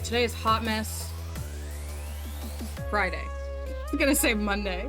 Today is Hot Mess Friday. I'm gonna say Monday.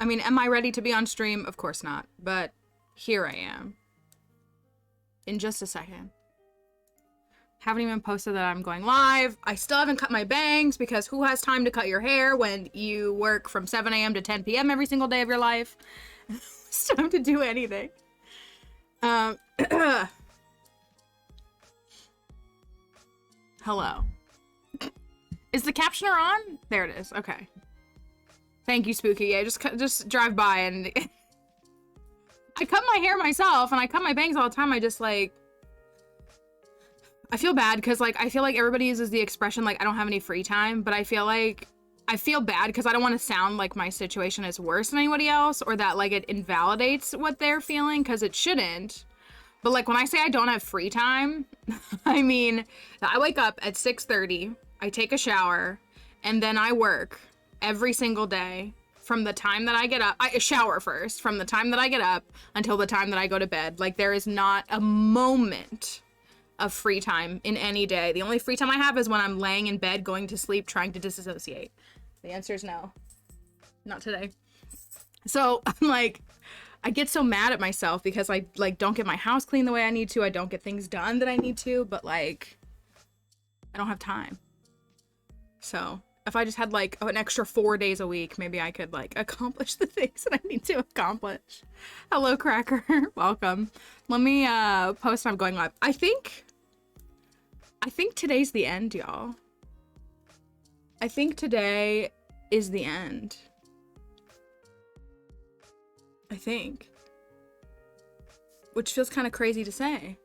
I mean, am I ready to be on stream? Of course not, but here I am. In just a second. Haven't even posted that I'm going live. I still haven't cut my bangs because who has time to cut your hair when you work from 7 a.m. to 10 p.m. every single day of your life? It's time to do anything. Hello. Is the captioner on? There it is. Okay. Thank you, Spooky. Yeah, just drive by and I cut my hair myself and I cut my bangs all the time. I just like, I feel bad because like, I feel like everybody uses the expression like, I don't have any free time, but I feel bad because I don't want to sound like my situation is worse than anybody else or that like it invalidates what they're feeling because it shouldn't. But like when I say I don't have free time, I mean, I wake up at 6:30, I take a shower, and then I work every single day from the time that I get up. I shower first from the time that I get up until the time that I go to bed. Like there is not a moment of free time in any day. The only free time I have is when I'm laying in bed, going to sleep, trying to disassociate. The answer is no. Not today. So I'm like, I get so mad at myself because I like don't get my house clean the way I need to. I don't get things done that I need to, but like, I don't have time. So if I just had like an extra 4 days a week, maybe I could like accomplish the things that I need to accomplish. Hello, Cracker. Welcome. Let me post I'm going live. I think today's the end, y'all. I think today is the end. I think. Which feels kind of crazy to say.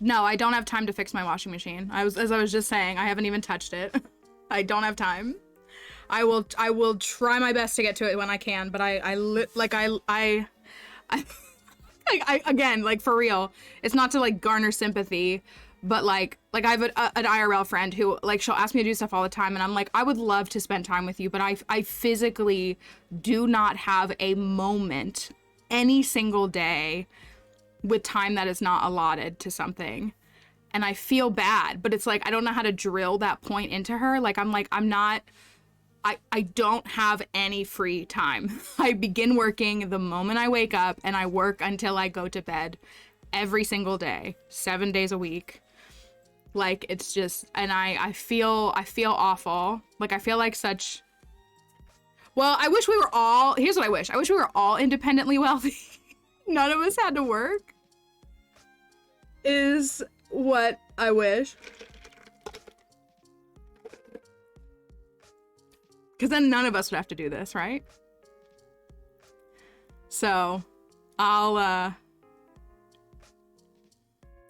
No, I don't have time to fix my washing machine. As I was just saying, I haven't even touched it. I don't have time. I will try my best to get to it when I can, but I again, like for real, it's not to like garner sympathy, but like I have an IRL friend who like she'll ask me to do stuff all the time, and I'm like, I would love to spend time with you, but I physically do not have a moment any single day with time that is not allotted to something. And I feel bad, but it's like, I don't know how to drill that point into her. Like, I don't have any free time. I begin working the moment I wake up and I work until I go to bed every single day, 7 days a week. Like, it's just, and I feel awful. Like, I feel like such, well, I wish we were all, here's what I wish we were all independently wealthy. None of us had to work, is what I wish. Because then none of us would have to do this, right? So, I'll,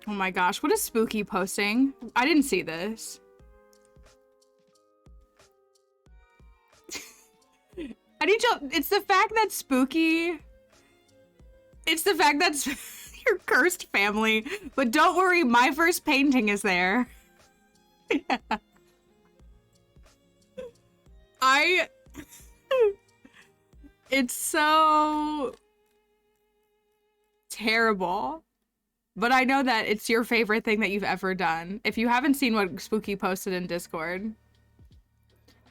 oh my gosh, what is Spooky posting? I didn't see this. I need you, it's the fact that Spooky, it's the fact that your cursed family, but don't worry, my first painting is there. It's so terrible, but I know that it's your favorite thing that you've ever done. If you haven't seen what Spooky posted in Discord,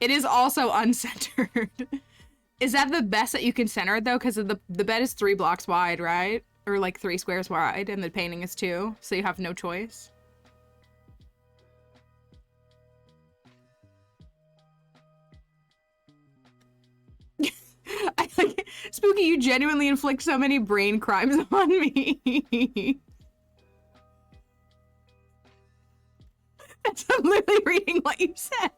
it is also uncentered. Is that the best that you can center it though? Because the bed is 3 blocks wide, right? Or like 3 squares wide, and the painting is 2, so you have no choice. I like Spooky, you genuinely inflict so many brain crimes on me. I'm literally reading what you said.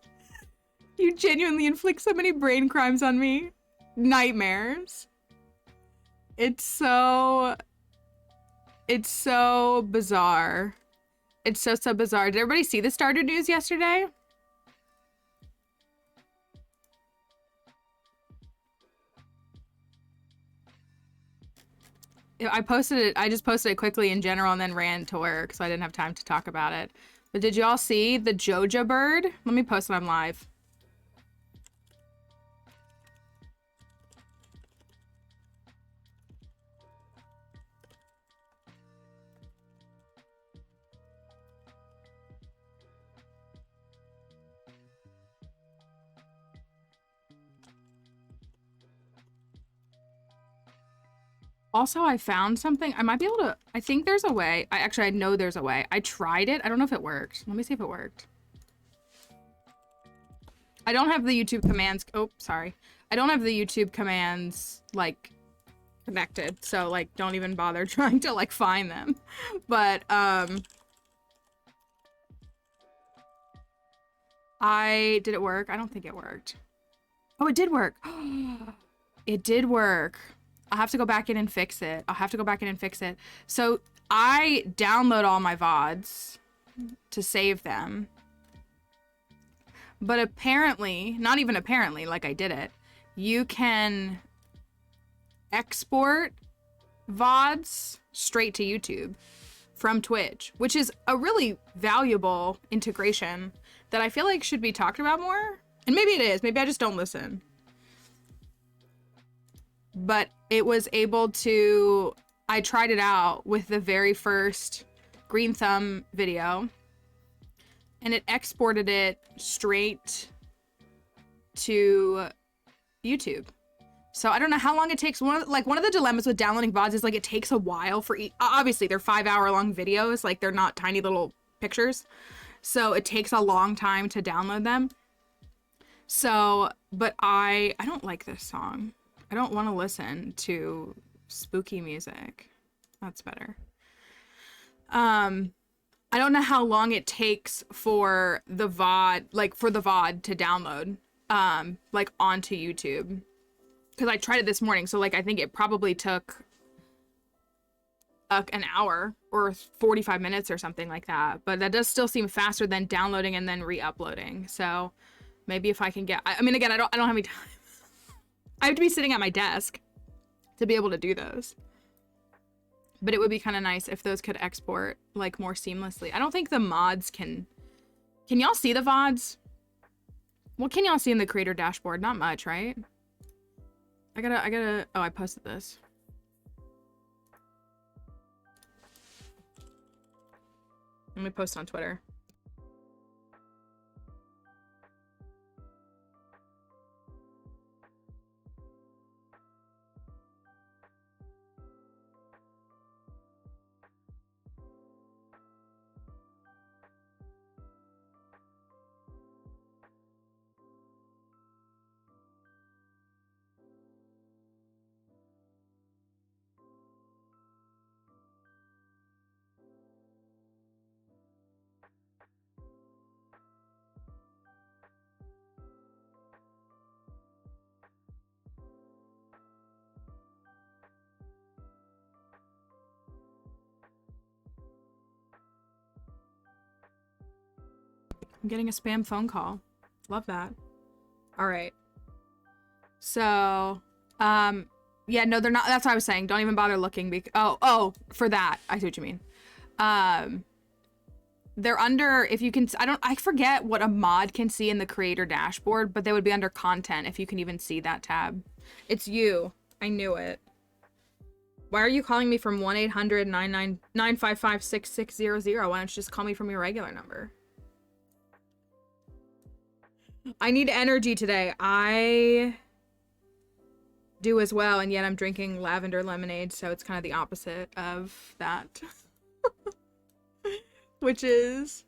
You genuinely inflict so many brain crimes on me. Nightmares. It's so bizarre. It's so bizarre. Did everybody see the Stardew news yesterday? I posted it. I just posted it quickly in general and then ran to work, so I didn't have time to talk about it. But did you all see the Joja bird? Let me post it on live. Also, I found something. I might be able to, I think there's a way. I know there's a way. I tried it. I don't know if it worked. Let me see if it worked. I don't have the YouTube commands. Oh, sorry. I don't have the YouTube commands, like, connected. So, like, don't even bother trying to, like, find them. But, did it work? I don't think it worked. Oh, it did work. It did work. I'll have to go back in and fix it. So I download all my VODs to save them. But apparently, not even apparently, like I did it, you can export VODs straight to YouTube from Twitch, which is a really valuable integration that I feel like should be talked about more. And maybe it is. Maybe I just don't listen. But it was able to... I tried it out with the very first Green Thumb video. And it exported it straight to YouTube. So I don't know how long it takes. One of the dilemmas with downloading VODs is like it takes a while for obviously they're 5-hour long videos, like they're not tiny little pictures. So it takes a long time to download them. So, but I don't like this song. I don't want to listen to spooky music. That's better. I don't know how long it takes for the VOD, to download, like onto YouTube. Because I tried it this morning, so like I think it probably took an hour or 45 minutes or something like that. But that does still seem faster than downloading and then re-uploading. So maybe if I can get, I mean, again, I don't have any time. I have to be sitting at my desk to be able to do those. But it would be kind of nice if those could export like more seamlessly. I don't think the mods can y'all see the VODs? What can y'all see in the creator dashboard? Not much, right? I gotta, oh, I posted this. Let me post on Twitter. I'm getting a spam phone call. Love that. All right. So, yeah, no, they're not. That's what I was saying. Don't even bother looking. Oh, for that. I see what you mean. They're under, if you can, I forget what a mod can see in the creator dashboard, but they would be under content if you can even see that tab. It's you. I knew it. Why are you calling me from 1-800-955-6600? Why don't you just call me from your regular number? I need energy today. I do as well, and yet I'm drinking lavender lemonade, so it's kind of the opposite of that. Which is...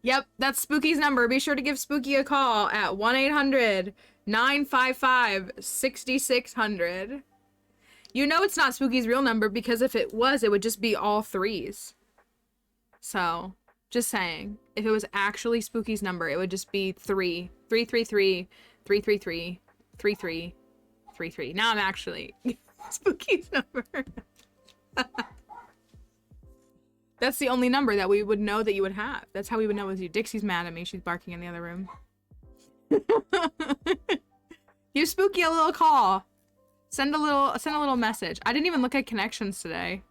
Yep, that's Spooky's number. Be sure to give Spooky a call at 1-800-955-6600. You know it's not Spooky's real number, because if it was, it would just be all threes. So... just saying, if it was actually Spooky's number, it would just be 333 333 3333. Now I'm actually Spooky's number. That's the only number that we would know that you would have. That's how we would know it was you. Dixie's mad at me. She's barking in the other room. Give Spooky a little call. Send a little message. I didn't even look at connections today.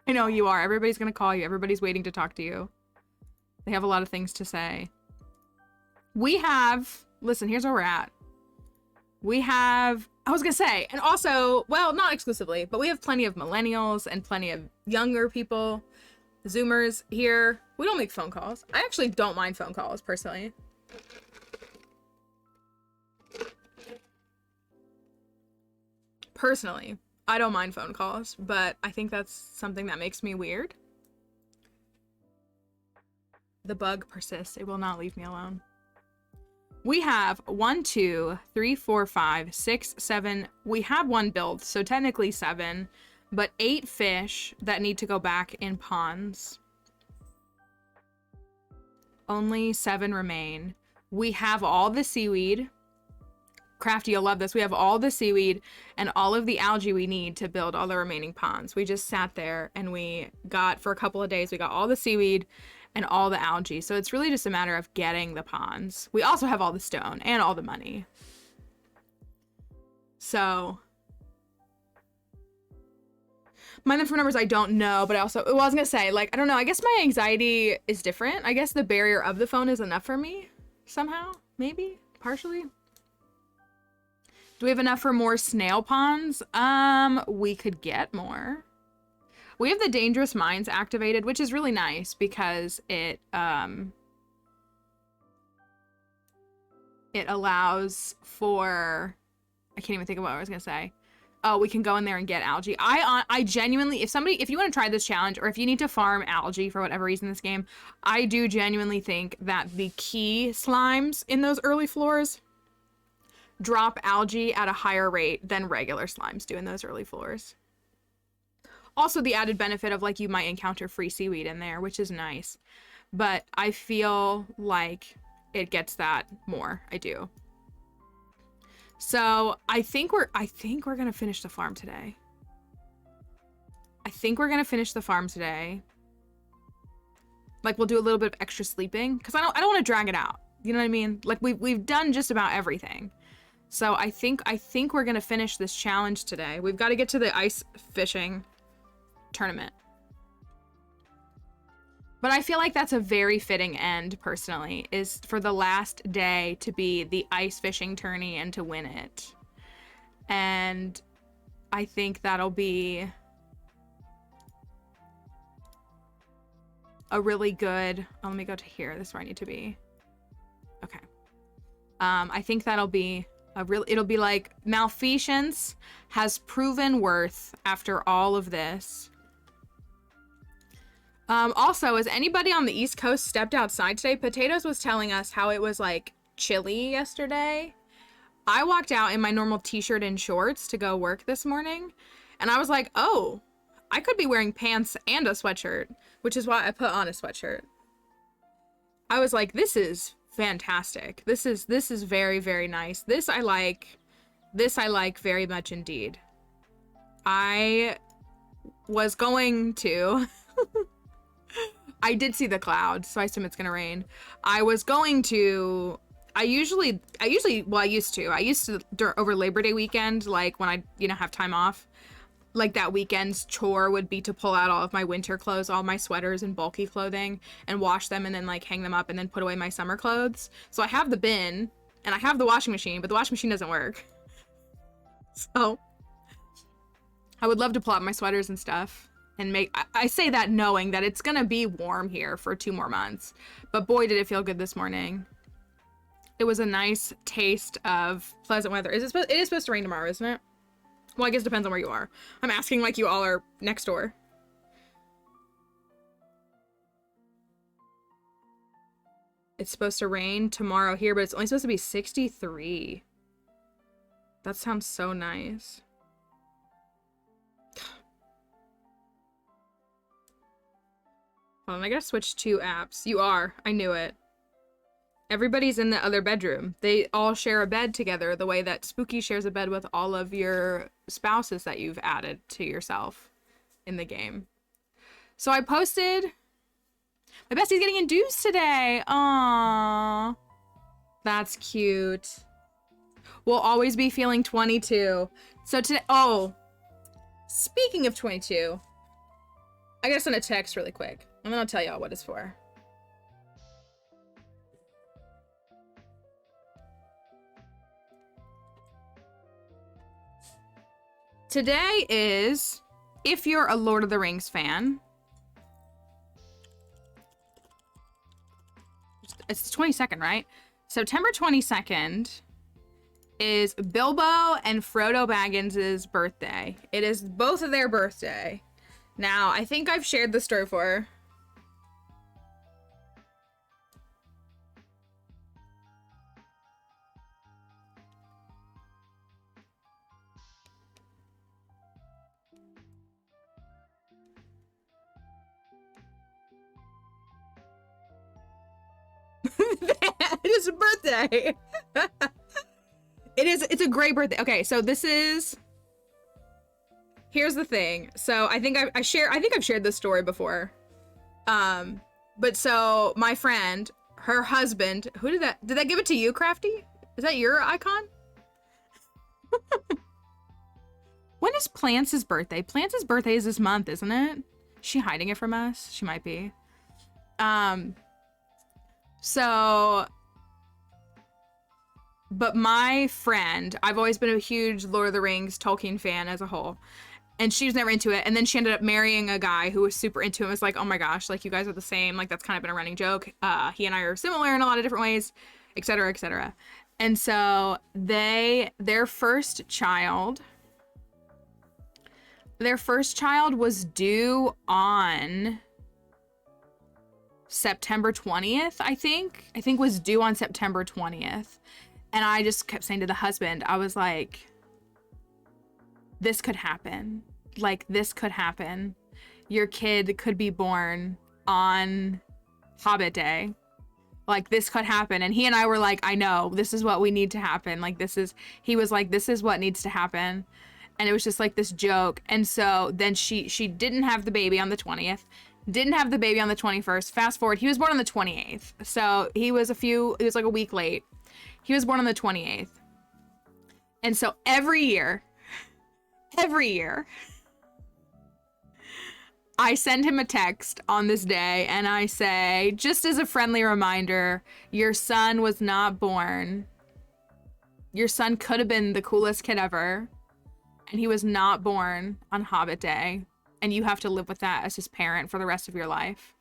I know you are. Everybody's gonna call you. Everybody's waiting to talk to you. They have a lot of things to say. We have, listen, here's where we're at. We have, I was gonna say, and also, well, not exclusively, but we have plenty of millennials and plenty of younger people, Zoomers here. We don't make phone calls. I actually don't mind phone calls, personally. Personally, I don't mind phone calls, but I think that's something that makes me weird. The bug persists. It will not leave me alone. We have 1, 2, 3, 4, 5, 6, 7. We have 1 build, so technically 7, but 8 fish that need to go back in ponds. Only 7 remain. We have all the seaweed. Crafty, you'll love this. We have all the seaweed and all of the algae we need to build all the remaining ponds. We just sat there and we got, for a couple of days, we got all the seaweed and all the algae. So it's really just a matter of getting the ponds. We also have all the stone and all the money. So my info numbers, I don't know, but I also, well, I was gonna say, like, I don't know, I guess my anxiety is different. I guess the barrier of the phone is enough for me somehow, maybe, partially. Do we have enough for more snail ponds? We could get more. We have the dangerous mines activated, which is really nice because it allows for, I can't even think of what I was gonna say. Oh, we can go in there and get algae. I genuinely, if you want to try this challenge, or if you need to farm algae for whatever reason in this game, I do genuinely think that the key slimes in those early floors drop algae at a higher rate than regular slimes do in those early floors. Also, the added benefit of, like, you might encounter free seaweed in there, which is nice. But I feel like it gets that more. I do. So I think we're gonna finish the farm today. Like, we'll do a little bit of extra sleeping because I don't want to drag it out. You know what I mean? Like, we've done just about everything. So I think we're gonna finish this challenge today. We've got to get to the ice fishing tournament. But I feel like that's a very fitting end, personally, is for the last day to be the ice fishing tourney and to win it. And I think that'll be a really good, oh, let me go to here. This is where I need to be. Okay. I think that'll be it'll be like Malfeasance has proven worth after all of this. Also, has anybody on the East Coast stepped outside today? Potatoes was telling us how it was, like, chilly yesterday. I walked out in my normal t-shirt and shorts to go work this morning, and I was like, oh, I could be wearing pants and a sweatshirt, which is why I put on a sweatshirt. I was like, this is fantastic. This is very, very nice. This I like very much indeed. I was going to I did see the clouds, so I assume it's gonna rain. I used to over Labor Day weekend, like when I, have time off, like that weekend's chore would be to pull out all of my winter clothes, all my sweaters and bulky clothing, and wash them and then, like, hang them up and then put away my summer clothes. So I have the bin and I have the washing machine, but the washing machine doesn't work. So I would love to pull out my sweaters and stuff and I say that knowing that it's gonna be warm here for 2 more months, but boy, did it feel good this morning. It was a nice taste of pleasant weather. It is supposed to rain tomorrow, isn't it? Well, I guess it depends on where you are. I'm asking like you all are next door. It's supposed to rain tomorrow here, but it's only supposed to be 63. That sounds so nice. Hold on, I gotta switch 2 apps. You are. I knew it. Everybody's in the other bedroom. They all share a bed together the way that Spooky shares a bed with all of your spouses that you've added to yourself in the game. So I posted... My bestie's getting induced today. Aww. That's cute. We'll always be feeling 22. So today... Oh. Speaking of 22, I gotta send a text really quick. And then I'll tell y'all what it's for. Today is, if you're a Lord of the Rings fan, it's the 22nd, right? September 22nd is Bilbo and Frodo Baggins' birthday. It is both of their birthday. Now, I think I've shared the story before. It is a birthday. It's a great birthday. Okay, so here's the thing. So I think I've shared this story before. But so my friend, her husband, did that give it to you, Crafty? Is that your icon? When is Plants' birthday? Plants' birthday is this month, isn't it? Is she hiding it from us? She might be. But my friend, I've always been a huge Lord of the Rings Tolkien fan as a whole. And she was never into it. And then she ended up marrying a guy who was super into it. It was like, oh my gosh, like you guys are the same. Like that's kind of been a running joke. He and I are similar in a lot of different ways, et cetera, et cetera. And so their first child was due on September 20th, I think was due on September 20th. And I just kept saying to the husband, I was like, this could happen. Like, this could happen. Your kid could be born on Hobbit Day. Like, this could happen. And he and I were like, I know, this is what we need to happen. Like, he was like, this is what needs to happen. And it was just like this joke. And so then she didn't have the baby on the 20th. Didn't have the baby on the 21st. Fast forward, he was born on the 28th. So he was like a week late. He was born on the 28th. And so every year, I send him a text on this day and I say, just as a friendly reminder, your son was not born. Your son could have been the coolest kid ever. And he was not born on Hobbit Day. And you have to live with that as his parent for the rest of your life.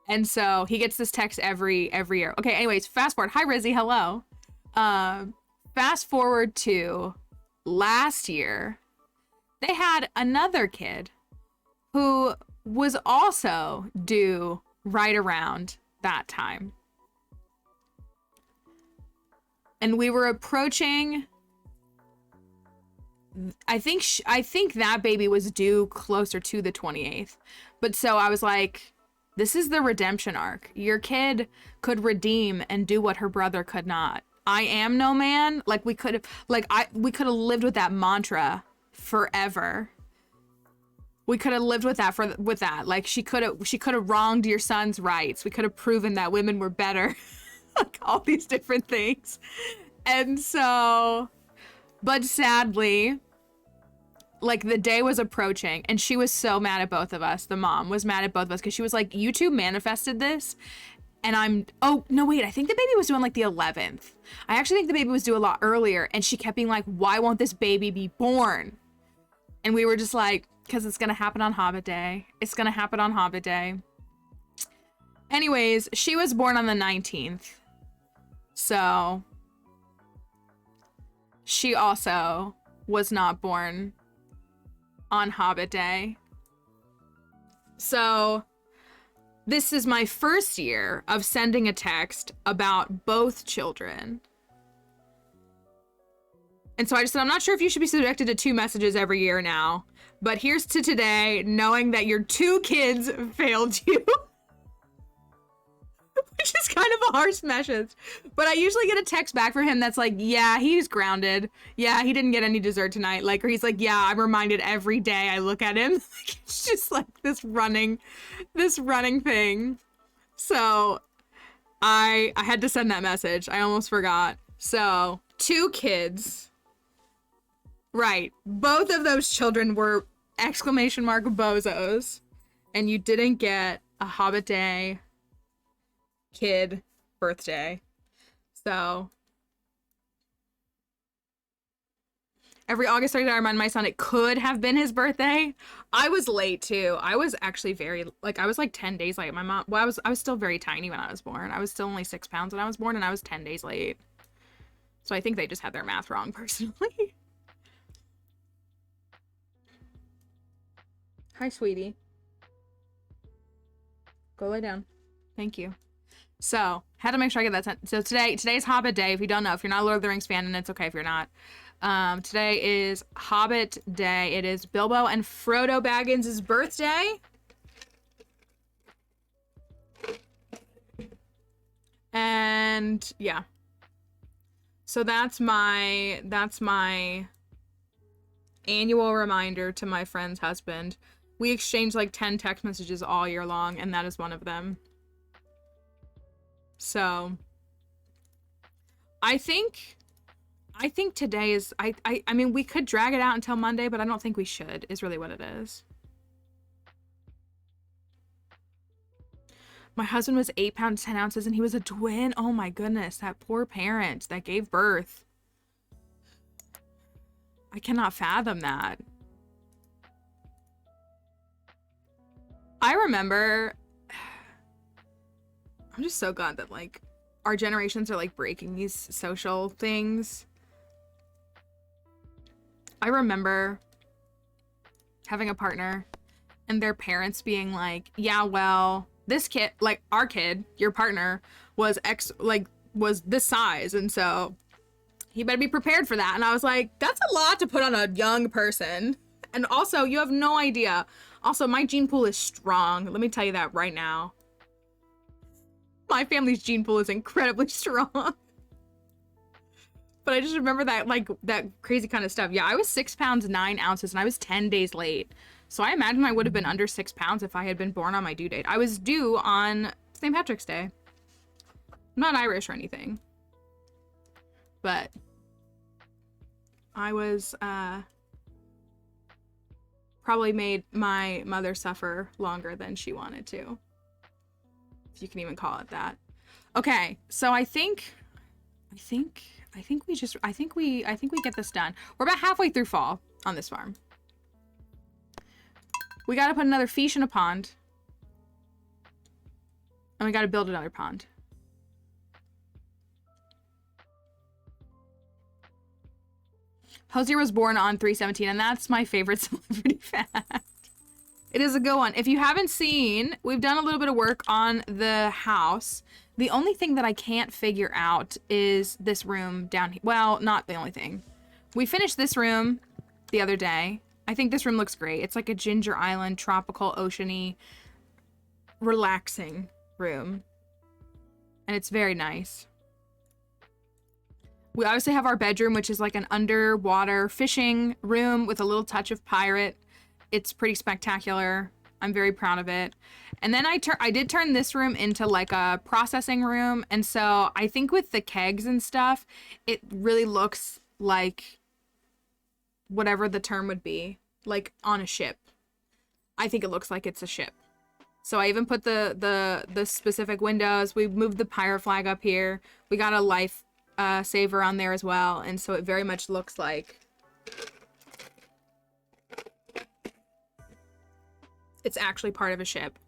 And so he gets this text every year. Okay, anyways, fast forward. Hi, Rizzy. Hello. Fast forward to last year. They had another kid who was also due right around that time. And we were approaching, I think that baby was due closer to the 28th. But so I was like, this is the redemption arc. Your kid could redeem and do what her brother could not. I am no man. Like we could have lived with that mantra forever. We could have lived with that. Like she could have wronged your son's rights. We could have proven that women were better. Like all these different things. And so, but sadly, like the day was approaching and she was so mad at both of us. The mom was mad at both of us because she was like, you two manifested this. And oh no, wait, I think the baby was due on like the 11th. I actually think the baby was due a lot earlier. And she kept being like, why won't this baby be born? And we were just like, because it's going to happen on Hobbit Day. It's going to happen on Hobbit Day. Anyways, she was born on the 19th. So she also was not born on Hobbit Day. So this is my first year of sending a text about both children. And so I just said, I'm not sure if you should be subjected to 2 messages every year now, but here's to today, knowing that your 2 kids failed you. Which is kind of a harsh message. But I usually get a text back from him that's like, yeah, he's grounded. Yeah, he didn't get any dessert tonight. Like, or he's like, yeah, I'm reminded every day I look at him. It's just like this running thing. So I had to send that message. I almost forgot. So 2 kids. Right. Both of those children were ! Bozos. And you didn't get a Hobbit Day kid birthday. So every August 30th, I remind my son it could have been his birthday. I was late too. I was actually I was like 10 days late. My mom, well, I was still very tiny when I was born. I was still only 6 pounds when I was born and I was 10 days late. So I think they just had their math wrong personally. Hi, sweetie. Go lay down. Thank you. So, had to make sure I get that sent. So today's Hobbit Day. If you don't know, if you're not a Lord of the Rings fan, and it's okay if you're not. Today is Hobbit Day. It is Bilbo and Frodo Baggins' birthday. And yeah. So that's my annual reminder to my friend's husband. We exchange like 10 text messages all year long, and that is one of them. So I think today is I mean, we could drag it out until Monday, but I don't think we should, is really what it is. My husband was 8 pounds 10 ounces and he was a twin. Oh my goodness, that poor parent that gave birth. I cannot fathom that. I remember, I'm just so glad that like our generations are like breaking these social things. I remember having a partner and their parents being like, yeah, well, this kid, like our kid, your partner, was was this size, and so he better be prepared for that. And I was like, that's a lot to put on a young person. And also, you have no idea. Also, my gene pool is strong. Let me tell you that right now. My family's gene pool is incredibly strong. But I just remember that, like, that crazy kind of stuff. Yeah, I was 6 pounds 9 ounces and I was 10 days late. So I imagine I would have been under 6 pounds if I had been born on my due date. I was due on St. Patrick's Day. I'm not Irish or anything. But I was, probably made my mother suffer longer than she wanted to. If you can even call it that. Okay, so I think we get this done. We're about halfway through fall on this farm. We gotta put another fish in a pond. And we gotta build another pond. Hosier was born on 3/17, and that's my favorite celebrity fact. It is a good one. If you haven't seen, we've done a little bit of work on the house. The only thing that I can't figure out is this room down here. Well, not the only thing. We finished this room the other day. I think this room looks great. It's like a Ginger Island, tropical, oceany, relaxing room. And it's very nice. We obviously have our bedroom, which is like an underwater fishing room with a little touch of pirate. It's pretty spectacular. I'm very proud of it. And then I did turn this room into like a processing room. And so I think with the kegs and stuff, it really looks like whatever the term would be, like on a ship. I think it looks like it's a ship. So I even put the specific windows. We moved the pirate flag up here. We got a life saver on there as well. And so it very much looks like it's actually part of a ship.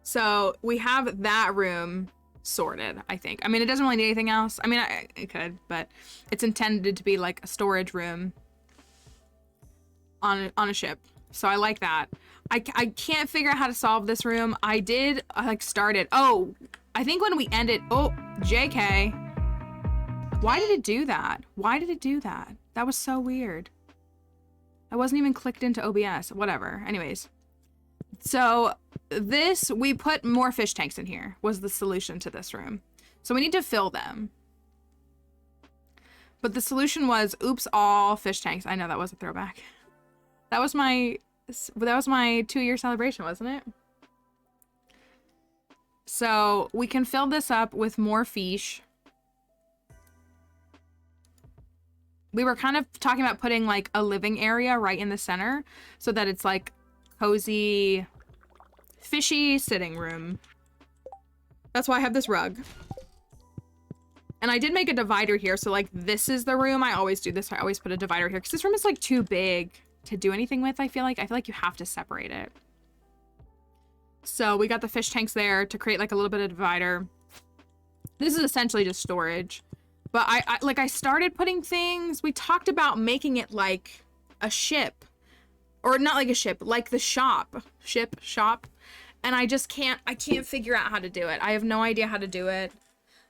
So we have that room sorted, I think. I mean, it doesn't really need anything else. I mean, it could, but it's intended to be like a storage room on a ship. So I like that. I can't figure out how to solve this room. I started. Oh, I think when we ended. Oh, JK. Why did it do that? Why did it do that? That was so weird. I wasn't even clicked into OBS. Whatever. Anyways. So we put more fish tanks in here was the solution to this room. So we need to fill them. But the solution was, oops, all fish tanks. I know that was a throwback. That was my 2-year celebration, wasn't it? So we can fill this up with more fish. We were kind of talking about putting like a living area right in the center so that it's like cozy, fishy sitting room. That's why I have this rug. And I did make a divider here. So like this is the room. I always do this. I always put a divider here because this room is like too big to do anything with. I feel like you have to separate it. So we got the fish tanks there to create like a little bit of divider. This is essentially just storage. But I started putting things. We talked about making it like a ship. Or not like a ship, like the shop. Shop. And I can't figure out how to do it. I have no idea how to do it.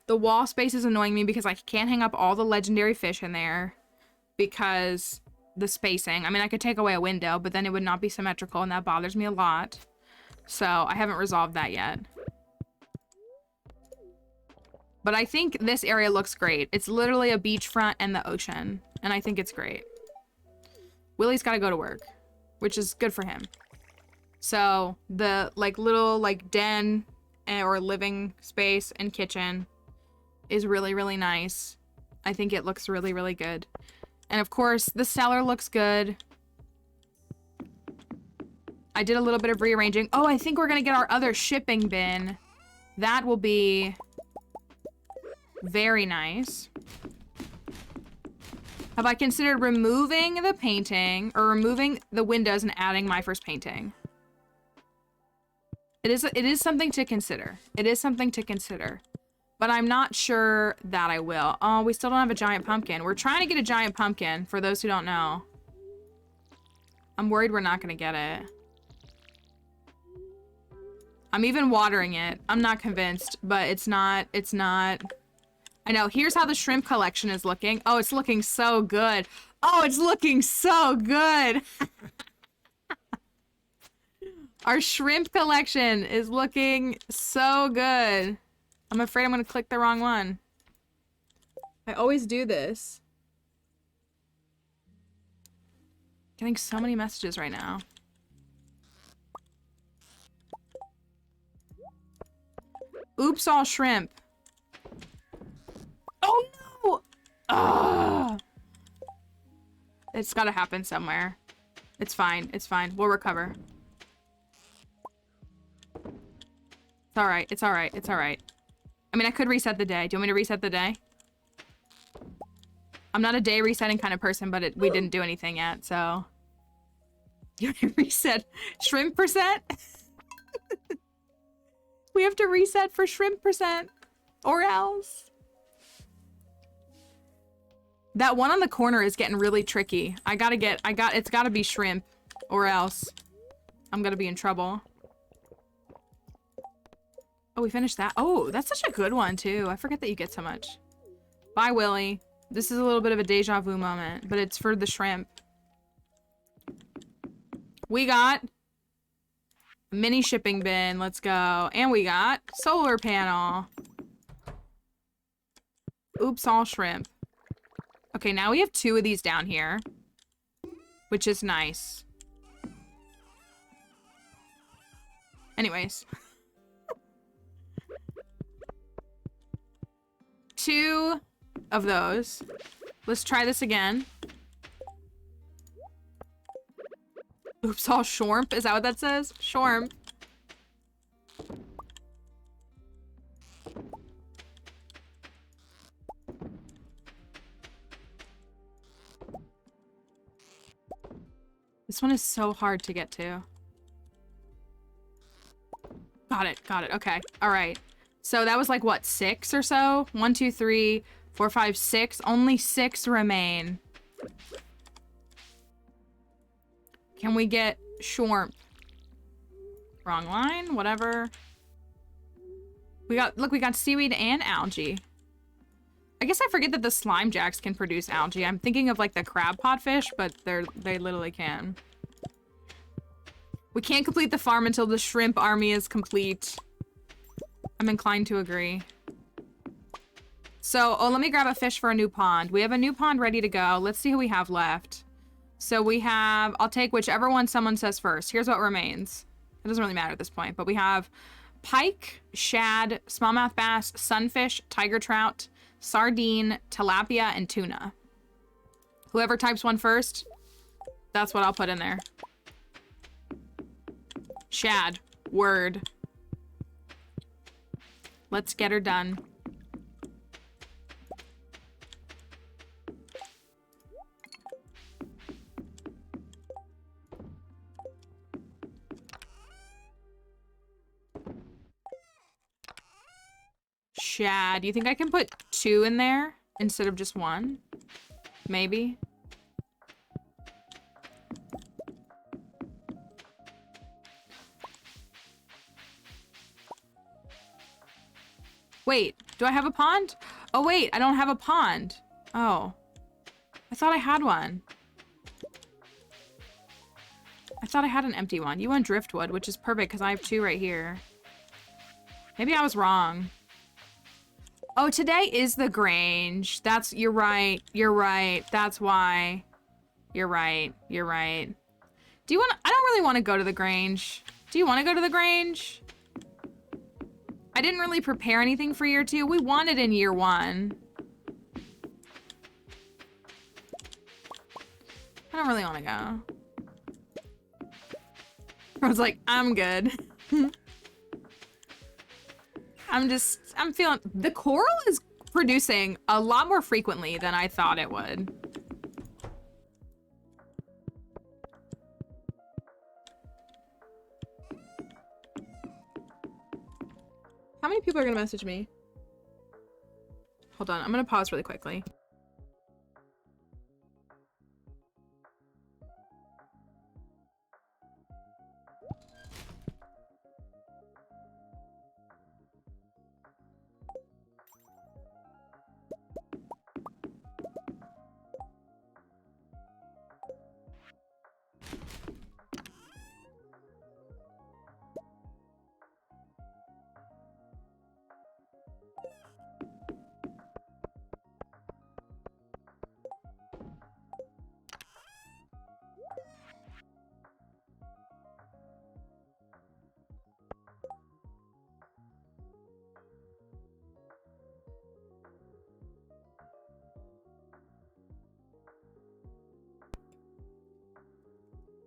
The wall space is annoying me because I can't hang up all the legendary fish in there. Because the spacing. I mean, I could take away a window, but then it would not be symmetrical, and that bothers me a lot. So I haven't resolved that yet. But I think this area looks great. It's literally a beachfront and the ocean. And I think it's great. Willy's got to go to work, which is good for him. So the like little like den or living space and kitchen is really, really nice. I think it looks really, really good. And of course, the cellar looks good. I did a little bit of rearranging. Oh, I think we're going to get our other shipping bin. That will be very nice. Have I considered removing the painting or removing the windows and adding my first painting? It is something to consider. It is something to consider. But I'm not sure that I will. Oh, we still don't have a giant pumpkin. We're trying to get a giant pumpkin, for those who don't know. I'm worried we're not going to get it. I'm even watering it. I'm not convinced, but it's not. I know. Here's how the shrimp collection is looking. Oh, it's looking so good. Oh, it's looking so good. Our shrimp collection is looking so good. I'm afraid I'm going to click the wrong one. I always do this. Getting so many messages right now. Oops, all shrimp. Oh no! Ugh. It's gotta happen somewhere. It's fine. It's fine. We'll recover. It's alright. It's alright. It's alright. I mean, I could reset the day. Do you want me to reset the day? I'm not a day resetting kind of person, but we didn't do anything yet, so... You want to reset shrimp percent? We have to reset for shrimp percent. Or else. That one on the corner is getting really tricky. It's gotta be shrimp. Or else. I'm gonna be in trouble. Oh, we finished that. Oh, that's such a good one, too. I forget that you get so much. Bye, Willy. This is a little bit of a deja vu moment, but it's for the shrimp. We got a mini shipping bin. Let's go. And we got solar panel. Oops, all shrimp. Okay, now we have 2 of these down here, which is nice. Anyways. 2 of those. Let's try this again. Oops, all shormp. Is that what that says? Shormp. This one is so hard to get to. Got it. Got it. Okay. All right. So that was like, what, 6 or so? 1, 2, 3, 4, 5, 6. Only 6 remain. Can we get shormp? Wrong line. Whatever. Look, we got seaweed and algae. I guess I forget that the slime jacks can produce algae. I'm thinking of like the crab pot fish, but they literally can. We can't complete the farm until the shrimp army is complete. I'm inclined to agree. So, oh, let me grab a fish for a new pond. We have a new pond ready to go. Let's see who we have left. So we have, I'll take whichever one someone says first. Here's what remains. It doesn't really matter at this point, but we have pike, shad, smallmouth bass, sunfish, tiger trout, sardine, tilapia, and tuna. Whoever types one first, that's what I'll put in there. Shad. Word. Let's get her done. Shad. You think I can put 2 in there instead of just 1? Maybe. Wait, do I have a pond? Oh wait, I don't have a pond. Oh. I thought I had one. I thought I had an empty one. You want driftwood, which is perfect because I have 2 right here. Maybe I was wrong. Oh, today is the Grange. You're right. You're right. That's why. You're right. You're right. I don't really want to go to the Grange. Do you want to go to the Grange? I didn't really prepare anything for year 2. We won it in year 1. I don't really want to go. I was like, I'm good. I'm feeling, the coral is producing a lot more frequently than I thought it would. How many people are gonna message me? Hold on, I'm gonna pause really quickly.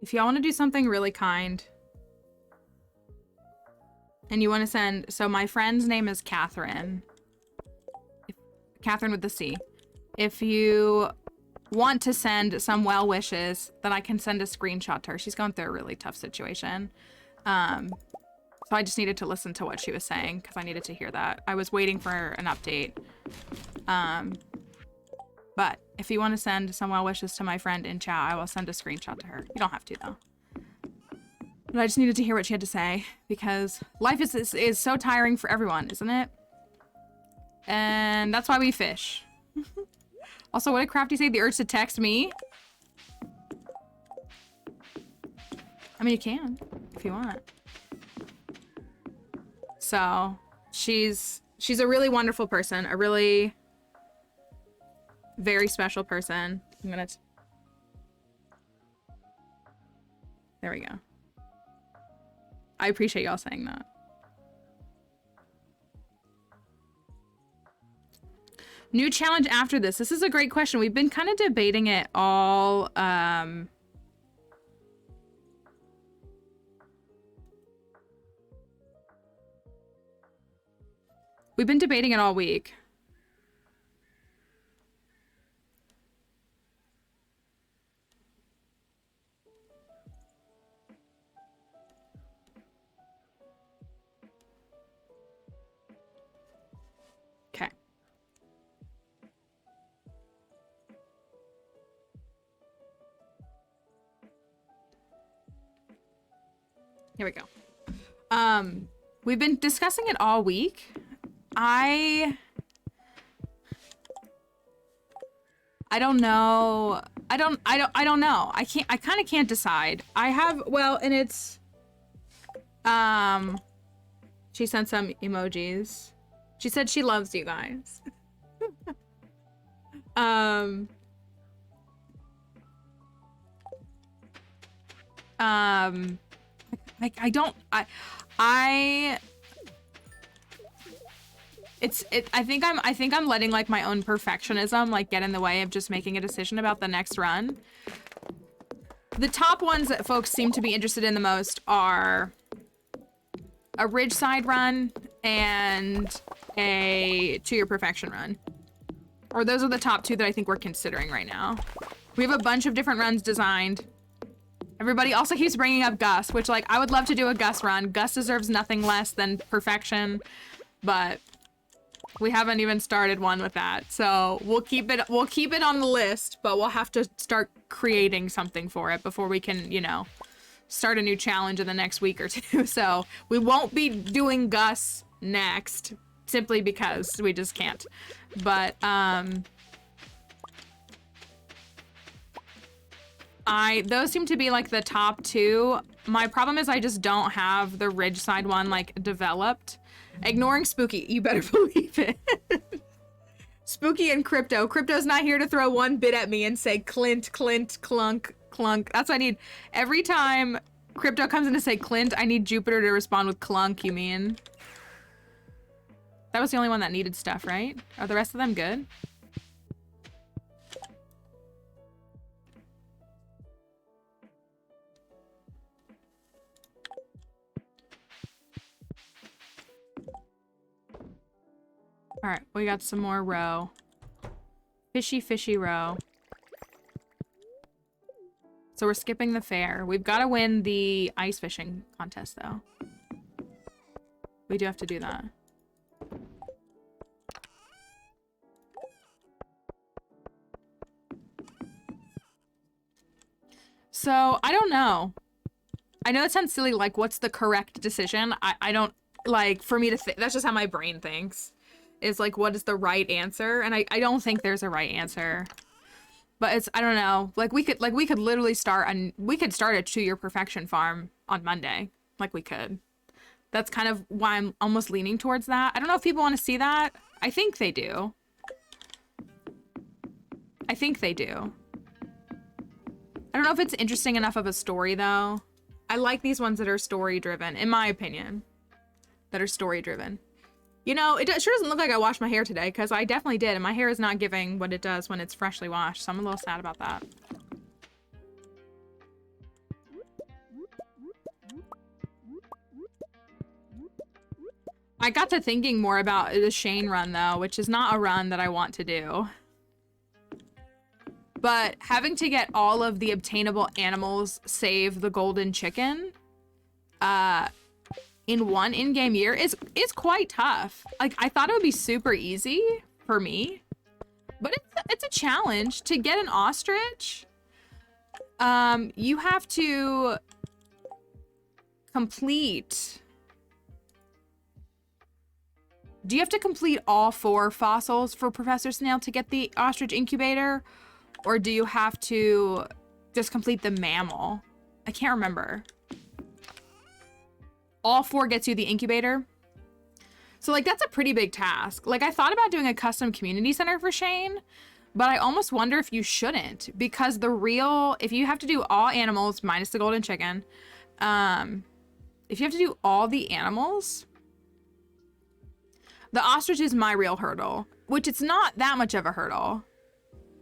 If y'all want to do something really kind and you want to send, so my friend's name is Catherine. Catherine with the C. If you want to send some well wishes, then I can send a screenshot to her. She's going through a really tough situation. So I just needed to listen to what she was saying because I needed to hear that. I was waiting for an update. But if you want to send some well wishes to my friend in chat, I will send a screenshot to her. You don't have to, though. But I just needed to hear what she had to say because life is so tiring for everyone, isn't it? And that's why we fish. Also, what did Crafty say? The urge to text me? I mean, you can if you want. So she's a really wonderful person, a really very special person. I'm gonna there we go. I appreciate y'all saying that. New challenge after this. This is a great question. We've been kind of debating it all. We've been debating it all week. Here we go. We've been discussing it all week. I don't know. I don't know. I kind of can't decide. I have, well, and it's, she sent some emojis. She said she loves you guys. I think I'm letting like my own perfectionism like get in the way of just making a decision about the next run. The top ones that folks seem to be interested in the most are a Ridgeside run and a To Your Perfection run. Or those are the top 2 that I think we're considering right now. We have a bunch of different runs designed. Everybody also keeps bringing up Gus, which, like, I would love to do a Gus run. Gus deserves nothing less than perfection, but we haven't even started one with that. So we'll keep it on the list, but we'll have to start creating something for it before we can, you know, start a new challenge in the next week or 2. So we won't be doing Gus next, simply because we just can't. But, those seem to be like the top 2. My problem is I just don't have the Ridgeside one like developed. Ignoring Spooky, you better believe it. Spooky and Crypto. Crypto's not here to throw one bit at me and say Clint, Clint, clunk, clunk. That's what I need. Every time Crypto comes in to say Clint, I need Jupiter to respond with clunk, you mean? That was the only one that needed stuff, right? Are the rest of them good? All right, we got some more roe. Fishy, fishy roe. So we're skipping the fair. We've got to win the ice fishing contest, though. We do have to do that. So, I don't know. I know it sounds silly, like, what's the correct decision? I don't, like, for me to think, that's just how my brain thinks. Is like, what is the right answer? And I don't think there's a right answer. But it's, I don't know. Like we could literally start a 2-year perfection farm on Monday. Like we could. That's kind of why I'm almost leaning towards that. I don't know if people want to see that. I think they do. I think they do. I don't know if it's interesting enough of a story though. I like these ones that are story driven, in my opinion. That are story driven. You know, it sure doesn't look like I washed my hair today, because I definitely did, and my hair is not giving what it does when it's freshly washed, so I'm a little sad about that. I got to thinking more about the Shane run, though, which is not a run that I want to do. But having to get all of the obtainable animals save the golden chicken, in one in-game year is quite tough. Like, I thought it would be super easy for me, but it's a challenge to get an ostrich. You have to complete. Do you have to complete all 4 fossils for Professor Snail to get the ostrich incubator, or do you have to just complete the mammal? I can't remember. All 4 gets you the incubator. So, like, that's a pretty big task. Like, I thought about doing a custom community center for Shane, but I almost wonder if you shouldn't, because if you have to do all animals minus the golden chicken, if you have to do all the animals, the ostrich is my real hurdle, which it's not that much of a hurdle,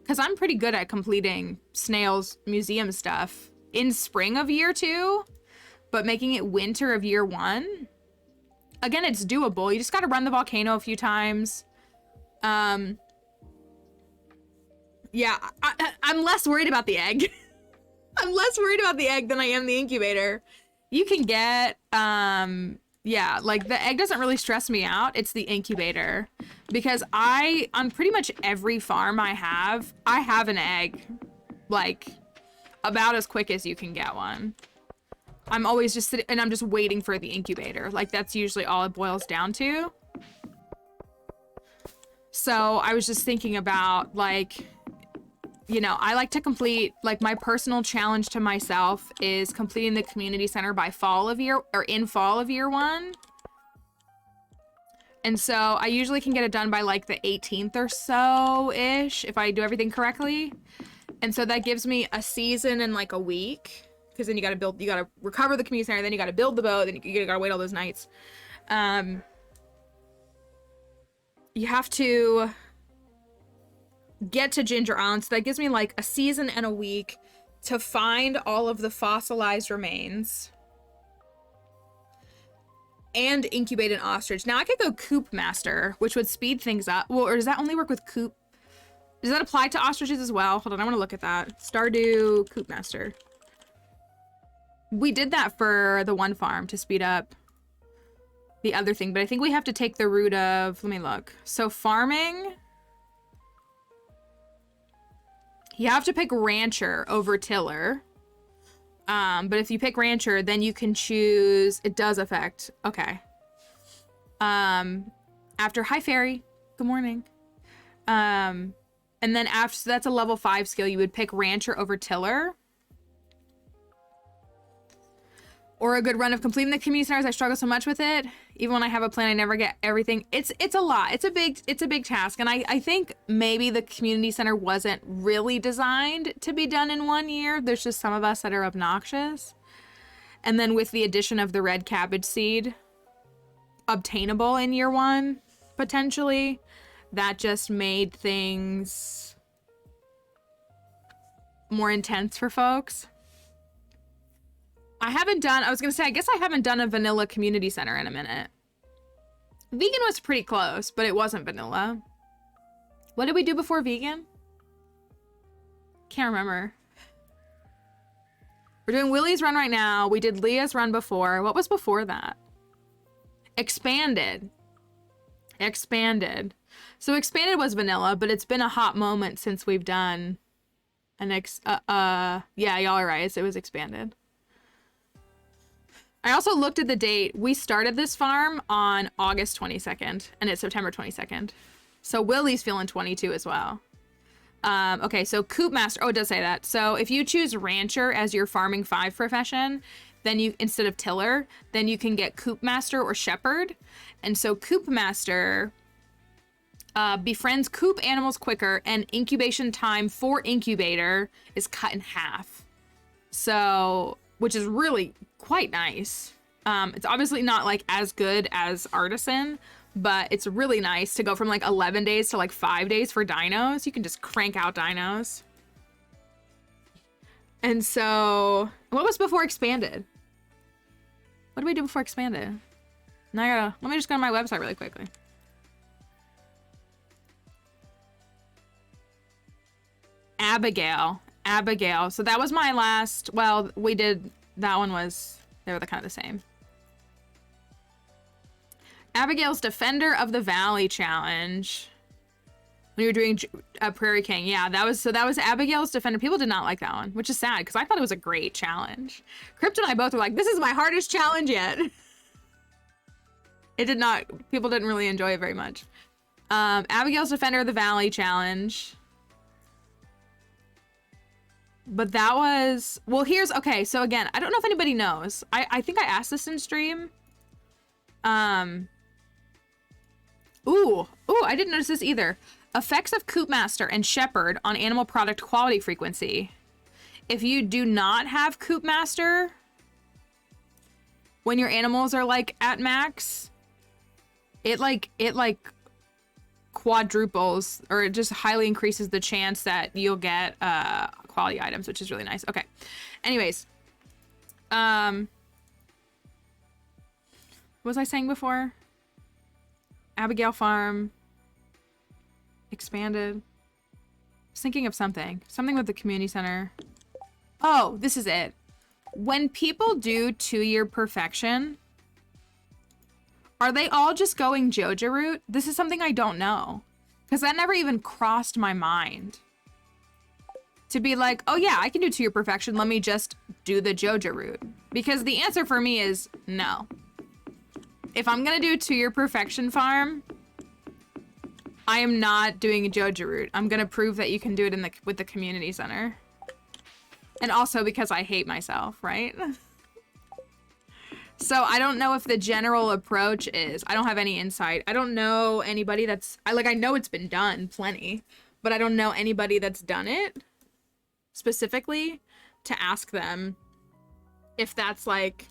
because I'm pretty good at completing Snail's museum stuff in spring of year 2. But making it winter of year 1, again, it's doable. You just got to run the volcano a few times. Yeah, I'm less worried about the egg. I'm less worried about the egg than I am the incubator. You can get, yeah, like the egg doesn't really stress me out. It's the incubator, because on pretty much every farm I have an egg, like about as quick as you can get one. I'm always just sitting and I'm just waiting for the incubator. Like, that's usually all it boils down to. So I was just thinking about, like, you know, I like to complete, like, my personal challenge to myself is completing the community center by in fall of year 1. And so I usually can get it done by like the 18th or so-ish if I do everything correctly. And so that gives me a season and like a week. Because then you gotta recover the community center, then you gotta build the boat, then you gotta wait all those nights. You have to get to Ginger Island, so that gives me like a season and a week to find all of the fossilized remains and incubate an ostrich. Now I could go Coop Master, which would speed things up. Well, or does that only work with Coop? Does that apply to ostriches as well? Hold on, I want to look at that. Stardew Coop Master. We did that for the one farm to speed up the other thing, but I think we have to take the route of, let me look. So farming, you have to pick rancher over tiller. But if you pick rancher, then you can choose, it does affect, okay. After, hi fairy, good morning. And then after, so that's a level 5 skill, you would pick rancher over tiller. or a good run of completing the community centers. I struggle so much with it. Even when I have a plan, I never get everything. It's a lot. It's a big task. And I think maybe the community center wasn't really designed to be done in 1 year. There's just some of us that are obnoxious. And then with the addition of the red cabbage seed, obtainable in year 1, potentially, that just made things more intense for folks. I was gonna say, I guess I haven't done a vanilla community center in a minute. Vegan was pretty close, but it wasn't vanilla. What did we do before vegan? Can't remember. We're doing Willy's run right now. We did Leah's run before. What was before that? Expanded. So expanded was vanilla, but it's been a hot moment since we've done an yeah, y'all are right. It was expanded. I also looked at the date. We started this farm on August 22nd, and it's September 22nd. So Willy's feeling 22 as well. Okay, so Coop Master. Oh, it does say that. So if you choose Rancher as your farming 5 profession, then you, instead of Tiller, then you can get Coop Master or Shepherd. And so Coop Master befriends coop animals quicker, and incubation time for incubator is cut in half. So, which is really quite nice. It's obviously not like as good as Artisan, but it's really nice to go from like 11 days to like 5 days for dinos. You can just crank out dinos. And so, what was before expanded? What did we do before expanded? Now let me just go to my website really quickly. Abigail. So that was my last, well, we did, that one was, they were kind of the same. Abigail's Defender of the Valley challenge. When you were doing Prairie King. Yeah, that was Abigail's Defender. People did not like that one, which is sad because I thought it was a great challenge. Crypt and I both were like, this is my hardest challenge yet. It did not, people didn't really enjoy it very much. Abigail's Defender of the Valley challenge. But that was, well, okay, so again, I don't know if anybody knows. I think I asked this in stream. Ooh, I didn't notice this either. Effects of Coop Master and Shepherd on animal product quality frequency. If you do not have Coop Master, when your animals are like at max, it quadruples, or it just highly increases the chance that you'll get quality items, which is really nice. Okay, anyways, what was I saying before? Abigail Farm expanded. I was thinking of something with the community center. Oh, this is it. When people do 2-year perfection, are they all just going Joja route? This is something I don't know, because that never even crossed my mind to be like, oh yeah, I can do 2-year perfection. Let me just do the Joja route. Because the answer for me is no. If I'm gonna do a 2-year perfection farm, I am not doing a Joja route. I'm gonna prove that you can do it with the community center. And also because I hate myself, right? So I don't know if the general approach is, I don't have any insight. I don't know anybody that's, I know it's been done plenty, but I don't know anybody that's done it specifically to ask them if that's like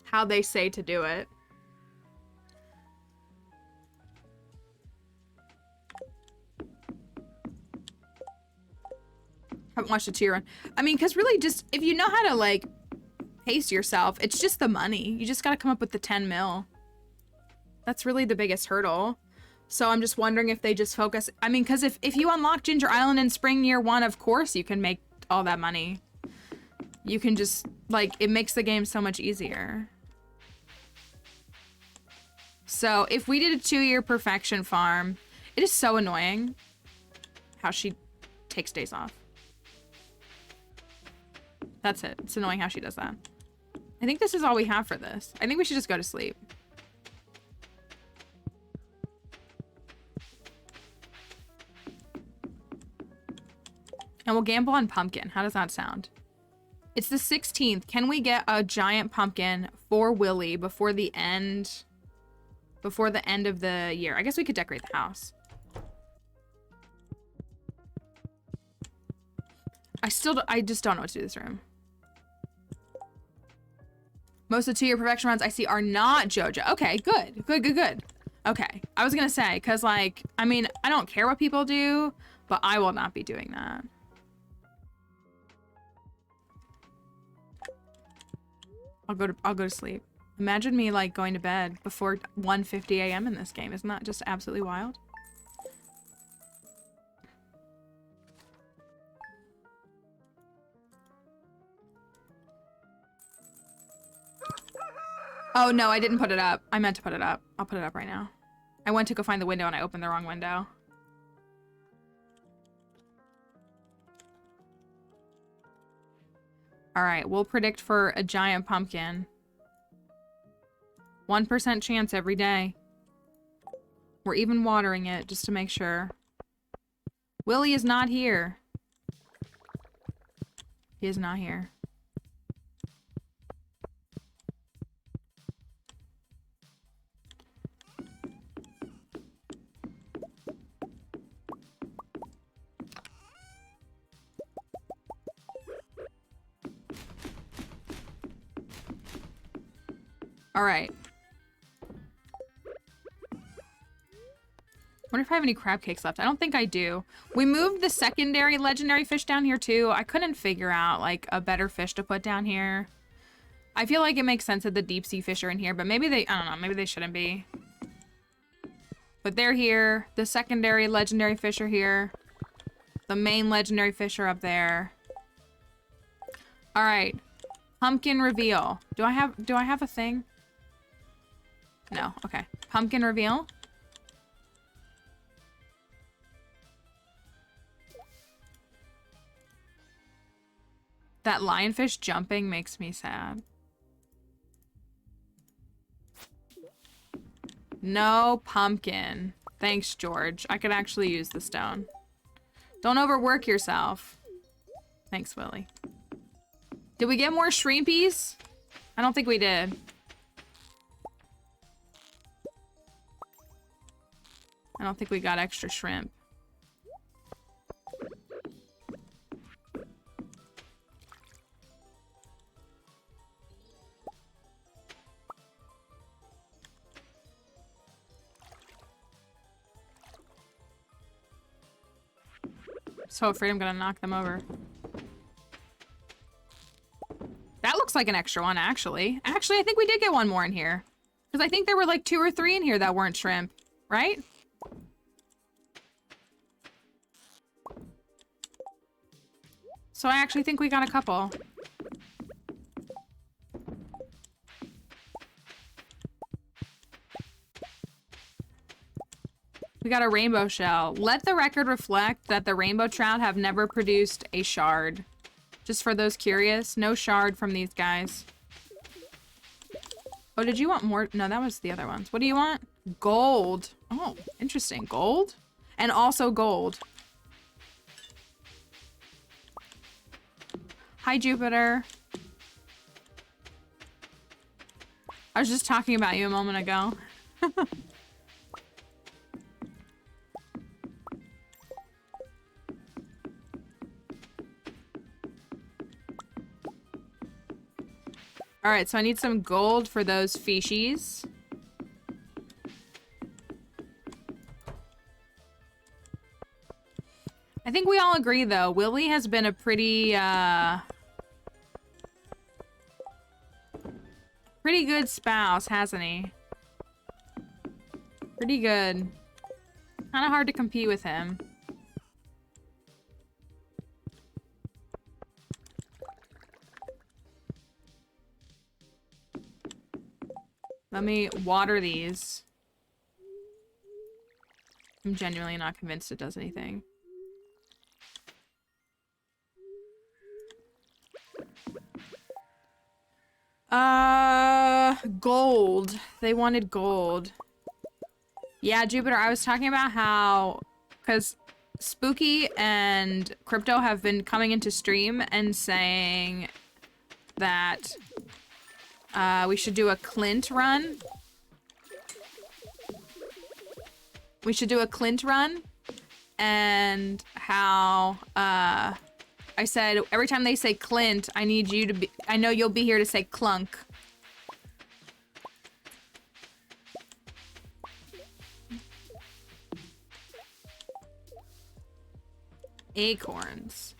how they say to do it. Haven't watched a 2-year run. I mean, because really just, if you know how to like pace yourself, it's just the money. You just got to come up with the 10 mil. That's really the biggest hurdle. So I'm just wondering if they just focus. I mean, because if you unlock Ginger Island in spring year 1, of course you can make all that money. You can just, like, it makes the game so much easier. So if we did a 2-year perfection farm, it is so annoying how she takes days off. That's it. It's annoying how she does that. I think this is all we have for this. I think we should just go to sleep. And we'll gamble on pumpkin. How does that sound? It's the 16th. Can we get a giant pumpkin for Willy before the end of the year? I guess we could decorate the house. I just don't know what to do with this room. Most of the 2-year perfection runs I see are not JoJo. Okay, good. Good. Okay. I was gonna say, cause like, I mean, I don't care what people do, but I will not be doing that. I'll go to sleep. Imagine me like going to bed before 1:50 a.m. in this game. Isn't that just absolutely wild? Oh no, I didn't put it up. I meant to put it up. I'll put it up right now. I went to go find the window and I opened the wrong window. All right, we'll predict for a giant pumpkin. 1% chance every day. We're even watering it just to make sure. Willy is not here. He is not here. All right. Wonder if I have any crab cakes left. I don't think I do. We moved the secondary legendary fish down here too. I couldn't figure out like a better fish to put down here. I feel like it makes sense that the deep sea fish are in here, but maybe I don't know, maybe they shouldn't be. But they're here. The secondary legendary fish are here. The main legendary fish are up there. All right. Pumpkin reveal. Do I have a thing? No. Okay. Pumpkin reveal. That lionfish jumping makes me sad. No pumpkin. Thanks, George. I could actually use the stone. Don't overwork yourself. Thanks, Willy. Did we get more shrimpies? I don't think we did. I don't think we got extra shrimp. So afraid I'm gonna knock them over. That looks like an extra one, actually. Actually, I think we did get one more in here. Because I think there were like 2 or 3 in here that weren't shrimp, right? So I actually think we got a couple. We got a rainbow shell. Let the record reflect that the rainbow trout have never produced a shard. Just for those curious, no shard from these guys. Oh, did you want more? No, that was the other ones. What do you want? Gold. Oh, interesting. Gold? And also gold. Hi, Jupiter. I was just talking about you a moment ago. All right, so I need some gold for those fishies. I think we all agree, though. Willy has been a pretty good spouse, hasn't he? Pretty good. Kind of hard to compete with him. Let me water these. I'm genuinely not convinced it does anything. Gold. They wanted gold. Yeah, Jupiter, I was talking about how, because Spooky and Crypto have been coming into stream and saying that we should do a Clint run. We should do a Clint run. And how I said every time they say Clint, I need you to be, I know you'll be here to say clunk. Acorns.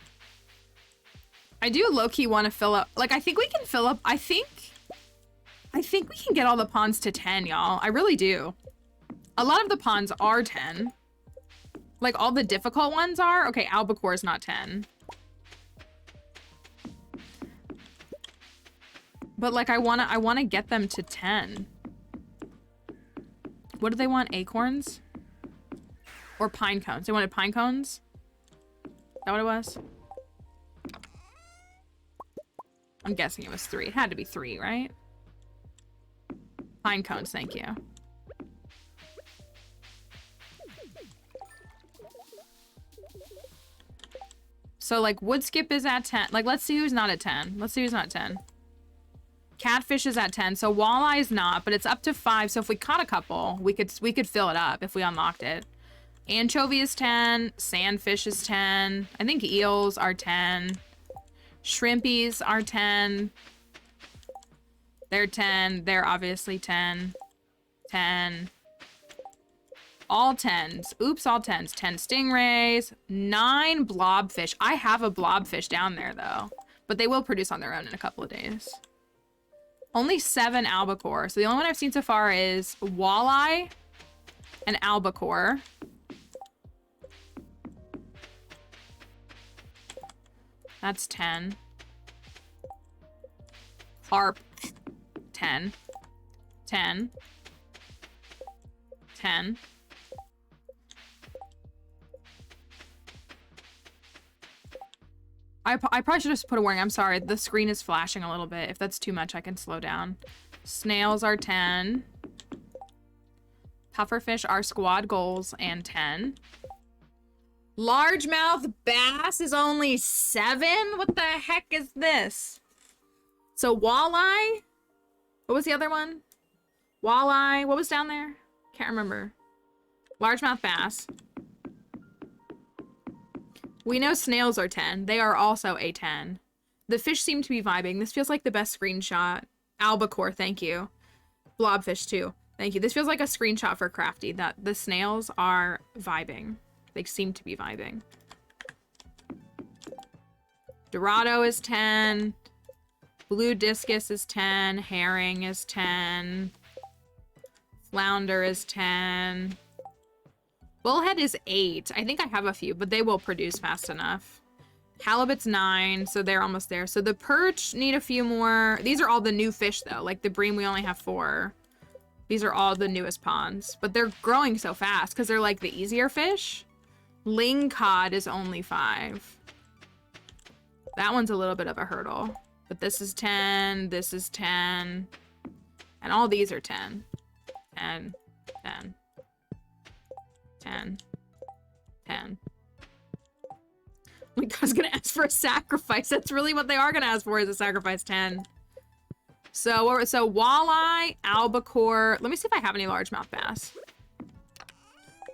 I do low-key want to fill up, like, I think we can fill up, I think we can get all the ponds to 10, y'all. I really do. A lot of the ponds are 10. Like, all the difficult ones are. Okay, albacore is not 10. But, like, I wanna get them to 10. What do they want? Acorns? Or pine cones? They wanted pine cones? Is that what it was? I'm guessing it was 3. It had to be 3, right? Pine cones, thank you. So, like, wood skip is at 10. Like, let's see who's not at 10. Let's see who's not at 10. Catfish is at 10. So, walleye is not, but it's up to 5. So, if we caught a couple, we could fill it up if we unlocked it. Anchovy is 10. Sandfish is 10. I think eels are 10. Shrimpies are 10. They're 10. They're obviously 10. 10. All 10s. Oops, all 10s. 10 stingrays. 9 blobfish. I have a blobfish down there, though. But they will produce on their own in a couple of days. Only 7 albacore. So the only one I've seen so far is walleye and albacore. That's 10. Harp. 10. 10. 10. I probably should have put a warning. I'm sorry. The screen is flashing a little bit. If that's too much, I can slow down. Snails are 10. Pufferfish are squad goals and 10. Largemouth bass is only 7? What the heck is this? So walleye? What was the other one? Walleye. What was down there? Can't remember. Largemouth bass. We know snails are 10. They are also a 10. The fish seem to be vibing. This feels like the best screenshot. Albacore, thank you. Blobfish too. Thank you. This feels like a screenshot for Crafty, that the snails are vibing. They seem to be vibing. Dorado is 10. Blue discus is 10. Herring is 10. Flounder is 10. Bullhead is 8. I think I have a few, but they will produce fast enough. Halibut's 9, so they're almost there. So the perch need a few more. These are all the new fish, though. Like the bream, we only have 4. These are all the newest ponds. But they're growing so fast because they're like the easier fish. Lingcod is only 5. That one's a little bit of a hurdle. But this is 10. This is 10. And all these are 10. 10. 10. 10. 10. Like, I was gonna ask for a sacrifice. That's really what they are gonna ask for, is a sacrifice. 10. So walleye, albacore. Let me see if I have any largemouth bass.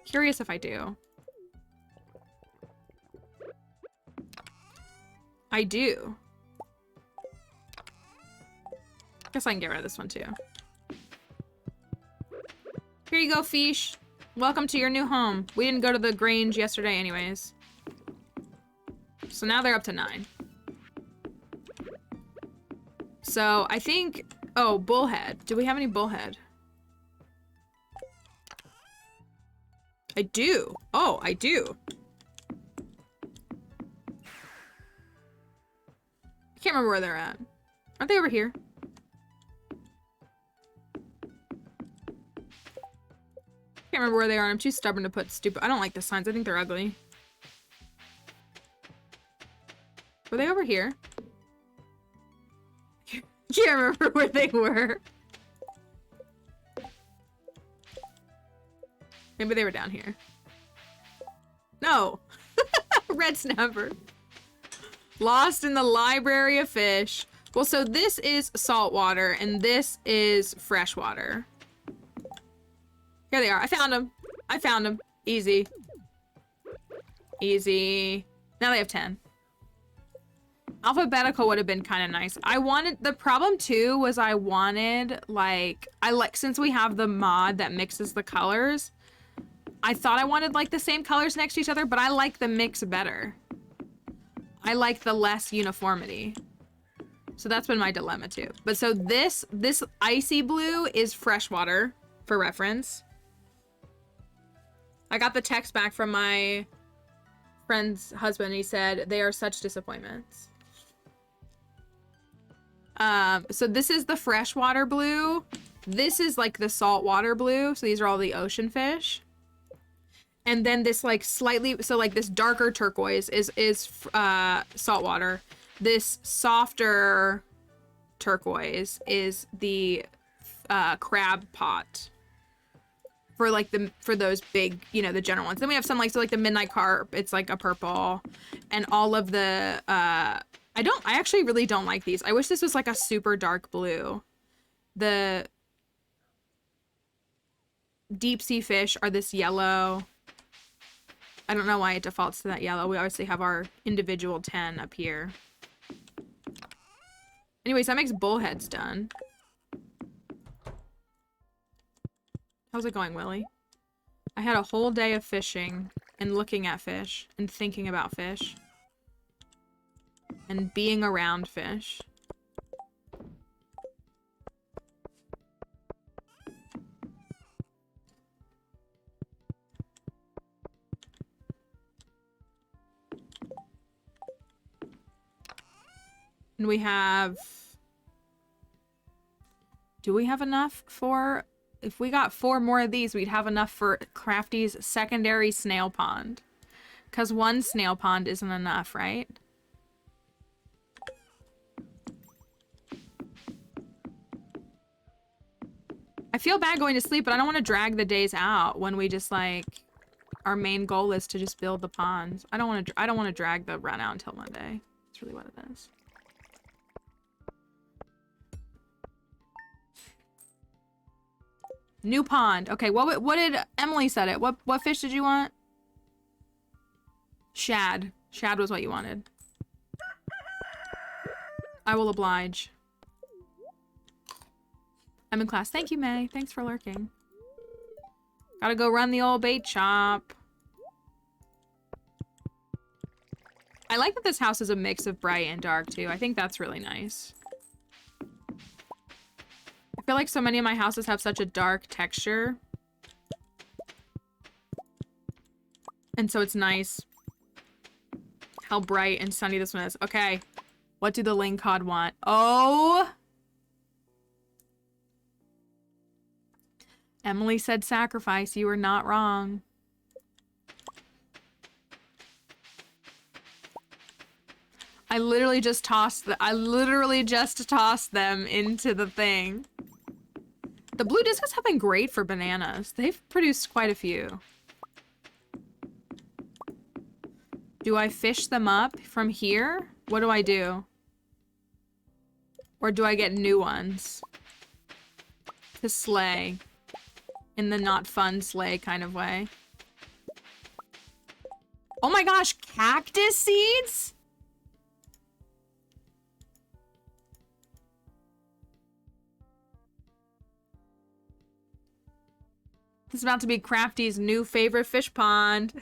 Curious if I do. I do. Guess I can get rid of this one too. Here you go, fish. Welcome to your new home. We didn't go to the Grange yesterday anyways. So now they're up to 9. So I think, oh, bullhead. Do we have any bullhead? I do. Oh, I do. I can't remember where they're at. Aren't they over here? Can't remember where they are. I'm too stubborn to put stupid. I don't like the signs. I think they're ugly. Were they over here? Can't remember where they were. Maybe they were down here. No. Red snapper. Lost in the library of fish. Well, so this is salt water and this is fresh water. Here they are. I found them. I found them. Easy. Easy. Now they have 10. Alphabetical would have been kind of nice. I wanted, the problem too was I wanted like, since we have the mod that mixes the colors, I thought I wanted like the same colors next to each other, but I like the mix better. I like the less uniformity. So that's been my dilemma too. But so this icy blue is freshwater for reference. I got the text back from my friend's husband. He said, they are such disappointments. So this is the freshwater blue. This is like the saltwater blue. So these are all the ocean fish. And then this like slightly, so like this darker turquoise is saltwater. This softer turquoise is the crab pot for like for those big, you know, the general ones. Then we have some like, so like the midnight carp, it's like a purple, and all of the I actually really don't like these. I wish this was like a super dark blue. The deep sea fish are this yellow. I don't know why it defaults to that yellow. We obviously have our individual 10 up here. Anyways, that makes bullheads done. How's it going, Willy? I had a whole day of fishing and looking at fish and thinking about fish and being around fish. And we have... Do we have enough for... If we got 4 more of these, we'd have enough for Crafty's secondary snail pond. Because one snail pond isn't enough, right? I feel bad going to sleep, but I don't want to drag the days out when we just like... Our main goal is to just build the ponds. I don't want to drag the run out until Monday. That's really what it is. New pond. Okay, what did Emily said it? What fish did you want? Shad. Shad was what you wanted. I will oblige. I'm in class. Thank you, May. Thanks for lurking. Gotta go run the old bait shop. I like that this house is a mix of bright and dark, too. I think that's really nice. I feel like so many of my houses have such a dark texture. And so it's nice how bright and sunny this one is. Okay. What do the lingcod want? Oh! Emily said sacrifice. You were not wrong. I literally just tossed them into the thing. The blue discus have been great for bananas. They've produced quite a few. Do I fish them up from here? What do I do? Or do I get new ones to slay in the not fun slay kind of way? Oh my gosh, cactus seeds? This is about to be Crafty's new favorite fish pond.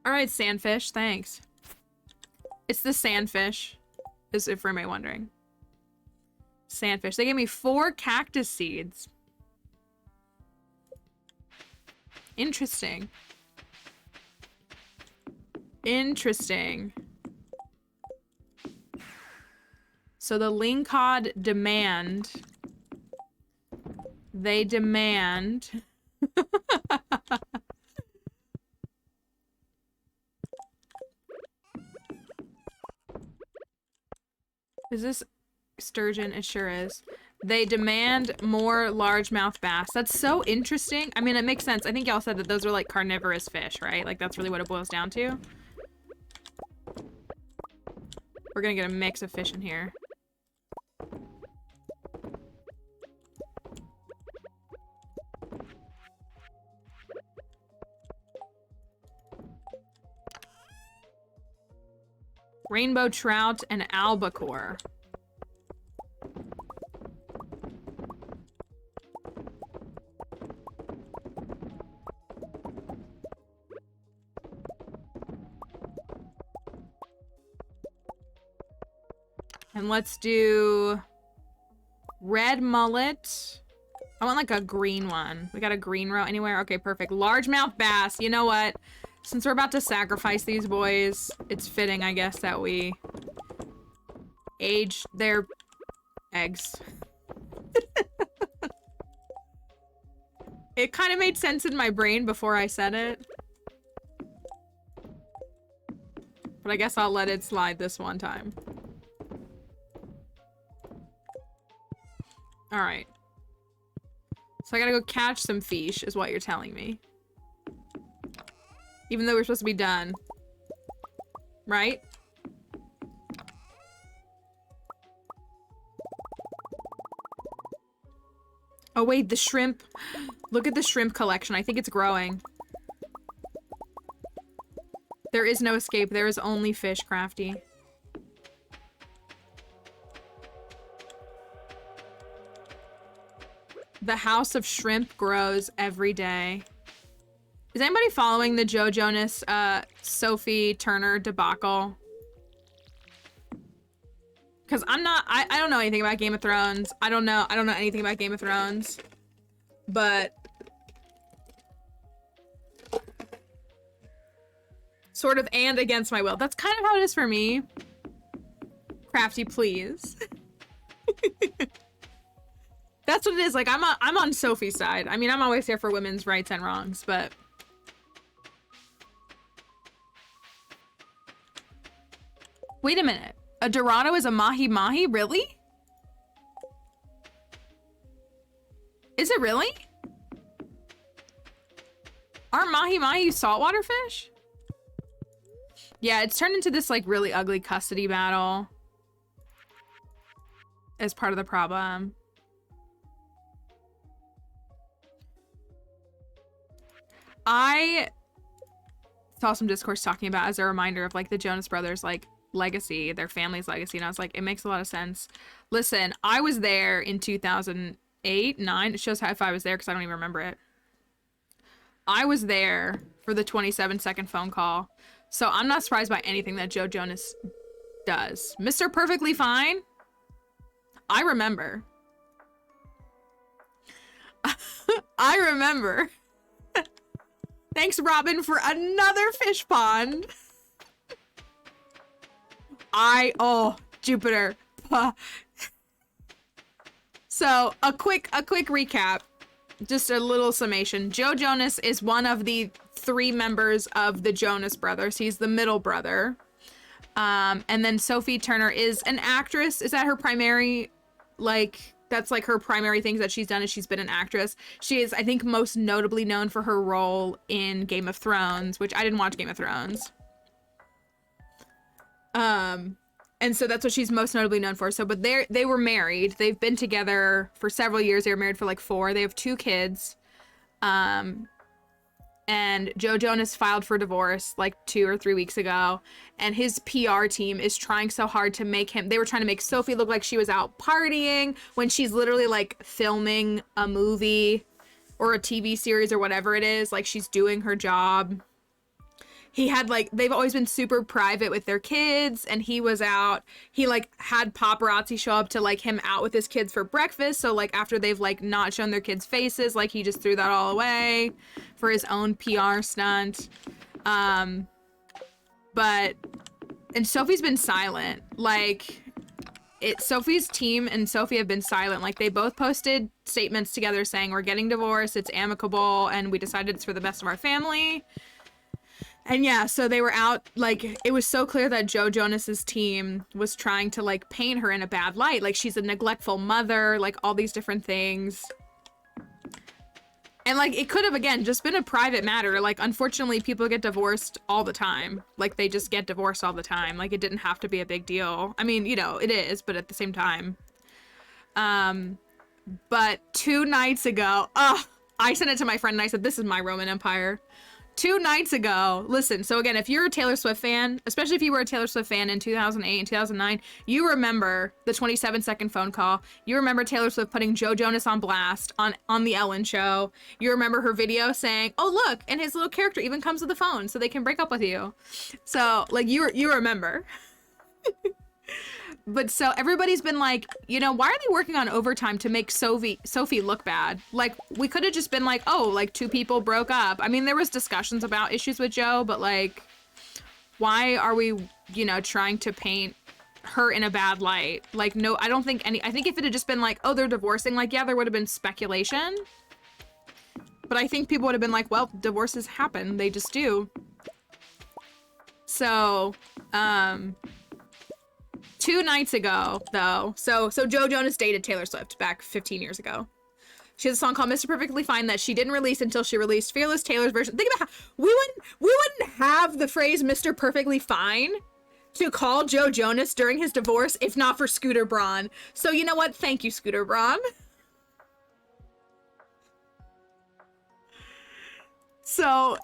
Alright, sandfish, thanks. It's the sandfish, as if you may wondering. Sandfish. They gave me 4 cactus seeds. Interesting. Interesting. So the lingcod demand... They demand... Is this sturgeon? It sure is. They demand more largemouth bass. That's so interesting. I mean, it makes sense. I think y'all said that those are like carnivorous fish, right? Like that's really what it boils down to. We're gonna get a mix of fish in here. Rainbow trout and albacore. And let's do red mullet. I want like a green one. We got a green roe anywhere? Okay, perfect. Largemouth bass. You know what? Since we're about to sacrifice these boys, it's fitting, I guess, that we age their eggs. It kind of made sense in my brain before I said it. But I guess I'll let it slide this one time. Alright. So I gotta go catch some fish, is what you're telling me. Even though we're supposed to be done. Right? Oh wait, the shrimp. Look at the shrimp collection. I think it's growing. There is no escape. There is only fish, Crafty. The house of shrimp grows every day. Is anybody following the Joe Jonas, Sophie Turner debacle? Because I'm not, I don't know anything about Game of Thrones. I don't know anything about Game of Thrones. But sort of and against my will. That's kind of how it is for me. Crafty, please. That's what it is. Like, I'm on Sophie's side. I mean, I'm always here for women's rights and wrongs, but... Wait a minute. A Dorado is a mahi-mahi? Really? Is it really? Aren't mahi-mahi saltwater fish? Yeah, it's turned into this, like, really ugly custody battle. As part of the problem. I saw some discourse talking about as a reminder of, like, the Jonas Brothers, like, legacy, their family's legacy, and I was like, it makes a lot of sense. Listen, I was there in 2008, 9. It shows how if I was there because I don't even remember it. I was there for the 27-second phone call, so I'm not surprised by anything that Joe Jonas does. Mr. Perfectly Fine? I remember. I remember. Thanks, Robin, for another fish pond. Oh, Jupiter. So, a quick recap. Just a little summation. Joe Jonas is one of the 3 members of the Jonas Brothers. He's the middle brother. And then Sophie Turner is an actress. Is that her primary, like, that's like her primary things that she's done is she's been an actress. She is, I think, most notably known for her role in Game of Thrones, which I didn't watch Game of Thrones. And so that's what she's most notably known for. So, but they were married. They've been together for several years. They were married for like 4. They have 2 kids. And Joe Jonas filed for divorce like 2 or 3 weeks ago. And his PR team is trying so hard to make him, they were trying to make Sophie look like she was out partying when she's literally like filming a movie or a TV series or whatever it is. Like she's doing her job. He had like, they've always been super private with their kids, and he was out, he like had paparazzi show up to like him out with his kids for breakfast. So like after they've like not shown their kids' faces, like he just threw that all away for his own PR stunt. And Sophie's been silent. Like Sophie's team and Sophie have been silent. Like they both posted statements together saying we're getting divorced, it's amicable, and we decided it's for the best of our family. And yeah, so they were out, like, it was so clear that Joe Jonas's team was trying to, like, paint her in a bad light. Like, she's a neglectful mother, like, all these different things. And, like, it could have, again, just been a private matter. Like, unfortunately, people get divorced all the time. Like, they just get divorced all the time. Like, it didn't have to be a big deal. I mean, you know, it is, but at the same time. But 2 nights ago, I sent it to my friend and I said, this is my Roman Empire. 2 nights ago, listen, so again, if you're a Taylor Swift fan, especially if you were a Taylor Swift fan in 2008 and 2009, you remember the 27-second phone call. You remember Taylor Swift putting Joe Jonas on blast on the Ellen show. You remember her video saying, oh, look, and his little character even comes with a phone so they can break up with you. So, like, you remember. But so everybody's been like, you know, why are they working on overtime to make Sophie look bad? Like, we could have just been like, oh, like 2 people broke up. I mean, there was discussions about issues with Joe, but like, why are we, you know, trying to paint her in a bad light? Like, no, I don't think I think if it had just been like, oh, they're divorcing, like, yeah, there would have been speculation. But I think people would have been like, well, divorces happen. They just do. So, 2 nights ago, though, so Joe Jonas dated Taylor Swift back 15 years ago. She has a song called Mr. Perfectly Fine that she didn't release until she released Fearless Taylor's version. Think about how we wouldn't have the phrase Mr. Perfectly Fine to call Joe Jonas during his divorce if not for Scooter Braun. So you know what? Thank you, Scooter Braun. So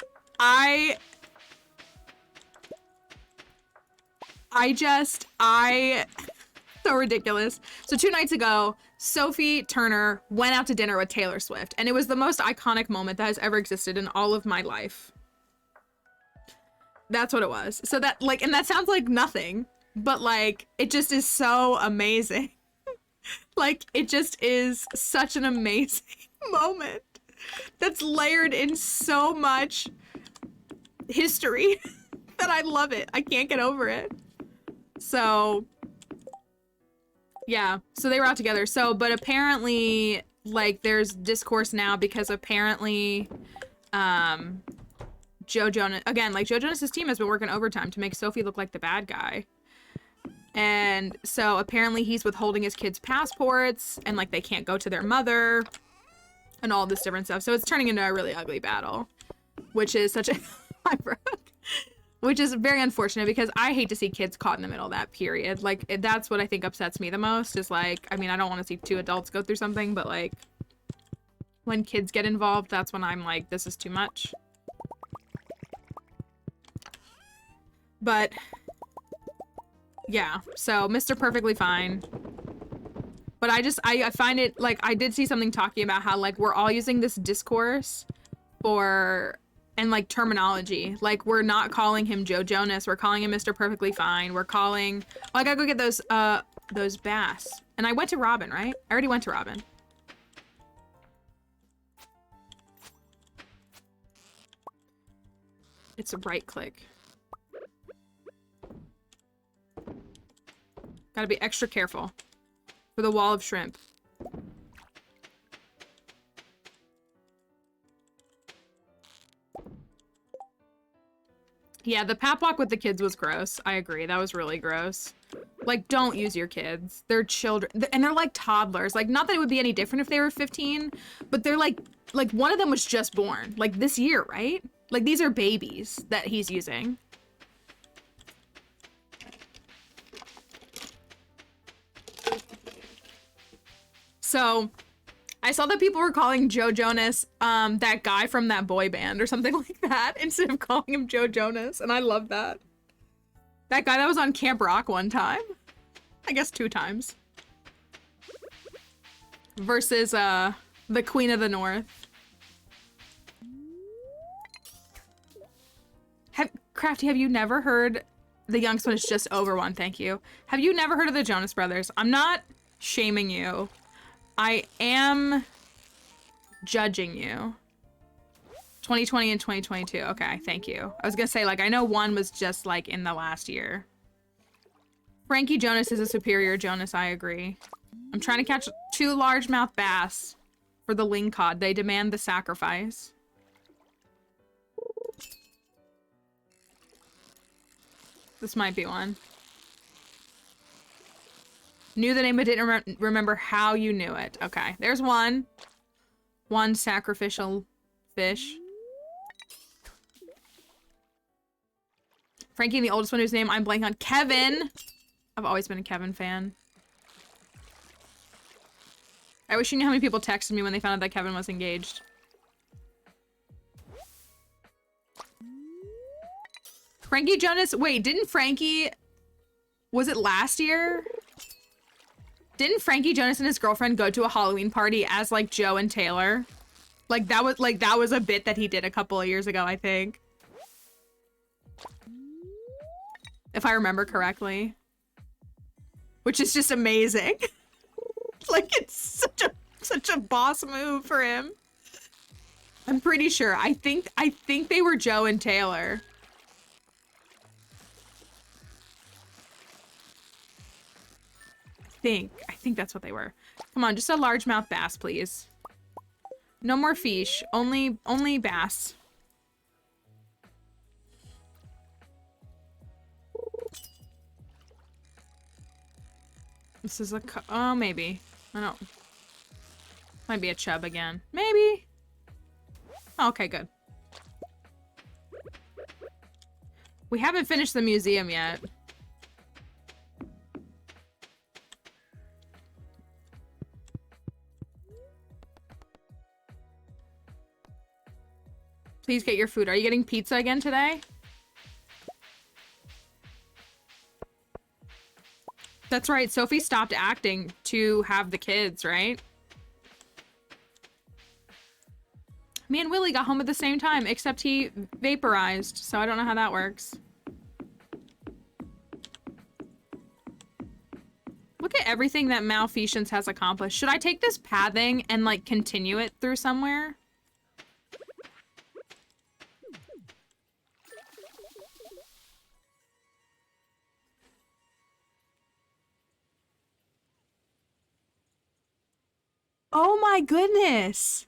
so ridiculous. So 2 nights ago, Sophie Turner went out to dinner with Taylor Swift, and it was the most iconic moment that has ever existed in all of my life. That's what it was. So that, like, and that sounds like nothing, but like, it just is so amazing. Like, it just is such an amazing moment that's layered in so much history that I love it. I can't get over it. So, yeah, so they were out together. So, but apparently, like, there's discourse now because apparently, Joe Jonas, again, like, Joe Jonas's team has been working overtime to make Sophie look like the bad guy. And so apparently he's withholding his kids' passports and, like, they can't go to their mother and all this different stuff. So it's turning into a really ugly battle, which is such a, which is very unfortunate because I hate to see kids caught in the middle of that period. Like, that's what I think upsets me the most is, like, I mean, I don't want to see 2 adults go through something, but, like, when kids get involved, that's when I'm like, this is too much. But, yeah, so Mr. Perfectly Fine. But I find it, like, I did see something talking about how, like, we're all using this discourse for... and, like, terminology. Like, we're not calling him Joe Jonas. We're calling him Mr. Perfectly Fine. We're calling... Oh, I gotta go get those bass. And I went to Robin, right? I already went to Robin. It's a right click. Gotta be extra careful. For the wall of shrimp. Yeah, the pap walk with the kids was gross. I agree. That was really gross. Like, don't use your kids. They're children. And they're like toddlers. Like, not that it would be any different if they were 15, but they're like one of them was just born. Like, this year, right? Like, these are babies that he's using. So, I saw that people were calling Joe Jonas that guy from that boy band or something like that instead of calling him Joe Jonas, and I love that. That guy that was on Camp Rock one time. I guess 2 times. Versus the Queen of the North. Crafty, have you never heard... The youngest one is just over 1, thank you. Have you never heard of the Jonas Brothers? I'm not shaming you. I am judging you. 2020 and 2022. Okay, thank you. I was gonna say, like, I know one was just, like, in the last year. Frankie Jonas is a superior Jonas, I agree. I'm trying to catch 2 largemouth bass for the lingcod. They demand the sacrifice. This might be one. Knew the name but didn't remember how you knew it. Okay, there's one. One sacrificial fish. Frankie and the oldest one whose name I'm blanking on. Kevin! I've always been a Kevin fan. I wish you knew how many people texted me when they found out that Kevin was engaged. Frankie Jonas, wait, didn't Frankie, was it last year? Didn't Frankie Jonas and his girlfriend go to a Halloween party as like Joe and Taylor? Like that was a bit that he did a couple of years ago, I think. If I remember correctly. Which is just amazing. Like it's such a boss move for him. I'm pretty sure. I think they were Joe and Taylor. I think that's what they were. Come on, just a largemouth bass, please. No more fish, only bass. This is a oh, maybe. I don't. Might be a chub again. Maybe. Okay, good. We haven't finished the museum yet. Please get your food. Are you getting pizza again today? That's right. Sophie stopped acting to have the kids, right? Me and Willy got home at the same time, except he vaporized, so I don't know how that works. Look at everything that Malfeasance has accomplished. Should I take this pathing and, like, continue it through somewhere? Oh my goodness.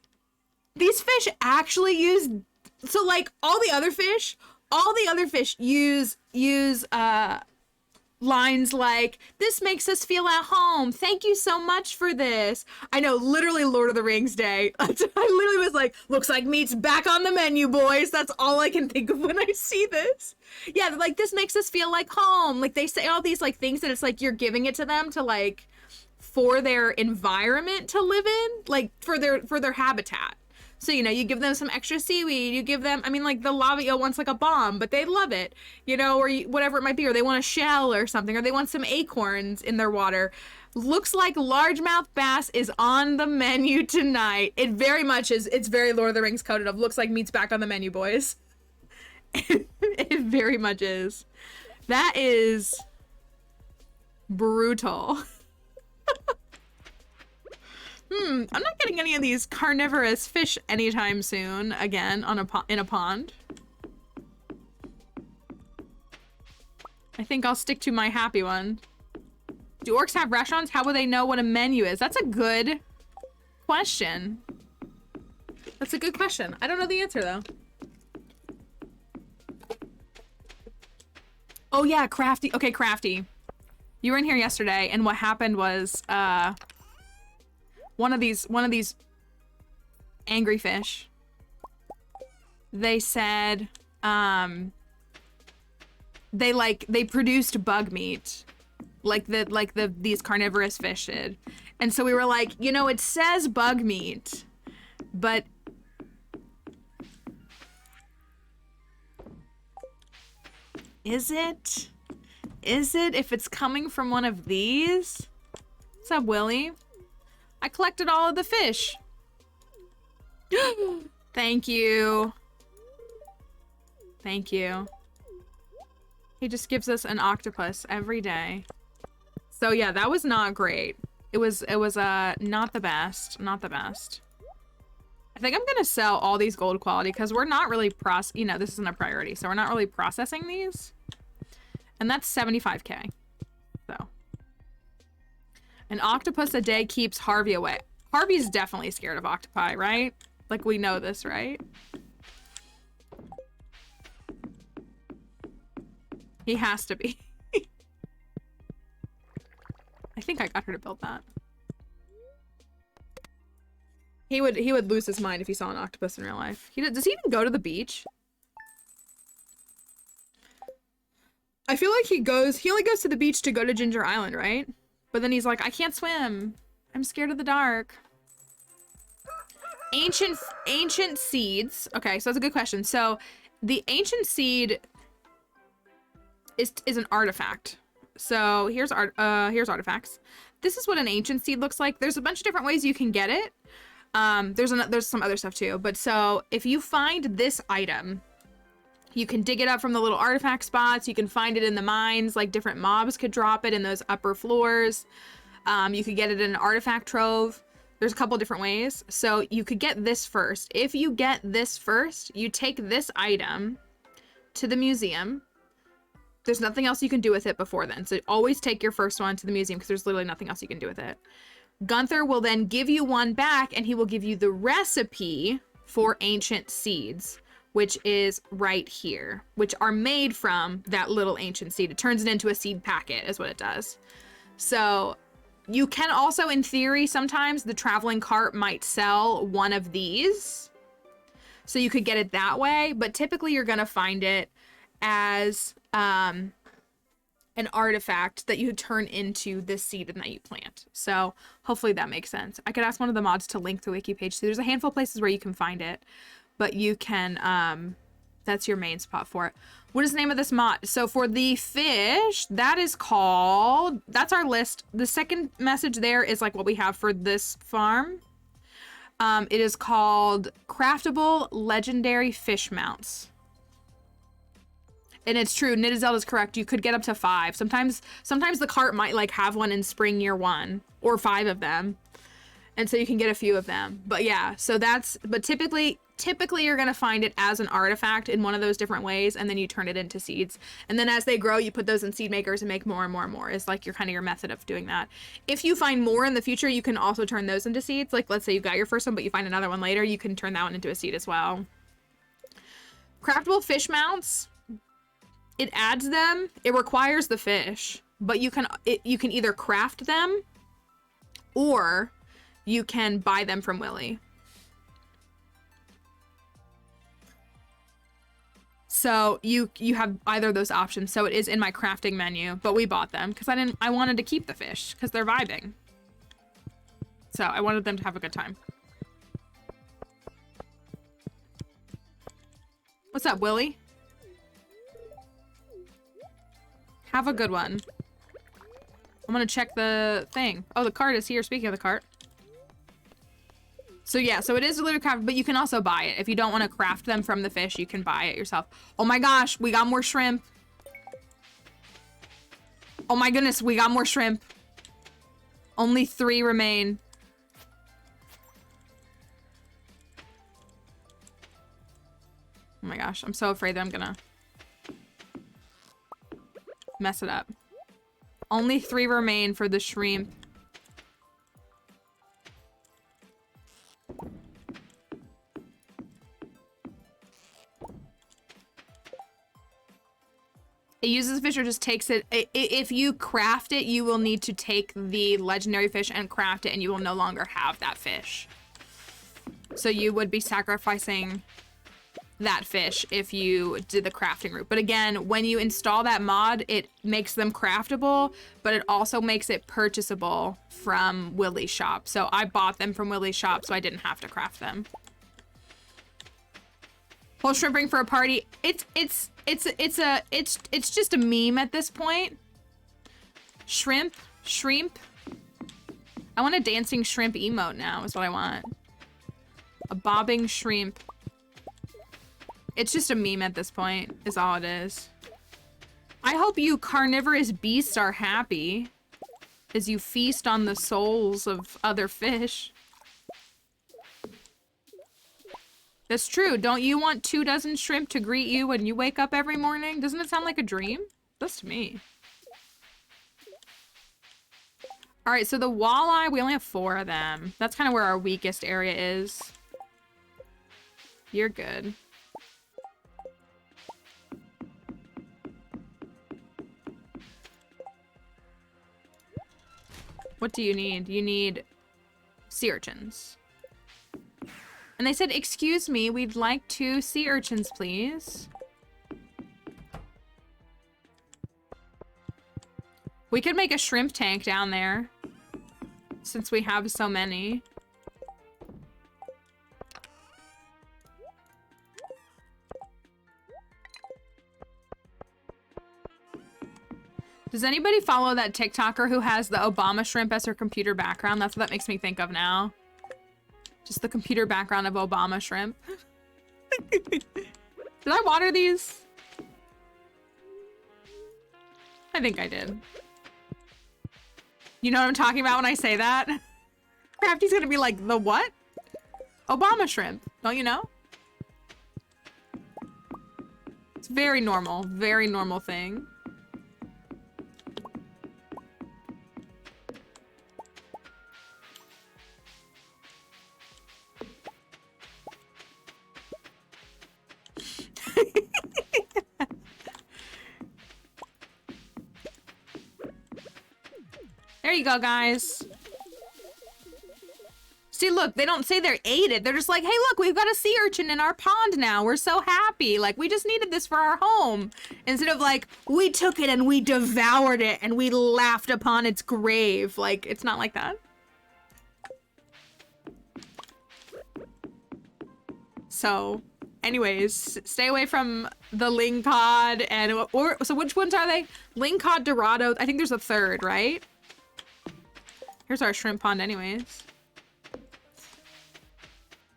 These fish actually use, so like all the other fish use lines like, this makes us feel at home. Thank you so much for this. I know, literally Lord of the Rings Day. I literally was like, looks like meat's back on the menu, boys. That's all I can think of when I see this. Yeah, like, this makes us feel like home. Like, they say all these like things that it's like you're giving it to them to like, for their environment to live in, like for their habitat. So, you know, you give them some extra seaweed, you give them, I mean, like the lava eel wants like a bomb, but they love it, you know, or whatever it might be, or they want a shell or something, or they want some acorns in their water. Looks like largemouth bass is on the menu tonight. It very much is. It's very Lord of the Rings coded of looks like meat's back on the menu, boys. It very much is. That is brutal. I'm not getting any of these carnivorous fish anytime soon again on in a pond. I think I'll stick to my happy one. Do orcs have restaurants? How will they know what a menu is? That's a good question. That's a good question. I don't know the answer though. Oh yeah, Crafty. Okay, Crafty. You were in here yesterday, and what happened was, one of these angry fish, they said, they produced bug meat, these carnivorous fish did. And so we were like, you know, it says bug meat, but is it? Is it if it's coming from one of these? What's up, Willy? I collected all of the fish. Thank you. Thank you. He just gives us an octopus every day. So yeah, that was not great. It was not the best. Not the best. I think I'm gonna sell all these gold quality because we're not really you know, this isn't a priority, so we're not really processing these. And that's 75k. So. An octopus a day keeps Harvey away. Harvey's definitely scared of octopi, right? Like, we know this, right? He has to be. I think I got her to build that. He would lose his mind if he saw an octopus in real life. Does he even go to the beach? I feel like he only goes to the beach to go to Ginger Island, right? But then he's like, I can't swim. I'm scared of the dark. Ancient seeds. Okay, so that's a good question. So the ancient seed is an artifact. So here's artifacts. This is what an ancient seed looks like. There's a bunch of different ways you can get it. There's some other stuff too. But so if you find this item, you can dig it up from the little artifact spots. You can find it in the mines, like different mobs could drop it in those upper floors. You could get it in an artifact trove. There's a couple different ways. So you could get this first. If you get this first, you take this item to the museum. There's nothing else you can do with it before then. So always take your first one to the museum because there's literally nothing else you can do with it. Gunther will then give you one back and he will give you the recipe for ancient seeds, which is right here, which are made from that little ancient seed. It turns it into a seed packet is what it does. So you can also, in theory, sometimes the traveling cart might sell one of these. So you could get it that way, but typically you're going to find it as an artifact that you turn into this seed and that you plant. So hopefully that makes sense. I could ask one of the mods to link the wiki page. So there's a handful of places where you can find it, but you can, that's your main spot for it. What is the name of this mod? So for the fish, that is called, that's our list. The second message there is like what we have for this farm. It is called Craftable Legendary Fish Mounts. And it's true, Nidazel is correct. You could get up to 5. Sometimes the cart might like have one in spring year 1 or 5 of them. And so you can get a few of them. But yeah, so but typically you're going to find it as an artifact in one of those different ways. And then you turn it into seeds. And then as they grow, you put those in seed makers and make more and more and more. It's like your method of doing that. If you find more in the future, you can also turn those into seeds. Like let's say you got your first one, but you find another one later, you can turn that one into a seed as well. Craftable fish mounts. It adds them. It requires the fish, but you can either craft them or you can buy them from Willy. So you have either of those options. So it is in my crafting menu, but we bought them because I wanted to keep the fish because they're vibing. So I wanted them to have a good time. What's up, Willy? Have a good one. I'm gonna check the thing. Oh, the cart is here. Speaking of the cart. So yeah, so it is delivered craft, but you can also buy it. If you don't want to craft them from the fish, you can buy it yourself. Oh my gosh, we got more shrimp. Oh my goodness, we got more shrimp. Only 3 remain. Oh my gosh, I'm so afraid that I'm gonna mess it up. Only 3 remain for the shrimp. It uses fish or just takes it. If you craft it, you will need to take the legendary fish and craft it, and you will no longer have that fish. So you would be sacrificing that fish if you did the crafting route. But again, when you install that mod, it makes them craftable, but it also makes it purchasable from Willy's shop. So I bought them from Willy's shop, so I didn't have to craft them. Whole shrimping for a party. It's just a meme at this point. Shrimp. I want a dancing shrimp emote now is what I want. A bobbing shrimp. It's just a meme at this point, is all it is. I hope you carnivorous beasts are happy as you feast on the souls of other fish. That's true. Don't you want 24 shrimp to greet you when you wake up every morning? Doesn't it sound like a dream? Does to me. All right, so the walleye, we only have 4 of them. That's kind of where our weakest area is. You're good. What do you need? You need sea urchins. And they said, excuse me, we'd like 2 sea urchins, please. We could make a shrimp tank down there, since we have so many. Does anybody follow that TikToker who has the Obama shrimp as her computer background? That's what that makes me think of now. Just the computer background of Obama shrimp. Did I water these? I think I did. You know what I'm talking about when I say that? Crafty's gonna be like, the what? Obama shrimp. Don't you know? It's very normal thing. There you go, guys. See, look, they don't say they ate it. They're just like, hey, look, we've got a sea urchin in our pond now. We're so happy. Like, we just needed this for our home. Instead of like, we took it and we devoured it and we laughed upon its grave. Like, it's not like that. So, anyways, stay away from the lingcod and, so which ones are they? Lingcod, Dorado. I think there's a third, right? Here's our shrimp pond anyways.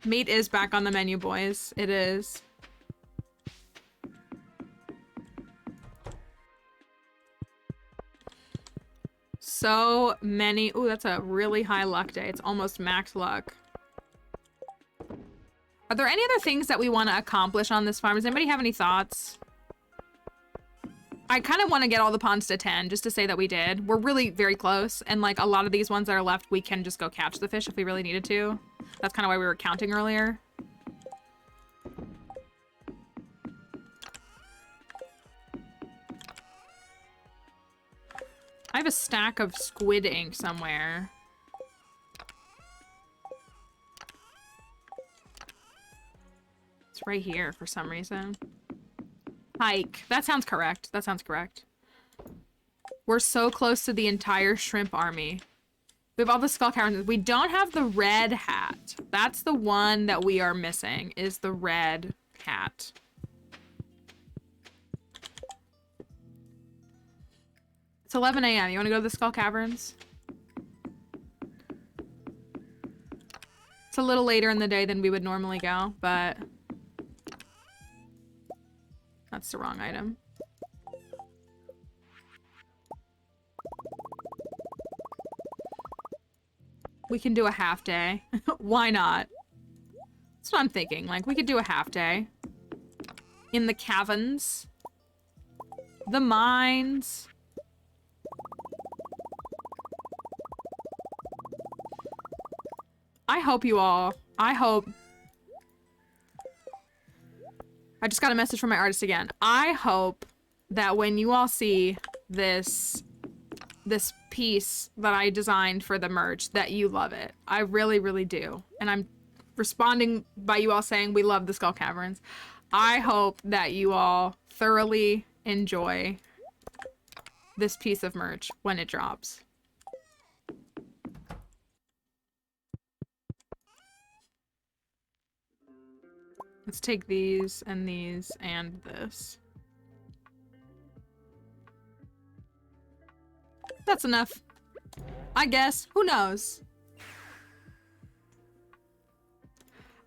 Meat is back on the menu, boys. It is. So many. Ooh, that's a really high luck day. It's almost max luck. Are there any other things that we want to accomplish on this farm? Does anybody have any thoughts? I kind of want to get all the ponds to 10 just to say that we did. We're really very close. And like a lot of these ones that are left, we can just go catch the fish if we really needed to. That's kind of why we were counting earlier. I have a stack of squid ink somewhere. It's right here for some reason. Hike. That sounds correct. That sounds correct. We're so close to the entire shrimp army. We have all the skull caverns. We don't have the red hat. That's the one that we are missing, is the red hat. It's 11 a.m. You want to go to the skull caverns? It's a little later in the day than we would normally go, but... That's the wrong item. We can do a half day. Why not? That's what I'm thinking. Like, we could do a half day. In the caverns. The mines. I hope you all... I just got a message from my artist again. I hope that when you all see this piece that I designed for the merch, that you love it. I really, really do. And I'm responding by you all saying we love the Skull Caverns. I hope that you all thoroughly enjoy this piece of merch when it drops. Let's take these and this. That's enough. I guess. Who knows?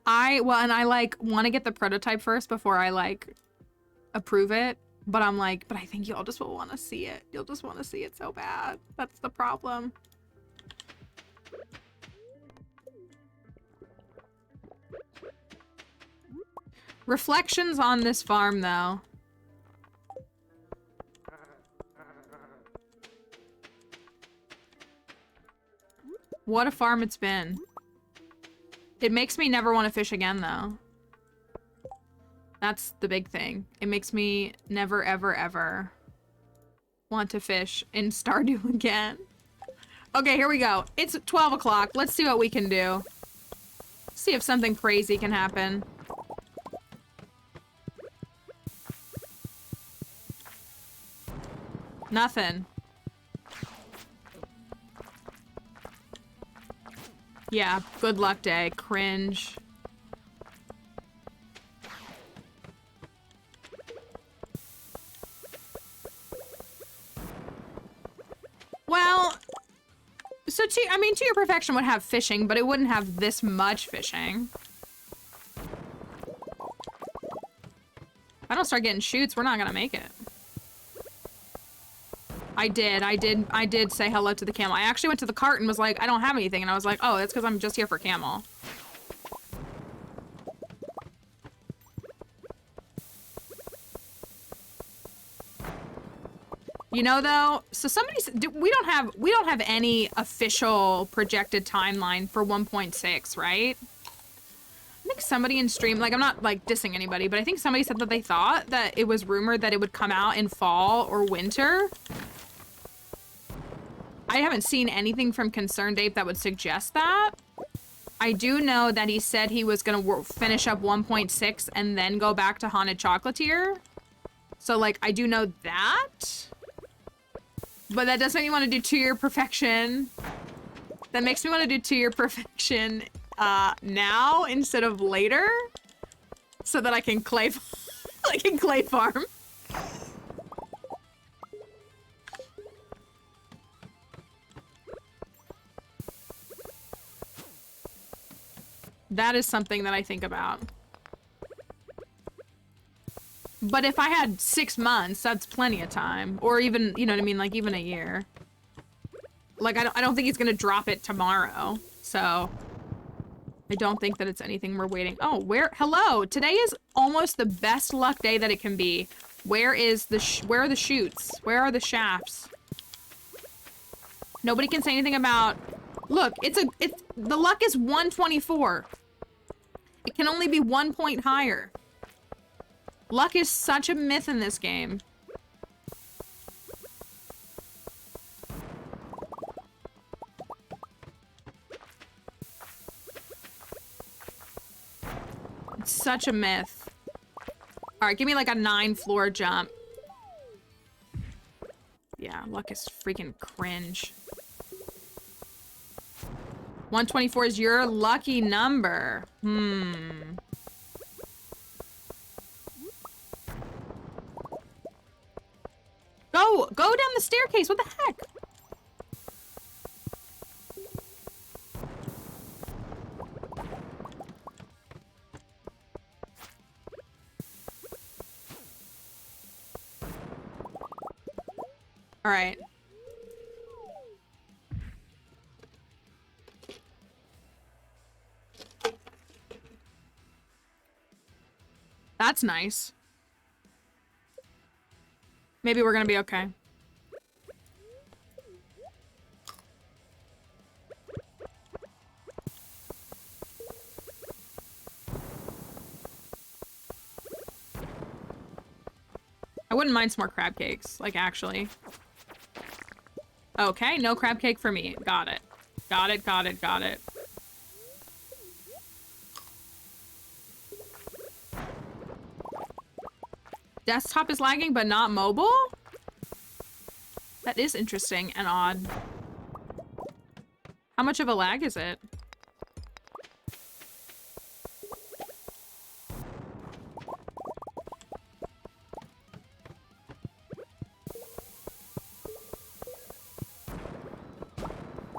I like want to get the prototype first before I like approve it. But I'm like, but I think y'all just will want to see it. You'll just want to see it so bad. That's the problem. Reflections on this farm, though. What a farm it's been. It makes me never want to fish again, though. That's the big thing. It makes me never, ever, ever want to fish in Stardew again. Okay, here we go. It's 12 o'clock. Let's see what we can do. See if something crazy can happen. Nothing. Yeah, good luck day. Cringe. Well, so I mean, To Your Perfection would have fishing, but it wouldn't have this much fishing. If I don't start getting shoots, we're not gonna make it. I did say hello to the camel. I actually went to the cart and was like, I don't have anything. And I was like, oh, that's because I'm just here for camel. You know, though, so we don't have any official projected timeline for 1.6, right? I think somebody in stream, like, I'm not like dissing anybody, but I think somebody said that they thought that it was rumored that it would come out in fall or winter. I haven't seen anything from Concerned Ape that would suggest that. I do know that he said he was gonna finish up 1.6 and then go back to Haunted Chocolatier. So, like, I do know that. But that doesn't make me want to do To Your Perfection. That makes me want to do To Your Perfection now instead of later. So that I can clay farm. That is something that I think about. But if I had 6 months, that's plenty of time. Or even, you know what I mean, like even a year. Like, I don't think he's gonna drop it tomorrow. So, I don't think that it's anything we're waiting. Oh, hello! Today is almost the best luck day that it can be. Where are the shoots? Where are the shafts? Nobody can say anything about... Look, the luck is 124. It can only be 1 point higher. Luck is such a myth in this game. It's such a myth. Alright, give me like a 9-floor jump. Yeah, luck is freaking cringe. 124 is your lucky number. Go down the staircase. What the heck? All right. That's nice. Maybe we're gonna be okay. I wouldn't mind some more crab cakes, like, actually. Okay, no crab cake for me. Got it. Got it, got it, got it. Desktop is lagging, but not mobile? That is interesting and odd. How much of a lag is it?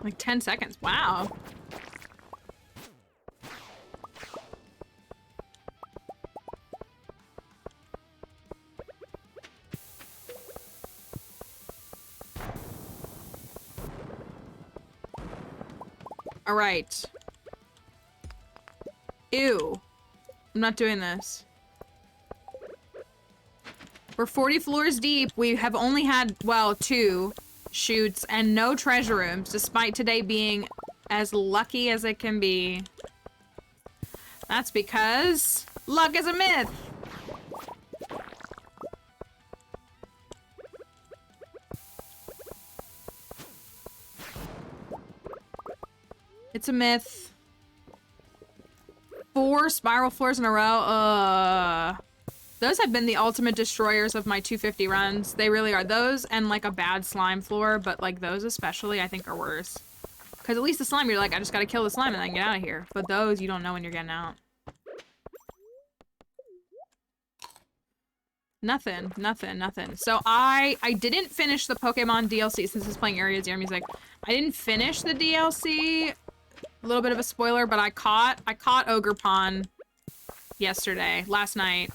Like 10 seconds. Wow. All right. Ew. I'm not doing this. We're 40 floors deep. We have only had, well, 2 shoots and no treasure rooms, despite today being as lucky as it can be. That's because luck is a myth. It's a myth. 4 spiral floors in a row. Those have been the ultimate destroyers of my 250 runs. They really are. Those and like a bad slime floor, but like those especially I think are worse. Because at least the slime, you're like, I just gotta kill the slime and then get out of here. But those, you don't know when you're getting out. Nothing. So I didn't finish the Pokemon DLC since it's playing Area Zero music. I didn't finish the DLC. A little bit of a spoiler, but I caught Ogerpon last night,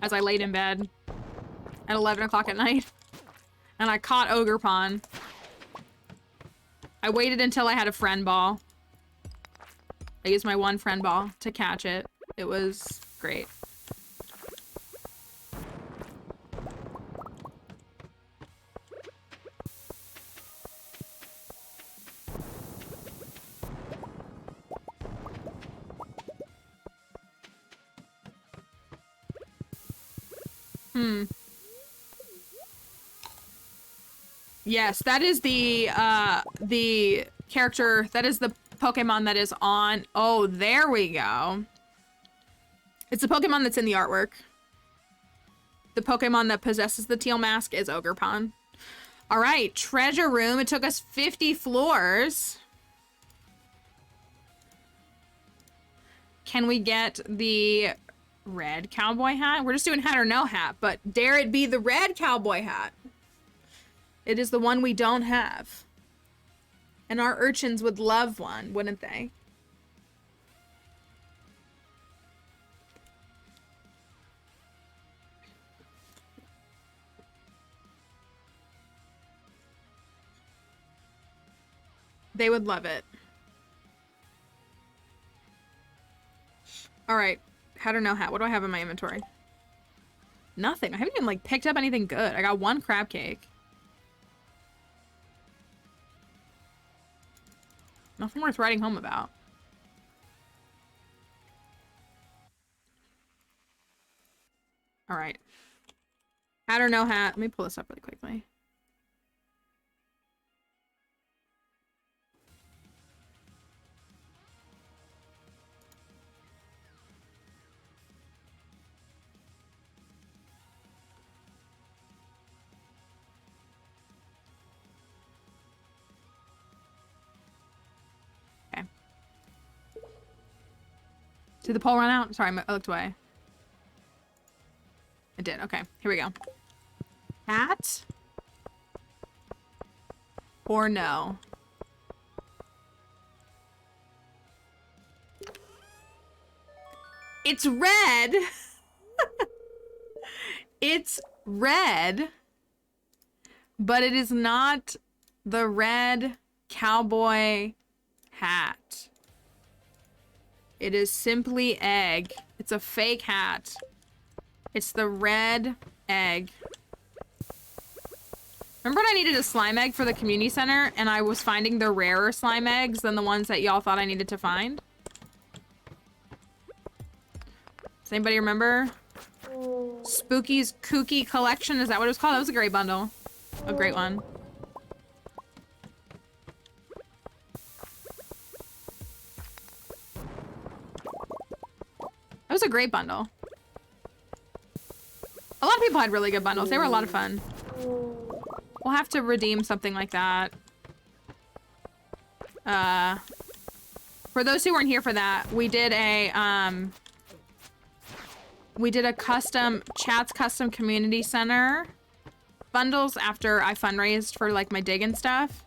as I laid in bed at 11 o'clock at night. And I caught Ogerpon. I waited until I had a friend ball. I used my one friend ball to catch it. It was great. Yes, that is the character, that is the Pokemon that is on... Oh, there we go. It's the Pokemon that's in the artwork. The Pokemon that possesses the teal mask is Ogerpon. All right, treasure room. It took us 50 floors. Can we get the red cowboy hat? We're just doing hat or no hat, but dare it be the red cowboy hat. It is the one we don't have. And our urchins would love one, wouldn't they? They would love it. All right. Hat or no hat? What do I have in my inventory? Nothing. I haven't even like picked up anything good. I got 1 crab cake. Nothing worth writing home about. All right. Hat or no hat? Let me pull this up really quickly. Did the poll run out? Sorry, I looked away. It did. Okay, here we go. Hat or no? It's red. It's red, but it is not the red cowboy hat. It is simply egg. It's a fake hat. It's the red egg. Remember when I needed a slime egg for the community center and I was finding the rarer slime eggs than the ones that y'all thought I needed to find? Does anybody remember? Spooky's Kooky Collection, is that what it was called? That was a great bundle. A great one. That was a great bundle. A lot of people had really good bundles. They were a lot of fun. We'll have to redeem something like that. For those who weren't here for that, we did a custom Chat's Custom Community Center bundles after I fundraised for like my dig and stuff.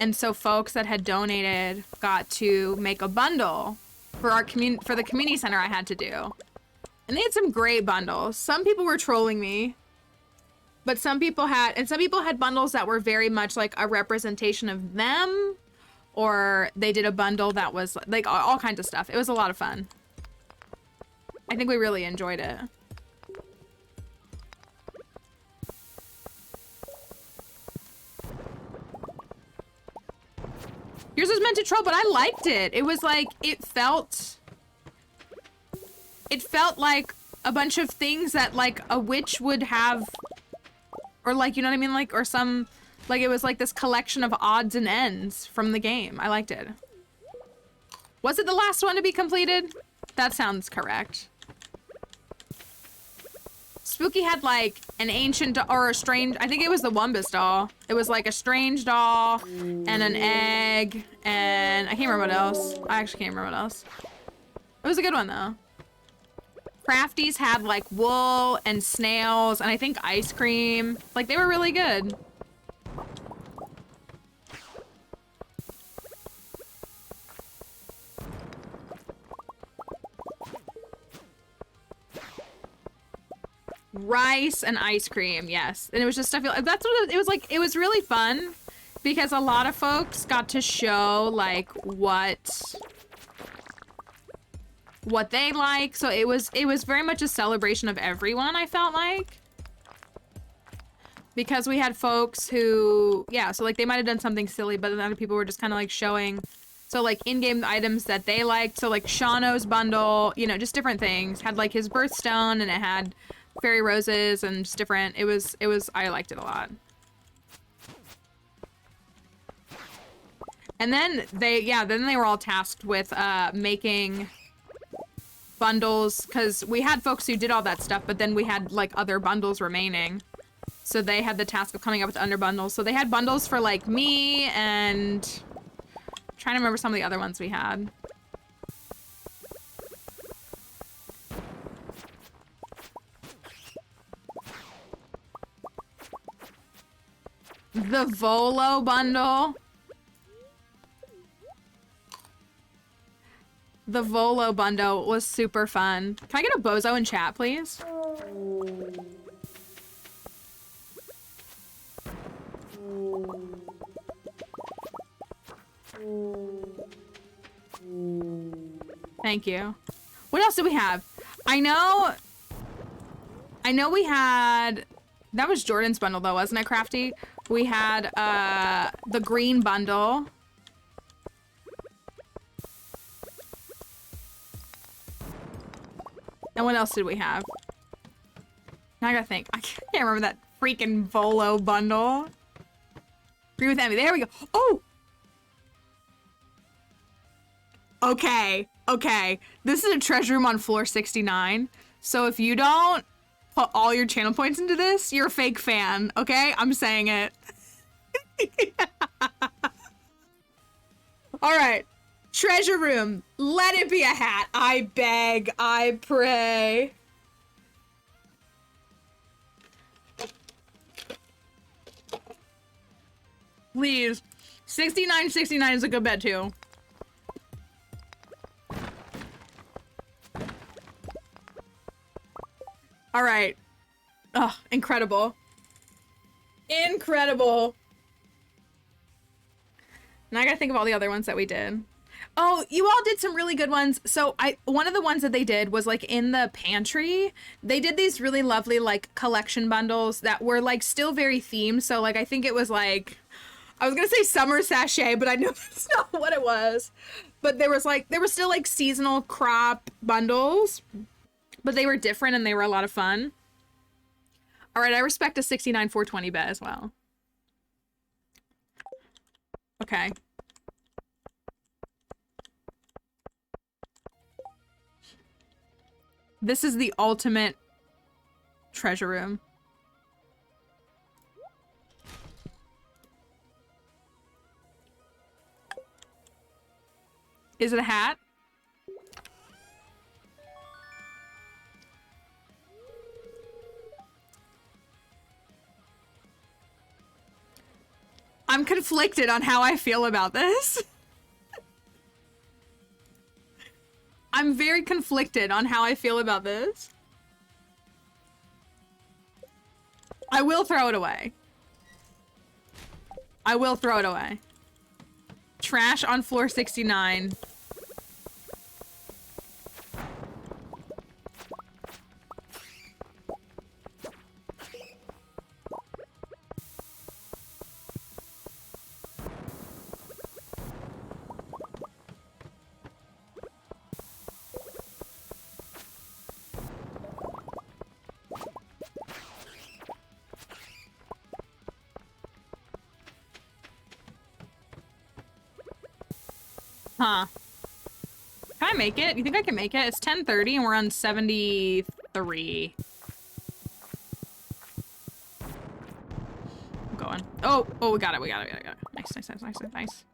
And so folks that had donated got to make a bundle for our for the community center I had to do. And they had some great bundles. Some people were trolling me, but some people had bundles that were very much like a representation of them, or they did a bundle that was like all kinds of stuff. It was a lot of fun. I think we really enjoyed it. Yours was meant to troll, but I liked it. It was like, it felt like a bunch of things that like a witch would have, or like, you know what I mean? Like, or some Like, it was like this collection of odds and ends from the game. I liked it. Was it the last one to be completed? That sounds correct. Spooky had like an ancient or a strange, I think it was the Wumbus doll. It was like a strange doll and an egg and I can't remember what else. I actually can't remember what else. It was a good one though. Crafties had like wool and snails and I think ice cream. Like they were really good. Rice and ice cream, yes. And it was just stuff, that's what it was like. It was really fun because a lot of folks got to show like what they like. So it was very much a celebration of everyone, I felt like. Because we had folks who, yeah, so like they might have done something silly, but then other people were just kind of like showing, so like in-game items that they liked. So like Shauno's bundle, you know, just different things. Had like his birthstone and it had fairy roses and just different. It was, I liked it a lot. And then they were all tasked with making bundles, because we had folks who did all that stuff, but then we had like other bundles remaining. So they had the task of coming up with under bundles. So they had bundles for like me and I'm trying to remember some of the other ones we had. The Volo bundle. The Volo bundle was super fun. Can I get a bozo in chat, please? Thank you. What else do we have? I know we had, that was Jordan's bundle though, wasn't it, Crafty? We had the green bundle. And what else did we have? Now I gotta think. I can't remember that freaking Volo bundle. Agree with Emmy. There we go. Oh! Okay. Okay. This is a treasure room on floor 69. So if you don't put all your channel points into this, you're a fake fan. Okay? I'm saying it. Alright. Treasure room. Let it be a hat. I beg. I pray. Please. 69.69 is a good bet too. Alright. Oh, incredible. Incredible. Now I gotta think of all the other ones that we did. Oh, you all did some really good ones. So one of the ones that they did was like in the pantry. They did these really lovely like collection bundles that were like still very themed. So like I think it was like, I was gonna say summer sachet, but I know that's not what it was. But there was still like seasonal crop bundles, but they were different and they were a lot of fun. All right, I respect a 69.420 bet as well. Okay. This is the ultimate treasure room. Is it a hat? I'm conflicted on how I feel about this. I'm very conflicted on how I feel about this. I will throw it away. I will throw it away. Trash on floor 69. Huh. Can I make it? You think I can make it? It's 10:30 and we're on 73. I'm going. Oh, we got it. We got it. Nice.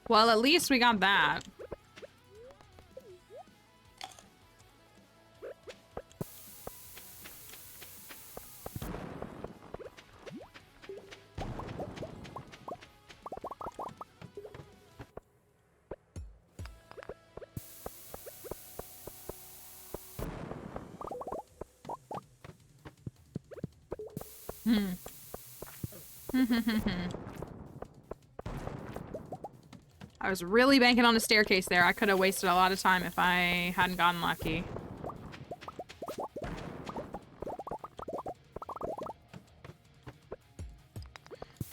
Well, at least we got that. I was really banking on a staircase there. I could have wasted a lot of time if I hadn't gotten lucky.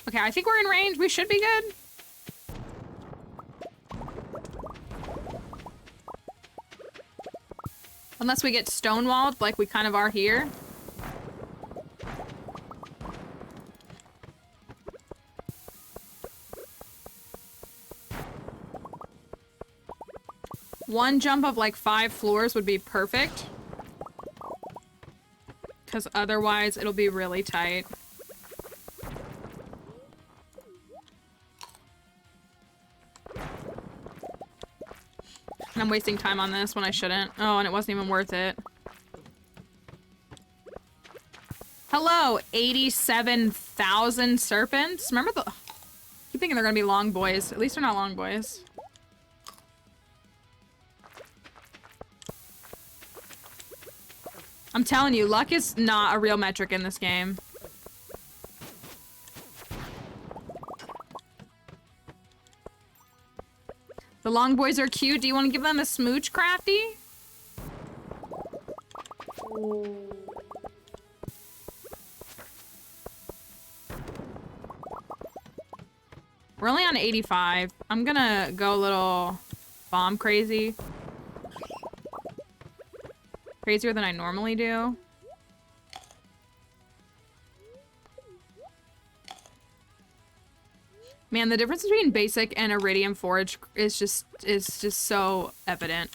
Okay, I think we're in range. We should be good. Unless we get stonewalled like we kind of are here. One jump of like 5 floors would be perfect. Because otherwise it'll be really tight. And I'm wasting time on this when I shouldn't. Oh, and it wasn't even worth it. Hello, 87,000 serpents. Remember the... I keep thinking they're gonna be long boys. At least they're not long boys. I'm telling you, luck is not a real metric in this game. The long boys are cute. Do you want to give them a smooch, Crafty? We're only on 85. I'm gonna go a little bomb crazy. Crazier than I normally do. Man, the difference between basic and iridium forage is just so evident.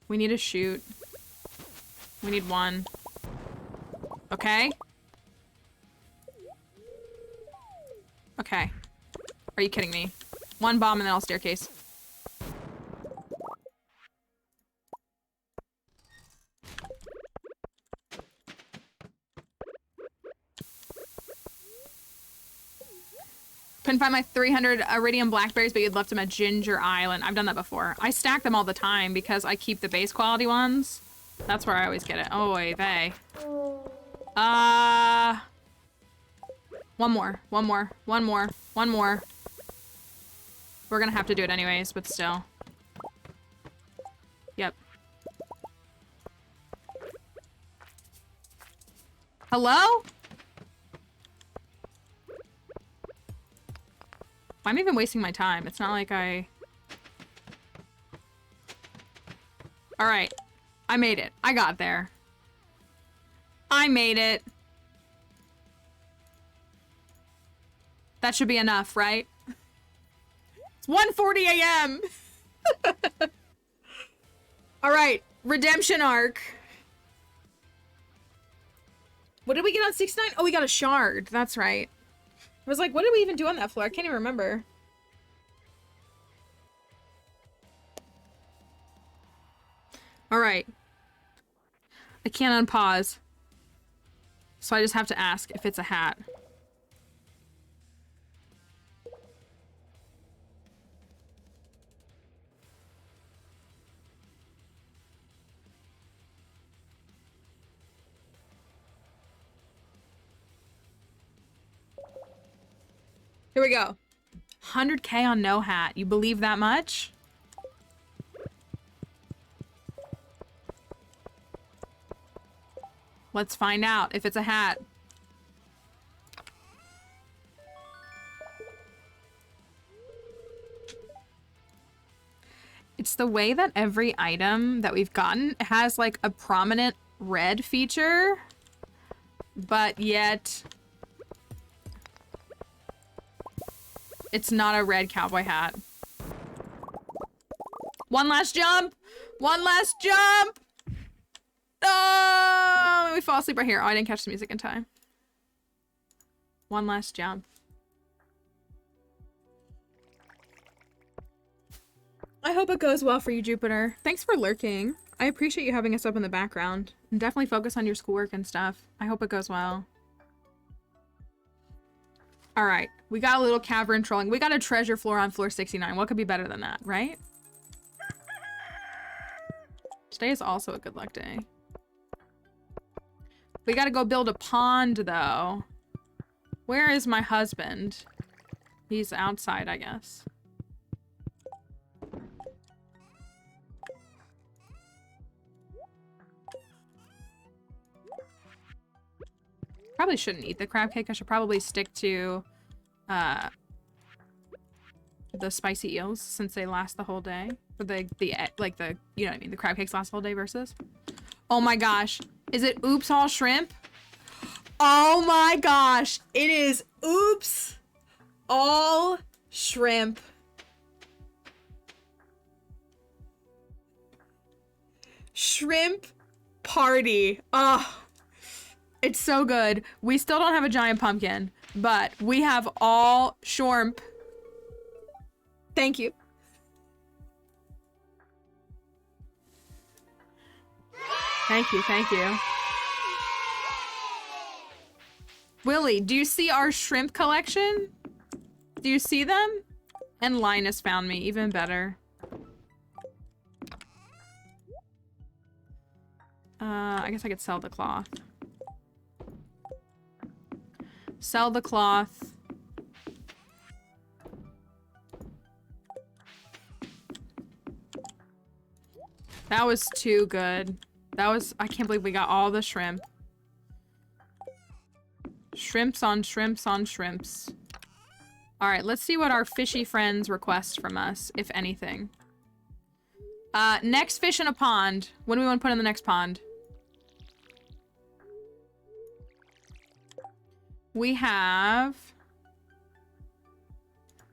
We need a shoot. We need one. Okay. Okay. Are you kidding me? One bomb and then I'll staircase. Couldn't find my 300 iridium blackberries, but you'd left them at Ginger Island. I've done that before. I stack them all the time because I keep the base quality ones. That's where I always get it. Oh, wait, they. One more. We're gonna have to do it anyways, but still. Yep. Hello? Why am I even wasting my time? It's not like I... Alright. I made it. I got there. I made it. That should be enough, right? It's 1:40 a.m. Alright. Redemption arc. What did we get on 69? Oh, we got a shard. That's right. I was like, what did we even do on that floor? I can't even remember. Alright. I can't unpause. So I just have to ask if it's a hat. Here we go. 100K on no hat. You believe that much? Let's find out if it's a hat. It's the way that every item that we've gotten has like a prominent red feature, but yet it's not a red cowboy hat. One last jump! One last jump! Oh, we fall asleep right here. Oh, I didn't catch the music in time. One last jump. I hope it goes well for you, Jupiter. Thanks for lurking. I appreciate you having us up in the background. And definitely focus on your schoolwork and stuff. I hope it goes well. All right, we got a little cavern trolling. We got a treasure floor on floor 69. What could be better than that, right? Today is also a good luck day. We gotta go build a pond, though. Where is my husband? He's outside, I guess. Probably shouldn't eat the crab cake. I should probably stick to the spicy eels since they last the whole day. Or like the, you know what I mean, the crab cakes last the whole day versus. Oh my gosh. Is it oops all shrimp? Oh my gosh. It is oops all shrimp. Shrimp party. Oh, it's so good. We still don't have a giant pumpkin, but we have all shrimp. Thank you. Thank you, thank you. Willy, do you see our shrimp collection? Do you see them? And Linus found me, even better. I guess I could sell the cloth. Sell the cloth. That was too good. That was, I can't believe we got all the shrimp. Shrimps on shrimps on shrimps. All right, let's see what our fishy friends request from us, if anything. Next fish in a pond. What do we want to put in the next pond? We have...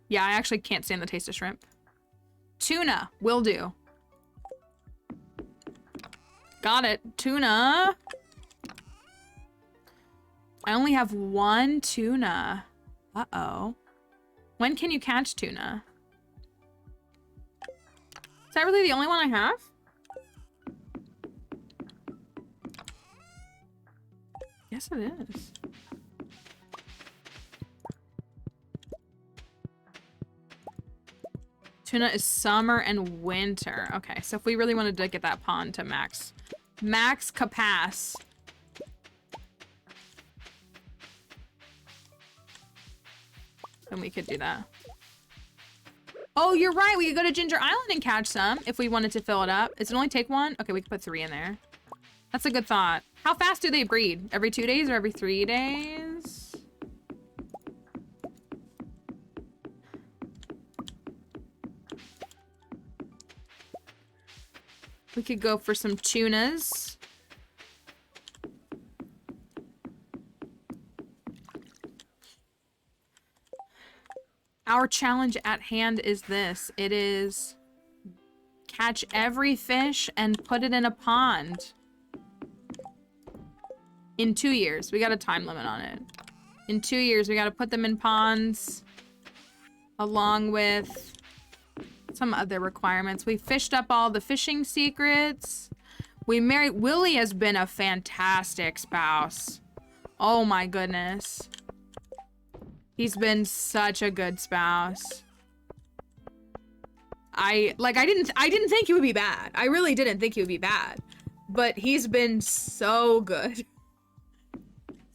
Yeah, I actually can't stand the taste of shrimp. Tuna will do. Got it. Tuna. I only have one tuna. Uh-oh. When can you catch tuna? Is that really the only one I have? Yes, it is. Tuna is summer and winter. Okay, so if we really wanted to get that pond to max capacity. Then we could do that. Oh, you're right. We could go to Ginger Island and catch some if we wanted to fill it up. Does it only take one? Okay, we could put 3 in there. That's a good thought. How fast do they breed? Every 2 days or every 3 days? We could go for some tunas. Our challenge at hand is this. It is catch every fish and put it in a pond. In 2 years. We got a time limit on it. In 2 years, we got to put them in ponds along with some other requirements. We fished up all the fishing secrets. We married... Willy has been a fantastic spouse. Oh my goodness. He's been such a good spouse. I didn't think he would be bad. I really didn't think he would be bad. But he's been so good.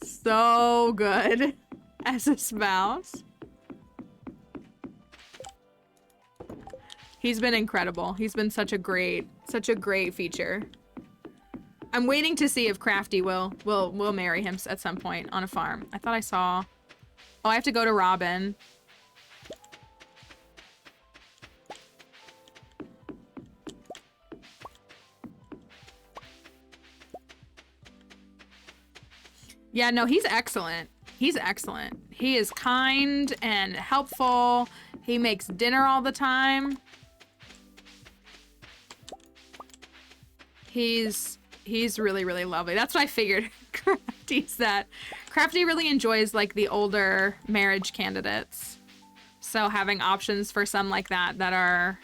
So good as a spouse. He's been incredible. He's been such a great feature. I'm waiting to see if Crafty will marry him at some point on a farm. I thought I saw... Oh, I have to go to Robin. Yeah, no, he's excellent. He's excellent. He is kind and helpful. He makes dinner all the time. He's really, really lovely. That's what I figured. Crafty really enjoys like the older marriage candidates. So having options for some like that are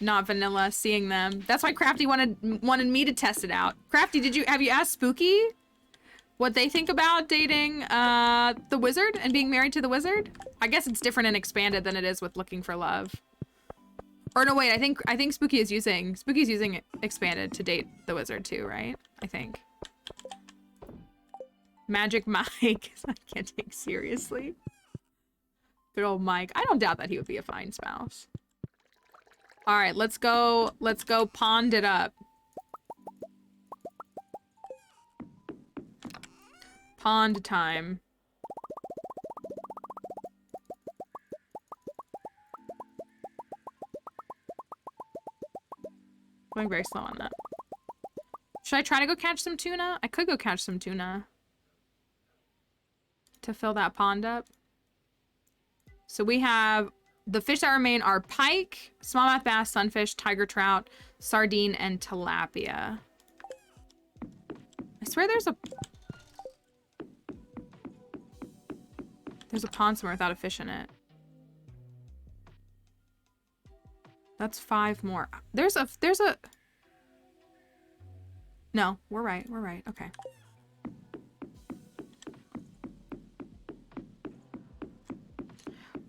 not vanilla, seeing them. That's why Crafty wanted me to test it out. Crafty, have you asked Spooky what they think about dating the wizard and being married to the wizard? I guess it's different and expanded than it is with looking for love. Or no, wait, I think Spooky's using expanded to date the wizard too, right? I think. Magic Mike, I can't take seriously. Good old Mike. I don't doubt that he would be a fine spouse. All right, let's go pond it up. Pond time. Going very slow on that. Should I try to go catch some tuna? I could go catch some tuna to fill that pond up. So we have the fish that remain are pike, smallmouth bass, sunfish, tiger trout, sardine, and tilapia. I swear there's a pond somewhere without a fish in it. That's 5 more. There's a... No, we're right. Okay.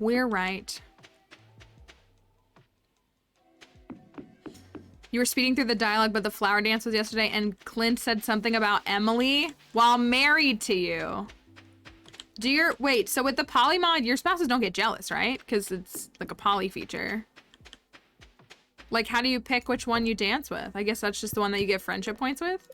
We're right. You were speeding through the dialogue, but the flower dance was yesterday, and Clint said something about Emily while married to you. Wait, so with the poly mod, your spouses don't get jealous, right? Because it's like a poly feature. Like, how do you pick which one you dance with? I guess that's just the one that you get friendship points with?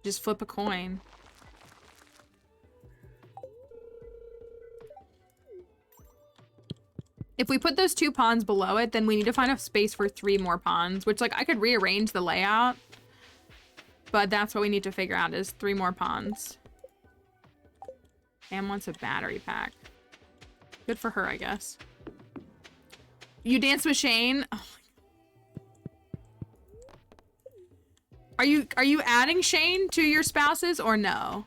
Just flip a coin. If we put those 2 ponds below it, then we need to find a space for 3 more ponds, which, like, I could rearrange the layout. But that's what we need to figure out is 3 more ponds. Sam wants a battery pack. Good for her, I guess. You dance with Shane? Oh my God. Are you adding Shane to your spouses or no?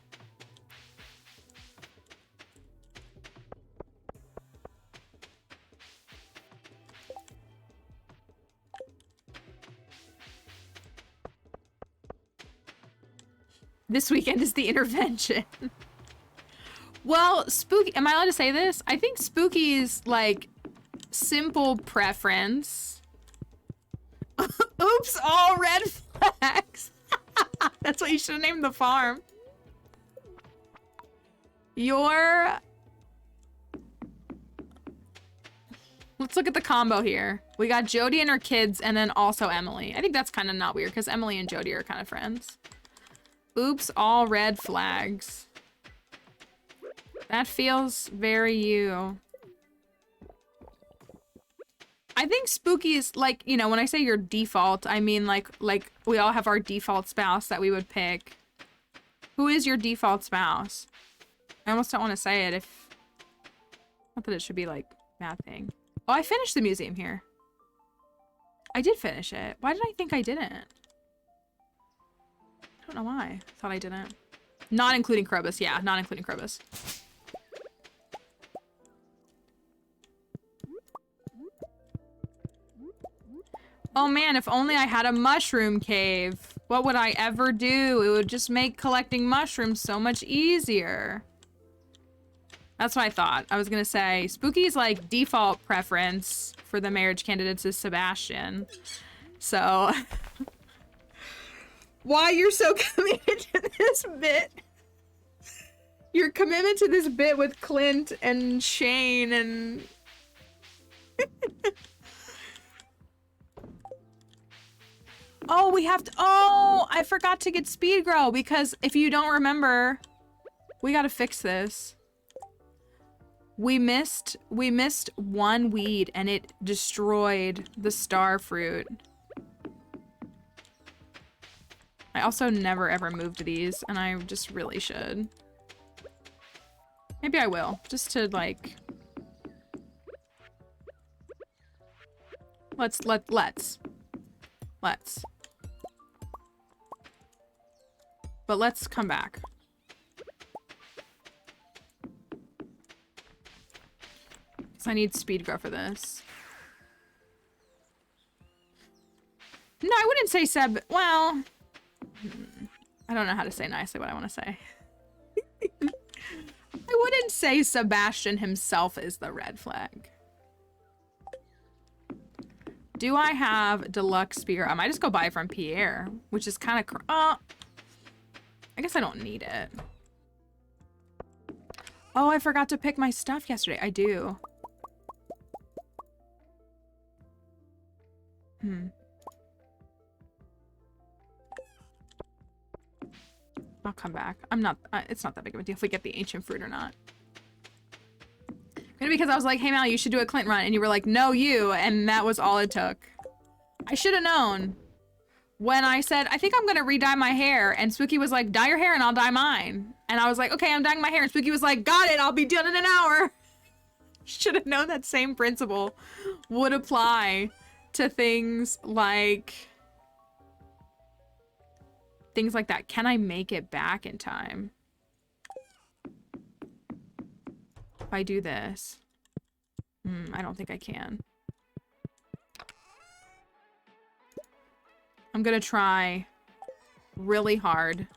This weekend is the intervention. Well, Spooky, am I allowed to say this? I think Spooky's, like, simple preference. Oops, all red flags. That's what you should have named the farm. Let's look at the combo here. We got Jody and her kids, and then also Emily. I think that's kind of not weird, because Emily and Jody are kind of friends. Oops, all red flags. That feels very you. I think Spooky is like, you know, when I say your default, I mean like we all have our default spouse that we would pick. Who is your default spouse? I almost don't want to say it if... Not that it should be like bad thing. Oh, I finished the museum here. I did finish it. Why did I think I didn't? I don't know why. I thought I didn't. Not including Krobus. Yeah, not including Krobus. Oh man, if only I had a mushroom cave. What would I ever do? It would just make collecting mushrooms so much easier. That's what I thought. I was gonna say, Spooky's like default preference for the marriage candidates is Sebastian. So, why you're so committed to this bit? Your commitment to this bit with Clint and Shane and... Oh, we have to... Oh, I forgot to get speed grow because if you don't remember, we gotta fix this. We missed one weed and it destroyed the star fruit. I also never ever moved these and I just really should. Maybe I will, just to like... Let's. But let's come back. So I need speed grow for this. No, I wouldn't say Seb. Well, I don't know how to say nicely what I want to say. I wouldn't say Sebastian himself is the red flag. Do I have deluxe spear? I might just go buy from Pierre, which is kind of... I guess I don't need it. Oh, I forgot to pick my stuff yesterday. I do. I'll come back. I'm not... it's not that big of a deal if we get the ancient fruit or not. Maybe because I was like, hey, Mal, you should do a Clint run. And you were like, no, you. And that was all it took. I should have known. When I said, I think I'm going to re-dye my hair. And Spooky was like, dye your hair and I'll dye mine. And I was like, okay, I'm dyeing my hair. And Spooky was like, got it. I'll be done in an hour. Should have known that same principle would apply to things like that. Can I make it back in time? If I do this, I don't think I can. I'm gonna try really hard.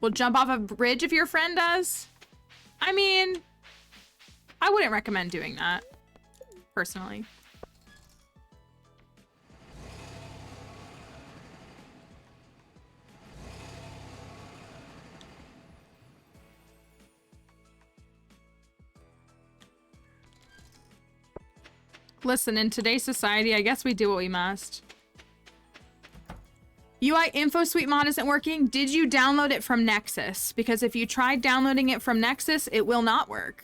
We'll jump off a bridge if your friend does. I mean, I wouldn't recommend doing that, personally. Listen, in today's society, I guess we do what we must. UI info suite mod isn't working. Did you download it from Nexus? Because if you tried downloading it from Nexus, it will not work.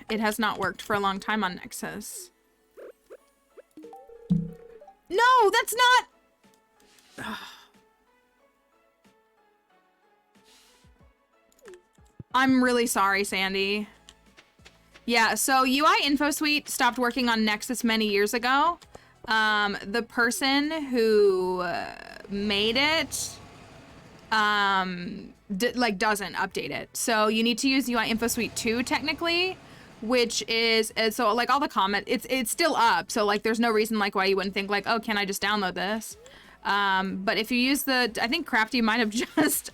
It has not worked for a long time on Nexus. No, that's not... I'm really sorry, Sandy. Yeah, so UI Info Suite stopped working on Nexus many years ago. The person who made it doesn't update it. So you need to use UI Info Suite 2 technically, which is so like all the comment it's still up. So like there's no reason like why you wouldn't think like, oh, can I just download this? But if you use the, I think Crafty might have just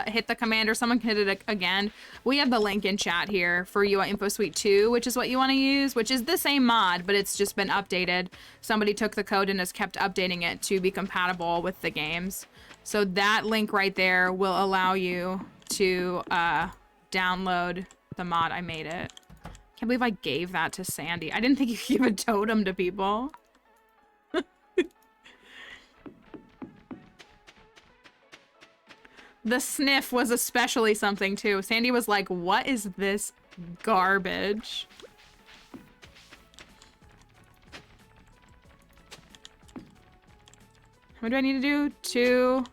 hit the command or someone hit it again. We have the link in chat here for UI Info Suite 2, which is what you want to use, which is the same mod, but it's just been updated. Somebody took the code and has kept updating it to be compatible with the games. So that link right there will allow you to download the mod. I made it. Can't believe I gave that to Sandy. I didn't think you could give a totem to people. The sniff was especially something too. Sandy was like, what is this garbage? What do I need to do? 2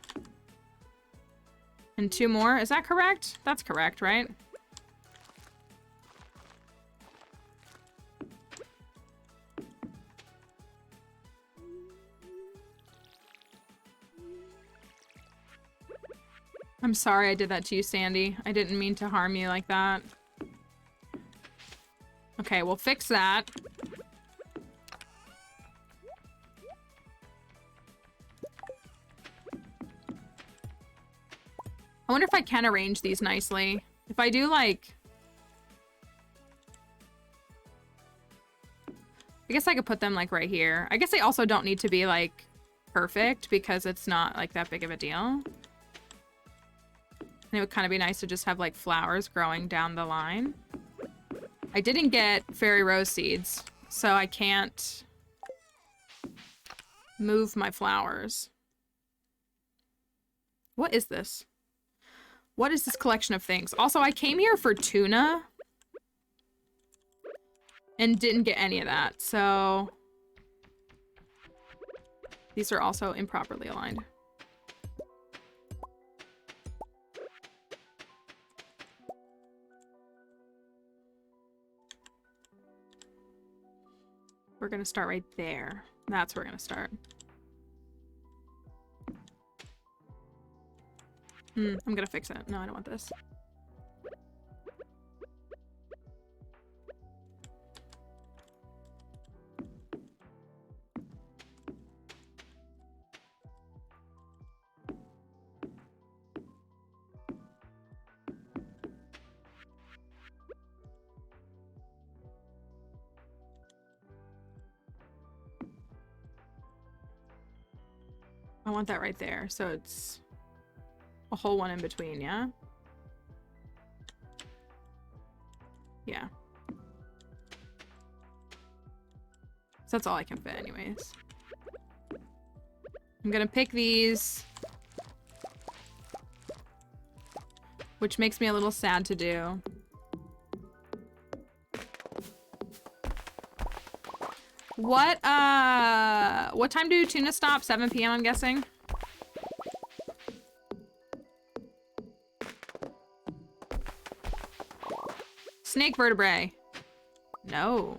and 2 more. Is that correct? That's correct, right? I'm sorry I did that to you, Sandy. I didn't mean to harm you like that. Okay, we'll fix that. I wonder if I can arrange these nicely. If I do, like... guess I could put them like right here. I guess they also don't need to be like perfect because it's not like that big of a deal. And it would kind of be nice to just have like flowers growing down the line. I didn't get fairy rose seeds, so I can't move my flowers. What is this? What is this collection of things? Also, I came here for tuna and didn't get any of that, so these are also improperly aligned. We're gonna start right there. That's where we're gonna start. I'm gonna fix it. No, I don't want this. I want that right there, so it's a whole one in between, yeah? Yeah. So that's all I can fit anyways. I'm gonna pick these, which makes me a little sad to do. What time do tuna stop? 7 p.m. I'm guessing. Snake vertebrae. No.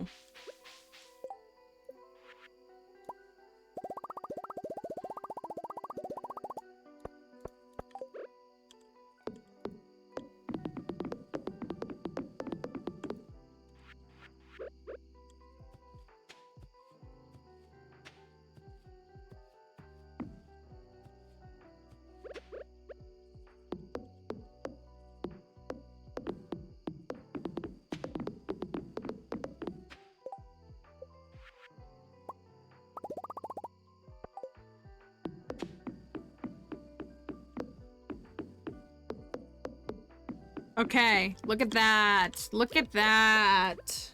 Okay, look at that. Look at that.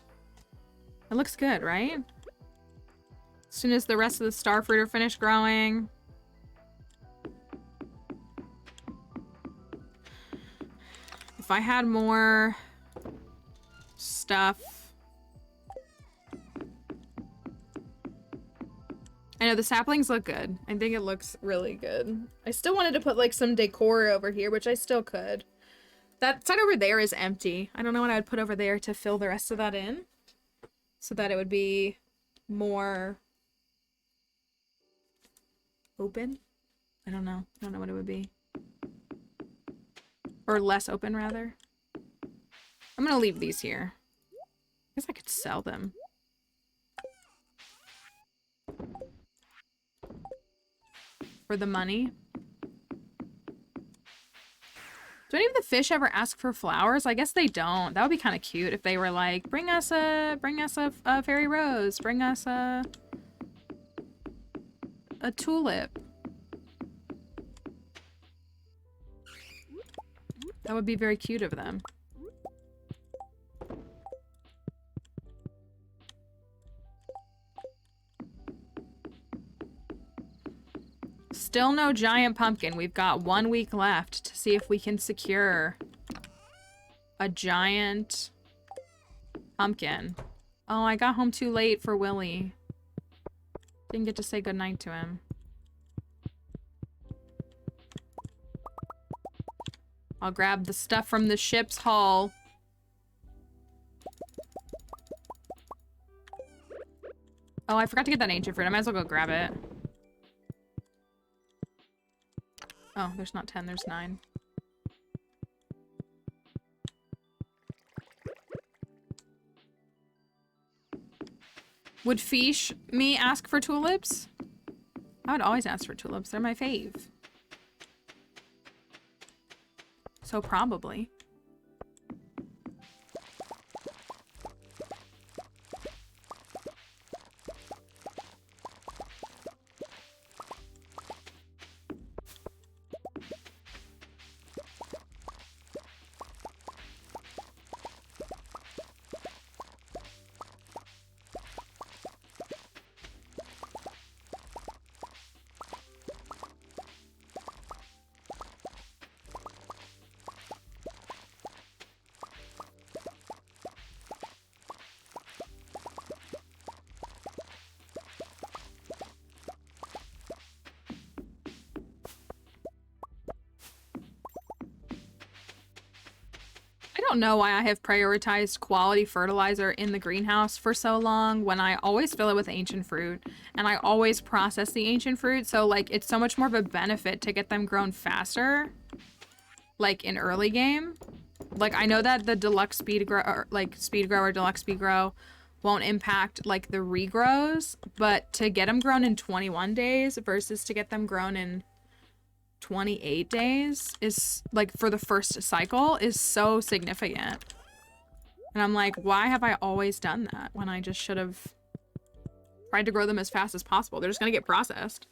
It looks good, right? As soon as the rest of the starfruit are finished growing. If I had more stuff. I know the saplings look good. I think it looks really good. I still wanted to put like some decor over here, which I still could. That side over there is empty. I don't know what I would put over there to fill the rest of that in, so that it would be more open. I don't know. I don't know what it would be. Or less open, rather. I'm gonna leave these here. I guess I could sell them. For the money. Do any of the fish ever ask for flowers? I guess they don't. That would be kind of cute if they were like, bring us a fairy rose, bring us a tulip. That would be very cute of them. Still no giant pumpkin. We've got 1 week left to see if we can secure a giant pumpkin. Oh, I got home too late for Willy. Didn't get to say goodnight to him. I'll grab the stuff from the ship's hull. Oh, I forgot to get that ancient fruit. I might as well go grab it. Oh, there's not 10, there's 9. Would Fish me ask for tulips? I would always ask for tulips. They're my fave. So probably. don't know why I have prioritized quality fertilizer in the greenhouse for so long when I always fill it with ancient fruit and I always process the ancient fruit. So like it's so much more of a benefit to get them grown faster, like in early game. Like I know that the deluxe speed grow, or like speed grow or deluxe speed grow won't impact like the regrows, but to get them grown in 21 days versus to get them grown in 28 days is like for the first cycle is so significant. And I'm like, why have I always done that when I just should have tried to grow them as fast as possible? They're just gonna get processed.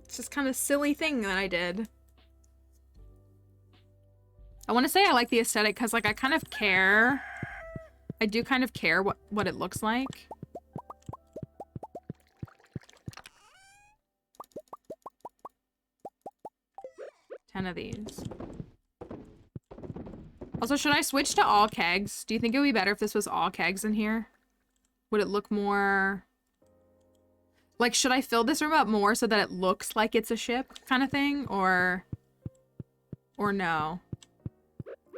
It's just kind of silly thing that I did. I want to say I like the aesthetic because like I kind of care. I do kind of care what it looks like. Of these. Also, should I switch to all kegs? Do you think it would be better if this was all kegs in here? Would it look more... Like, should I fill this room up more so that it looks like it's a ship kind of thing? Or no?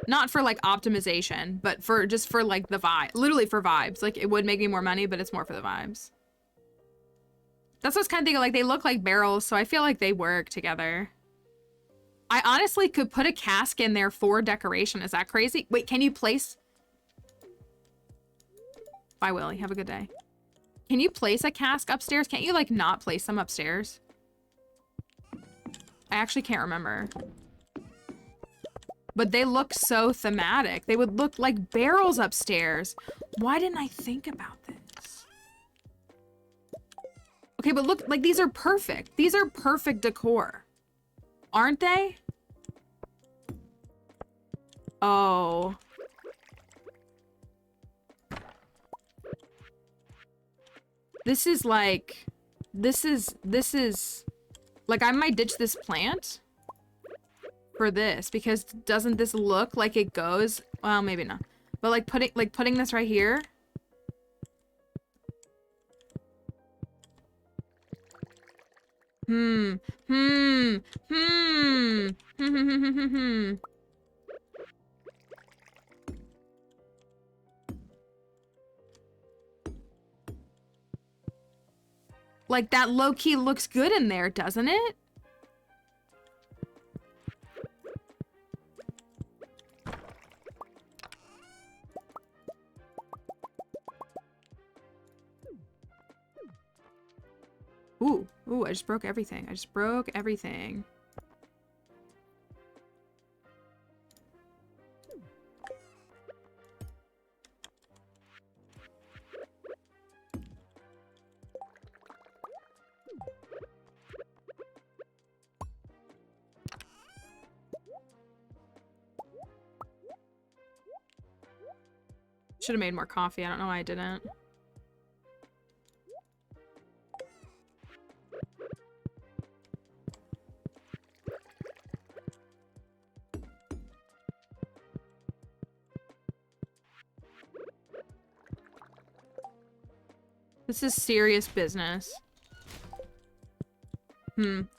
Not for, like, optimization, but for just for, like, the vibe. Literally for vibes. Like, it would make me more money, but it's more for the vibes. That's what I was kind of thinking. Like, they look like barrels, so I feel like they work together. I honestly could put a cask in there for decoration. Is that crazy? Wait, can you place... Bye, Willy. Have a good day. Can you place a cask upstairs? Can't you, like, not place them upstairs? I actually can't remember. But they look so thematic. They would look like barrels upstairs. Why didn't I think about this? Okay, but look, like, these are perfect. These are perfect decor. Aren't they? Oh. This is like... This is... Like, I might ditch this plant for this, because doesn't this look like it goes... Well, maybe not. But, like, putting this right here... Like, that low-key looks good in there, doesn't it? Ooh, I just broke everything. I just broke everything. Should have made more coffee. I don't know why I didn't. This is serious business.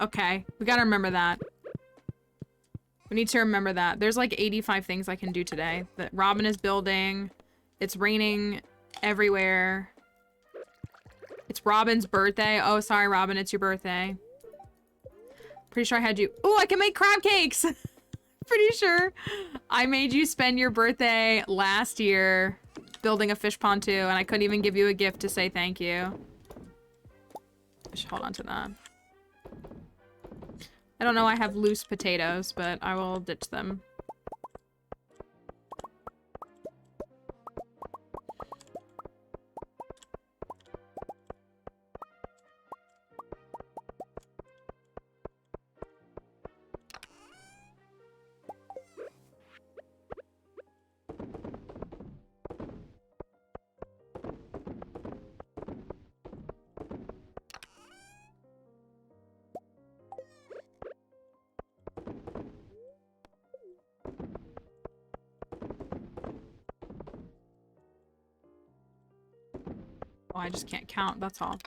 Okay. We gotta remember that. We need to remember that. There's like 85 things I can do today. That Robin is building. It's raining everywhere. It's Robin's birthday. Oh, sorry, Robin. It's your birthday. Pretty sure I had you... Oh, I can make crab cakes! Pretty sure I made you spend your birthday last year building a fish pond too, and I couldn't even give you a gift to say thank you. I should hold on to that. I don't know, I have loose potatoes, but I will ditch them. Oh, I just can't count, that's all.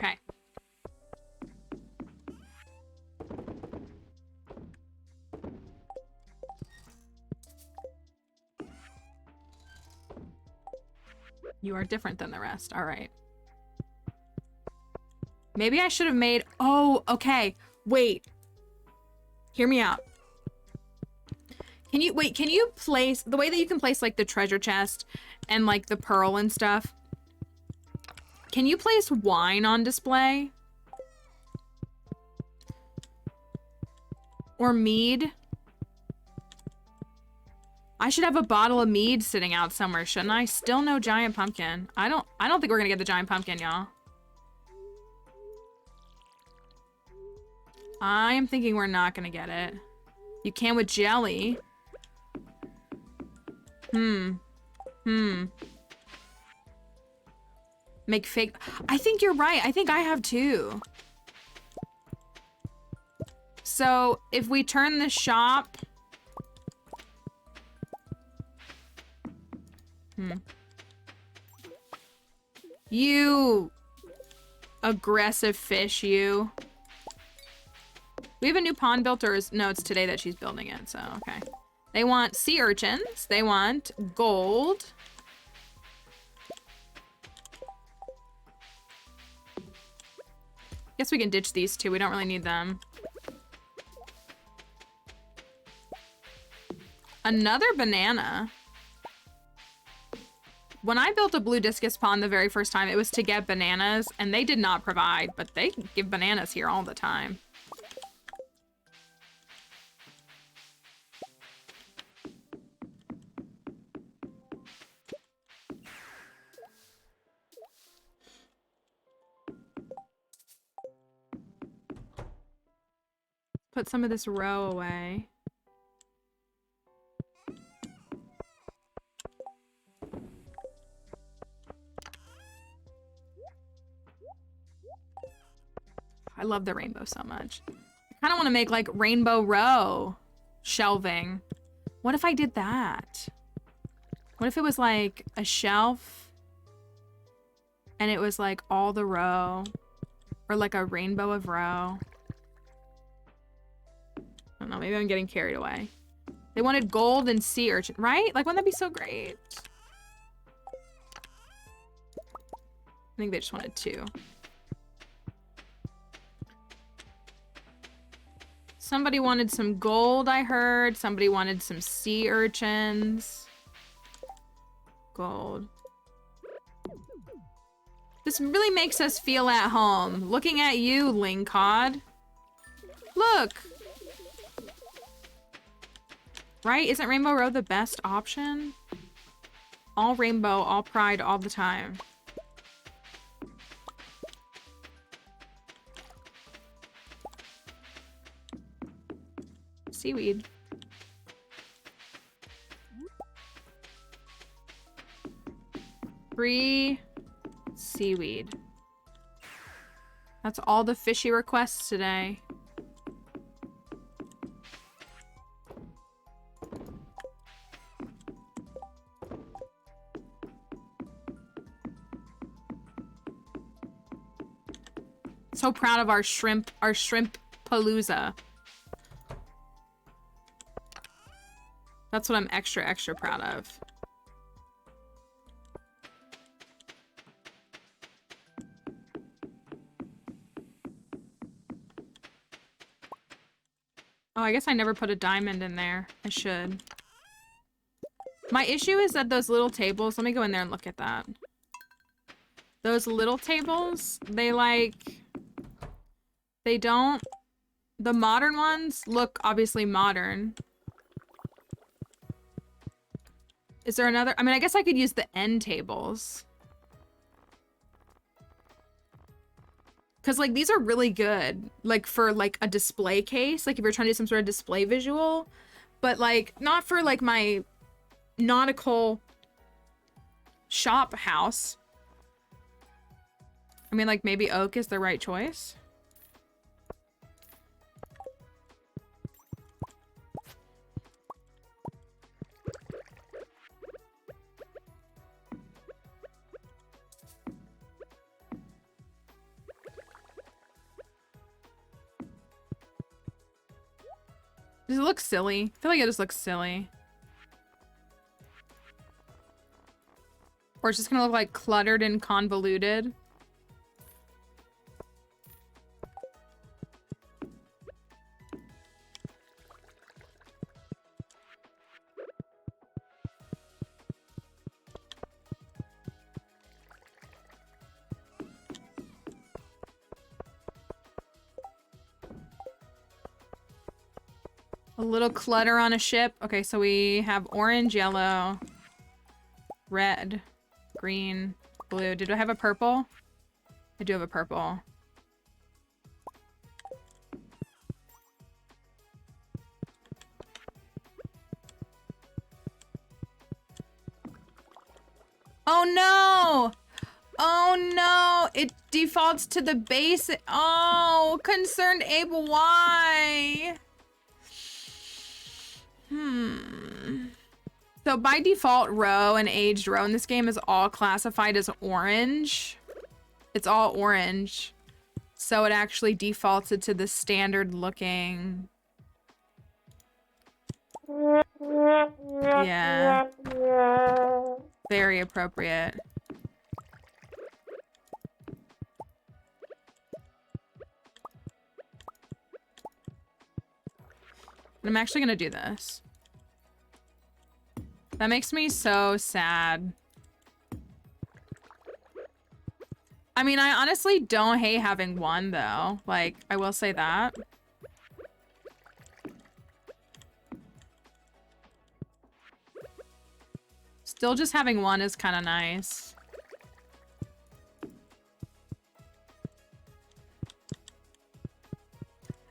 Okay. You are different than the rest. All right. Maybe I should have made... Oh, okay. Wait. Hear me out. Can you... Wait, can you place... The way that you can place, like, the treasure chest and, like, the pearl and stuff. Can you place wine on display? Or mead? I should have a bottle of mead sitting out somewhere, shouldn't I? Still no giant pumpkin. I don't think we're gonna get the giant pumpkin, y'all. I am thinking we're not gonna get it. You can with jelly. Make fake... I think you're right. I think I have too. So, if we turn the shop... You... aggressive fish, you. We have a new pond built, or is... No, it's today that she's building it, so, okay. They want sea urchins. They want gold. Guess we can ditch these two. We don't really need them. Another banana. When I built a blue discus pond the very first time, it was to get bananas, and they did not provide, but they give bananas here all the time. Put some of this row away. I love the rainbow so much. I kind of want to make like rainbow row shelving. What if I did that? What if it was like a shelf and it was like all the row, or like a rainbow of row? I don't know, maybe I'm getting carried away. They wanted gold and sea urchin, right? Like, wouldn't that be so great? I think they just wanted two. Somebody wanted some gold, I heard. Somebody wanted some sea urchins. Gold. This really makes us feel at home. Looking at you, Lingcod. Look! Right? Isn't Rainbow Row the best option? All rainbow, all pride, all the time. Seaweed. Free seaweed. That's all the fishy requests today. So proud of our shrimp palooza. That's what I'm extra proud of. Oh, I guess I never put a diamond in there. I should. My issue is that those little tables, let me go in there and look at that. Those little tables, they don't, the modern ones look obviously modern. Is there another, I mean, I guess I could use the end tables. Cause like, these are really good, like for like a display case, like if you're trying to do some sort of display visual, but like not for like my nautical shop house. I mean, like maybe oak is the right choice. Does it look silly? I feel like it just looks silly. Or it's just gonna look like cluttered and convoluted. A little clutter on a ship. Okay, so we have orange, yellow, red, green, blue. Did I have a purple? I do have a purple. Oh no! Oh no! It defaults to the basic. Oh, concerned Abe, why? So by default, row and aged row in this game is all classified as orange. It's all orange. So it actually defaults it to the standard looking. Yeah. Very appropriate. I'm actually gonna do this. That makes me so sad. I mean, I honestly don't hate having one, though. Like, I will say that. Still just having one is kind of nice.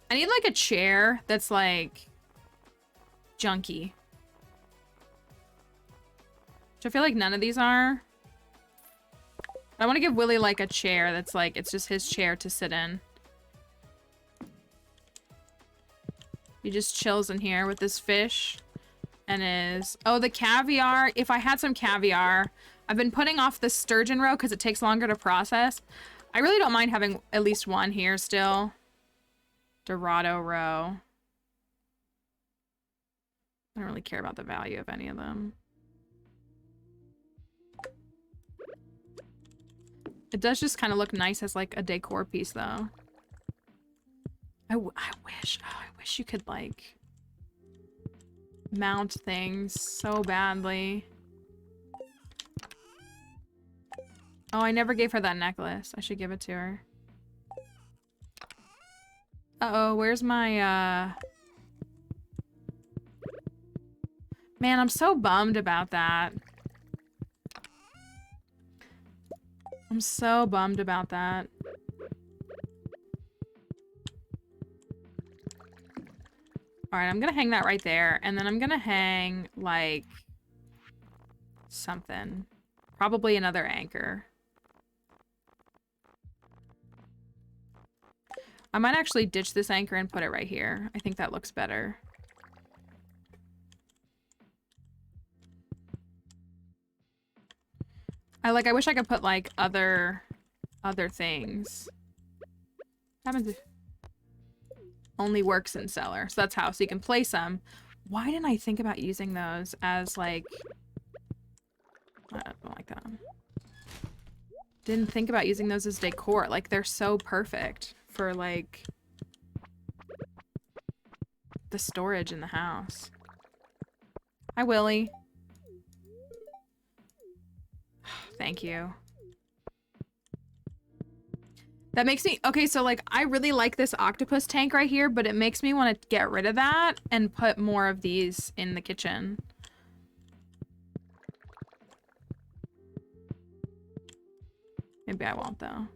I need, like, a chair that's, like, junky. Which I feel like none of these are. I want to give Willy, like, a chair that's, like, it's just his chair to sit in. He just chills in here with his fish and his... Oh, the caviar. If I had some caviar. I've been putting off the sturgeon roe because it takes longer to process. I really don't mind having at least one here still. Dorado roe. I don't really care about the value of any of them. It does just kind of look nice as, like, a decor piece, though. I wish you could, like, mount things so badly. Oh, I never gave her that necklace. I should give it to her. Uh-oh, where's my, Man, I'm so bummed about that. I'm so bummed about that. Alright, I'm gonna hang that right there. And then I'm gonna hang, like, something. Probably another anchor. I might actually ditch this anchor and put it right here. I think that looks better. I wish I could put, like, other things. Happens only works in cellar. So that's how. So you can place them. Why didn't I think about using those as, like... I don't like that. Didn't think about using those as decor. Like, they're so perfect for, like... the storage in the house. Hi, Willy. Thank you. That makes me... Okay, so, like, I really like this octopus tank right here, but it makes me want to get rid of that and put more of these in the kitchen. Maybe I won't, though.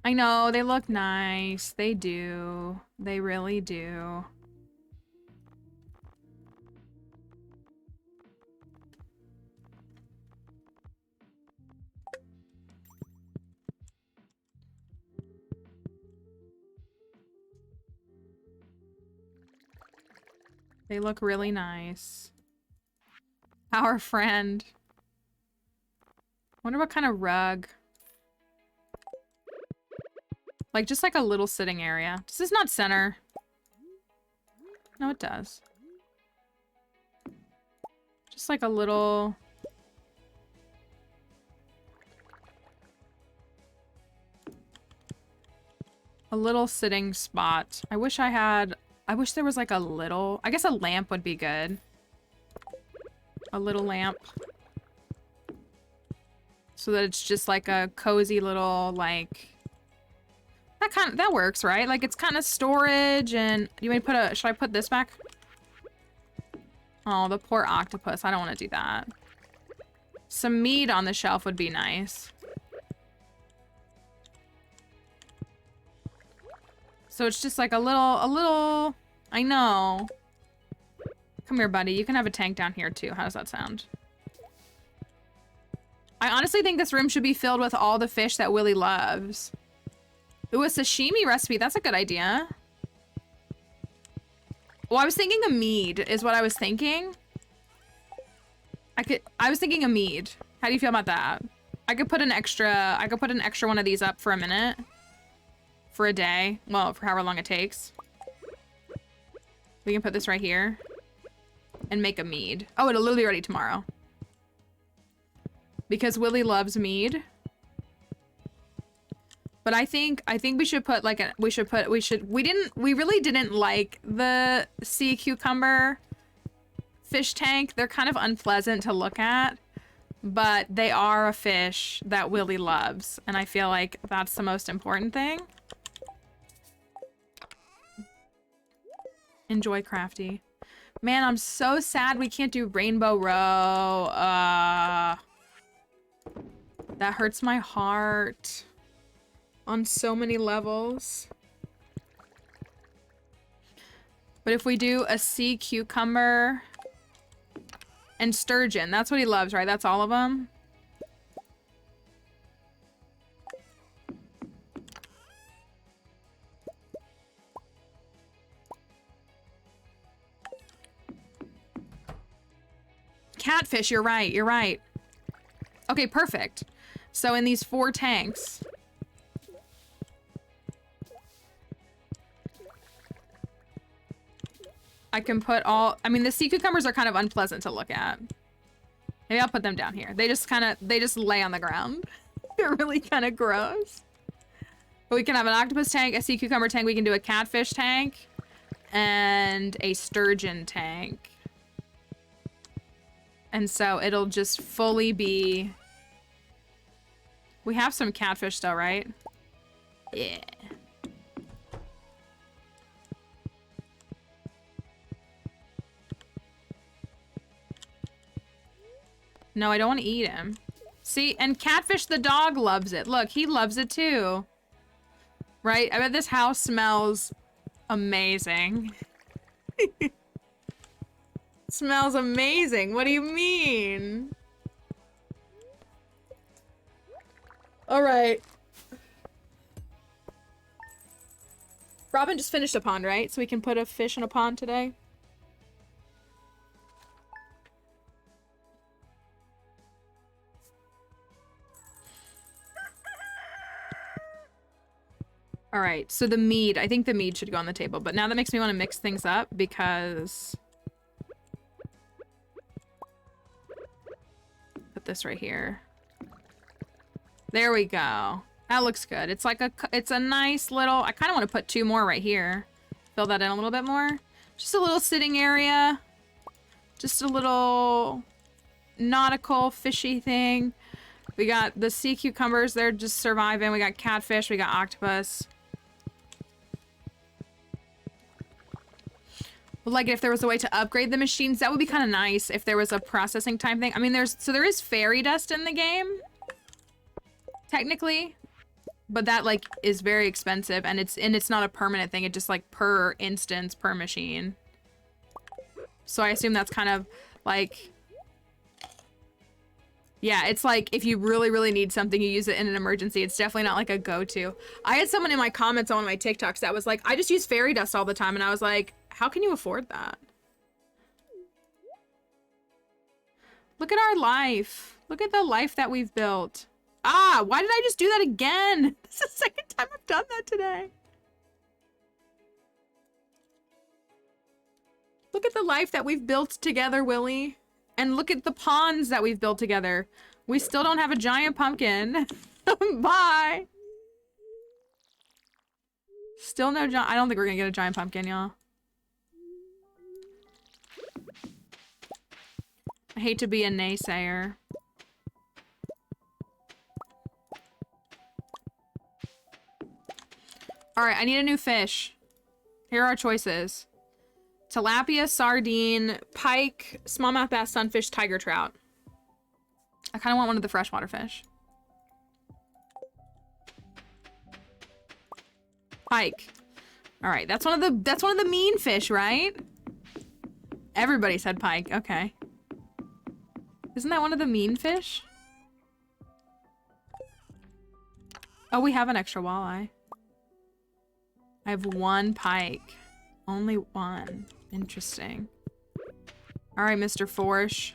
I know, they look nice. They do. They really do. They look really nice. Our friend. Wonder what kind of rug. Like, just like a little sitting area. Does this not center? No, it does. Just like a little... A little sitting spot. I wish there was like a little... I guess a lamp would be good. A little lamp. So that it's just like a cozy little, like... That works, right? Like, it's kind of storage and... You may put a... Should I put this back? Oh, the poor octopus. I don't want to do that. Some meat on the shelf would be nice. So it's just like a little... I know. Come here, buddy. You can have a tank down here, too. How does that sound? I honestly think this room should be filled with all the fish that Willy loves. Ooh, a sashimi recipe. That's a good idea. Well, I was thinking a mead is what I was thinking. I was thinking a mead. How do you feel about that? I could put an extra one of these up for a minute. For a day. Well, for however long it takes. We can put this right here. And make a mead. Oh, it'll literally be ready tomorrow. Because Willy loves mead. But I think we should put like we really didn't like the sea cucumber fish tank. They're kind of unpleasant to look at. But they are a fish that Willy loves. And I feel like that's the most important thing. Enjoy crafty. Man, I'm so sad we can't do Rainbow Row. That hurts my heart. On so many levels. But if we do a sea cucumber and sturgeon, that's what he loves, right? That's all of them. Catfish, you're right, you're right. Okay, perfect. So in these 4 tanks... I can put all... I mean, the sea cucumbers are kind of unpleasant to look at. Maybe I'll put them down here. They just lay on the ground. They're really kind of gross. But we can have an octopus tank, a sea cucumber tank. We can do a catfish tank. And a sturgeon tank. And so it'll just fully be... We have some catfish still, right? Yeah. No, I don't want to eat him. See, and Catfish the dog loves it. Look, he loves it too. Right? I bet this house smells amazing. Smells amazing. What do you mean? All right. Robin just finished a pond, right? So we can put a fish in a pond today. All right, so the mead. I think the mead should go on the table, but now that makes me want to mix things up because... Put this right here. There we go. That looks good. It's like it's a nice little... I kind of want to put 2 more right here. Fill that in a little bit more. Just a little sitting area. Just a little nautical fishy thing. We got the sea cucumbers. They're just surviving. We got catfish. We got octopus. Like if there was a way to upgrade the machines, that would be kind of nice if there was a processing time thing. I mean, there is fairy dust in the game, technically, but that like is very expensive and it's not a permanent thing. It's just like per instance, per machine. So I assume that's kind of like, yeah, it's like if you really, really need something, you use it in an emergency. It's definitely not like a go-to. I had someone in my comments on one of my TikToks that was like, I just use fairy dust all the time. And I was like, how can you afford that? Look at our life. Look at the life that we've built. Ah, why did I just do that again? This is the second time I've done that today. Look at the life that we've built together, Willy. And look at the ponds that we've built together. We still don't have a giant pumpkin. Bye. Still no giant. I don't think we're gonna get a giant pumpkin, y'all. I hate to be a naysayer. Alright, I need a new fish. Here are our choices. Tilapia, sardine, pike, smallmouth bass, sunfish, tiger trout. I kind of want one of the freshwater fish. Pike. Alright, that's one of the mean fish, right? Everybody said pike. Okay. Isn't that one of the mean fish? Oh, we have an extra walleye. I have one pike. Only one. Interesting. Alright, Mr. Forsh.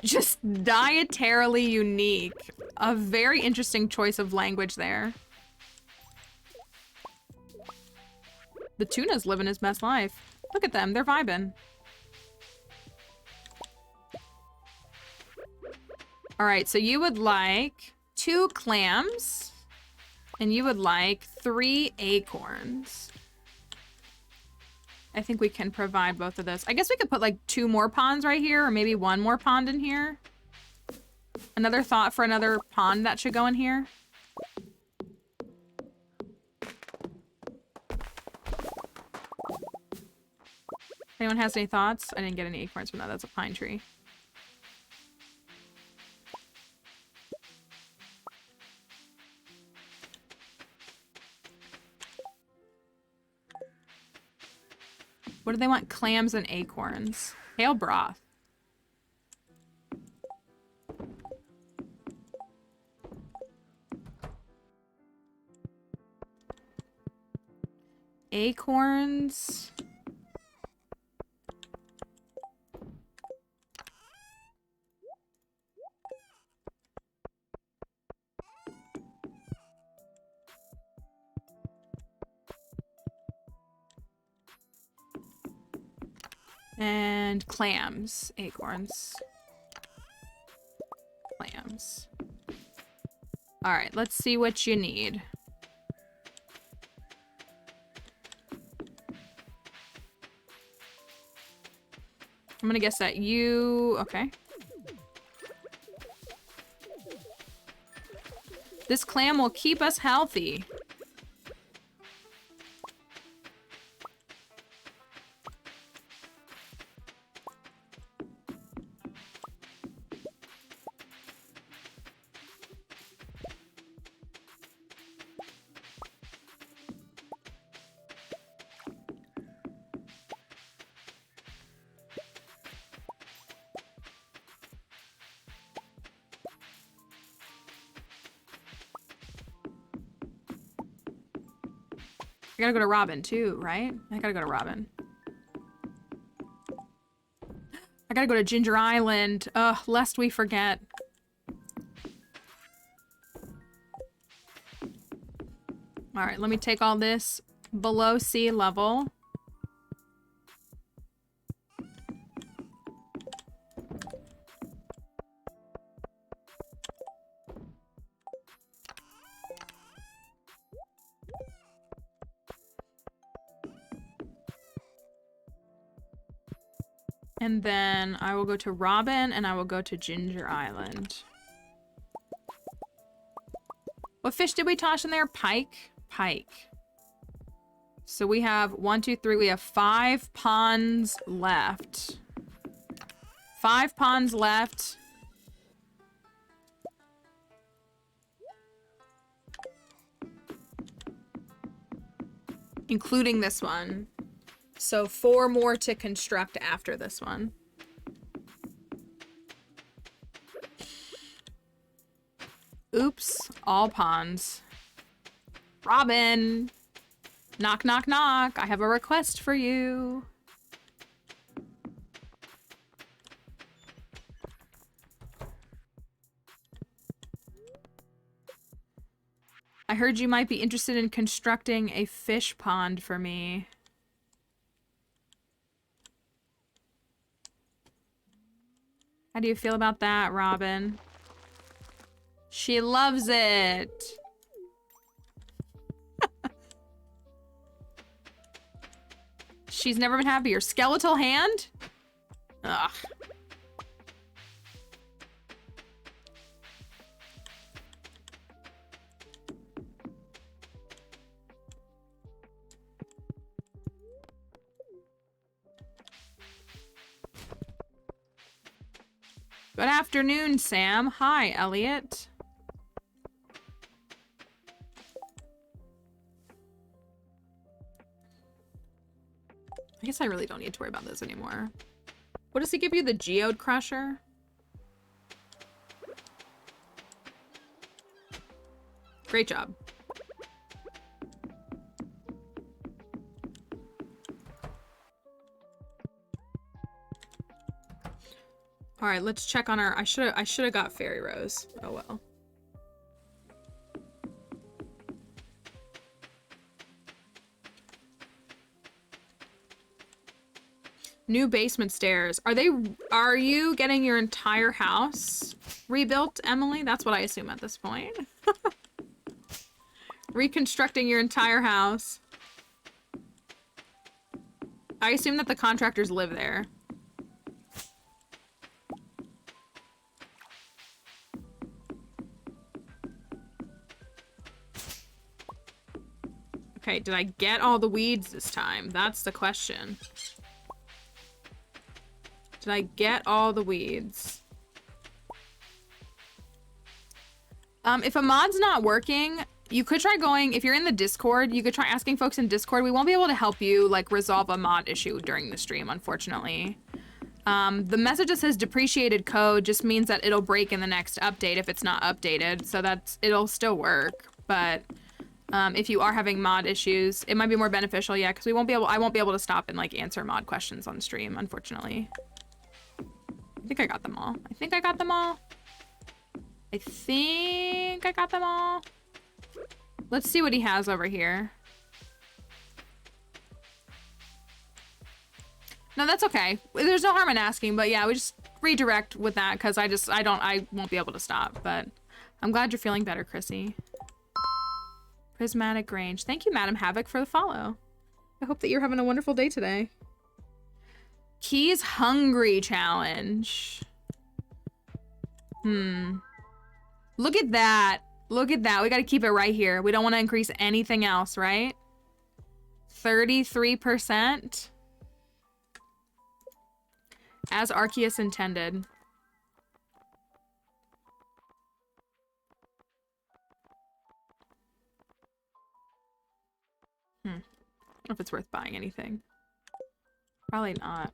Just dietarily unique. A very interesting choice of language there. The tuna's living his best life. Look at them, they're vibing. Alright, so you would like 2 clams. And you would like 3 acorns. I think we can provide both of those. I guess we could put like 2 more ponds right here, or maybe 1 more pond in here. Another thought for another pond that should go in here. Anyone has any thoughts? I didn't get any acorns from that. That's a pine tree. What do they want? Clams and acorns. Kale broth. Acorns. And clams. Acorns. Clams. Alright, let's see what you need. I'm gonna guess that you... Okay. This clam will keep us healthy. I gotta go to Robin too, right? I gotta go to Robin. I gotta go to Ginger Island. Ugh, lest we forget. Alright, let me take all this below sea level. And then I will go to Robin and I will go to Ginger Island. What fish did we toss in there? Pike? Pike. So we have 1, 2, 3. We have 5 ponds left. 5 ponds left. Including this one. So 4 more to construct after this one. Oops, all ponds. Robin! Knock, knock, knock. I have a request for you. I heard you might be interested in constructing a fish pond for me. How do you feel about that, Robin? She loves it. She's never been happier. Skeletal hand? Ugh. Good afternoon, Sam. Hi, Elliot. I guess I really don't need to worry about this anymore. What does he give you? The geode crusher? Great job. All right, let's check on our... I should have got Fairy Rose. Oh well. New basement stairs. Are you getting your entire house rebuilt, Emily? That's what I assume at this point. Reconstructing your entire house. I assume that the contractors live there. Okay, did I get all the weeds this time? That's the question. Did I get all the weeds? If a mod's not working, you could try going, if you're in the Discord, you could try asking folks in Discord. We won't be able to help you, like, resolve a mod issue during the stream, unfortunately. The message that says depreciated code just means that it'll break in the next update if it's not updated, so it'll still work, but... if you are having mod issues, it might be more beneficial, yeah, because I won't be able to stop and like answer mod questions on stream, unfortunately. I think I got them all. I think I got them all. I think I got them all. Let's see what he has over here. No, that's okay. There's no harm in asking, but yeah, we just redirect with that because I won't be able to stop, but I'm glad you're feeling better, Chrissy. Prismatic Range. Thank you, Madam Havoc, for the follow. I hope that you're having a wonderful day today. Keys Hungry Challenge. Look at that. Look at that. We got to keep it right here. We don't want to increase anything else, right? 33%. As Arceus intended. I don't know if it's worth buying anything. Probably not.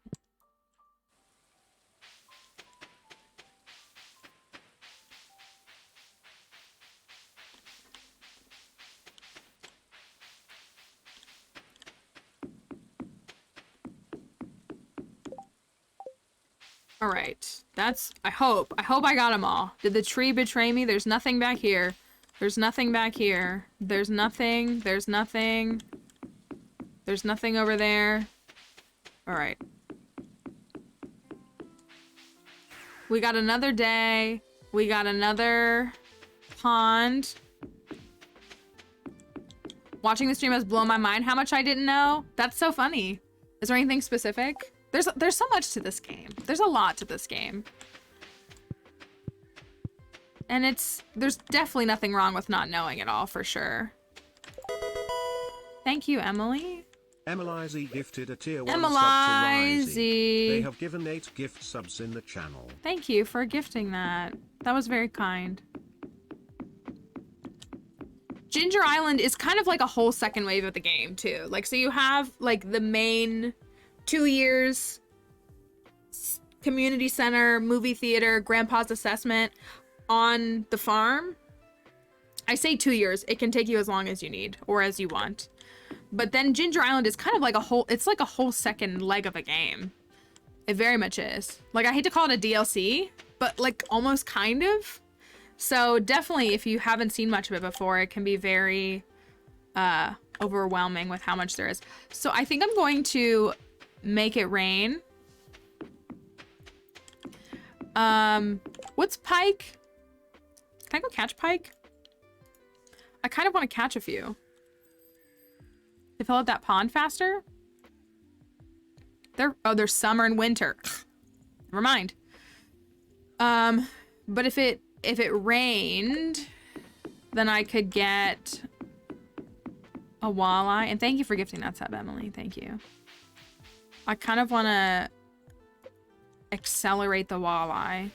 All right. I hope I got them all. Did the tree betray me? There's nothing back here. There's nothing back here. There's nothing. There's nothing. There's nothing over there. All right. We got another day. We got another pond. Watching the stream has blown my mind how much I didn't know. That's so funny. Is there anything specific? There's so much to this game. There's a lot to this game. And there's definitely nothing wrong with not knowing it all, for sure. Thank you, Emily. Emily gifted a tier 1 sub to Risey. They have given 8 gift subs in the channel. Thank you for gifting that. That was very kind. Ginger Island is kind of like a whole second wave of the game, too. Like, so you have, like, the main 2 years community center, movie theater, grandpa's assessment on the farm. I say 2 years. It can take you as long as you need or as you want. But then Ginger Island is kind of like it's like a whole second leg of a game. It very much is. Like, I hate to call it a DLC, but like almost kind of. So definitely, if you haven't seen much of it before, it can be very overwhelming with how much there is. So I think I'm going to make it rain. What's pike? Can I go catch pike? I kind of want to catch a few. To fill out that pond faster? There's summer and winter. Never mind. But if it rained, then I could get a walleye. And thank you for gifting that sub, Emily. Thank you. I kind of want to accelerate the walleye.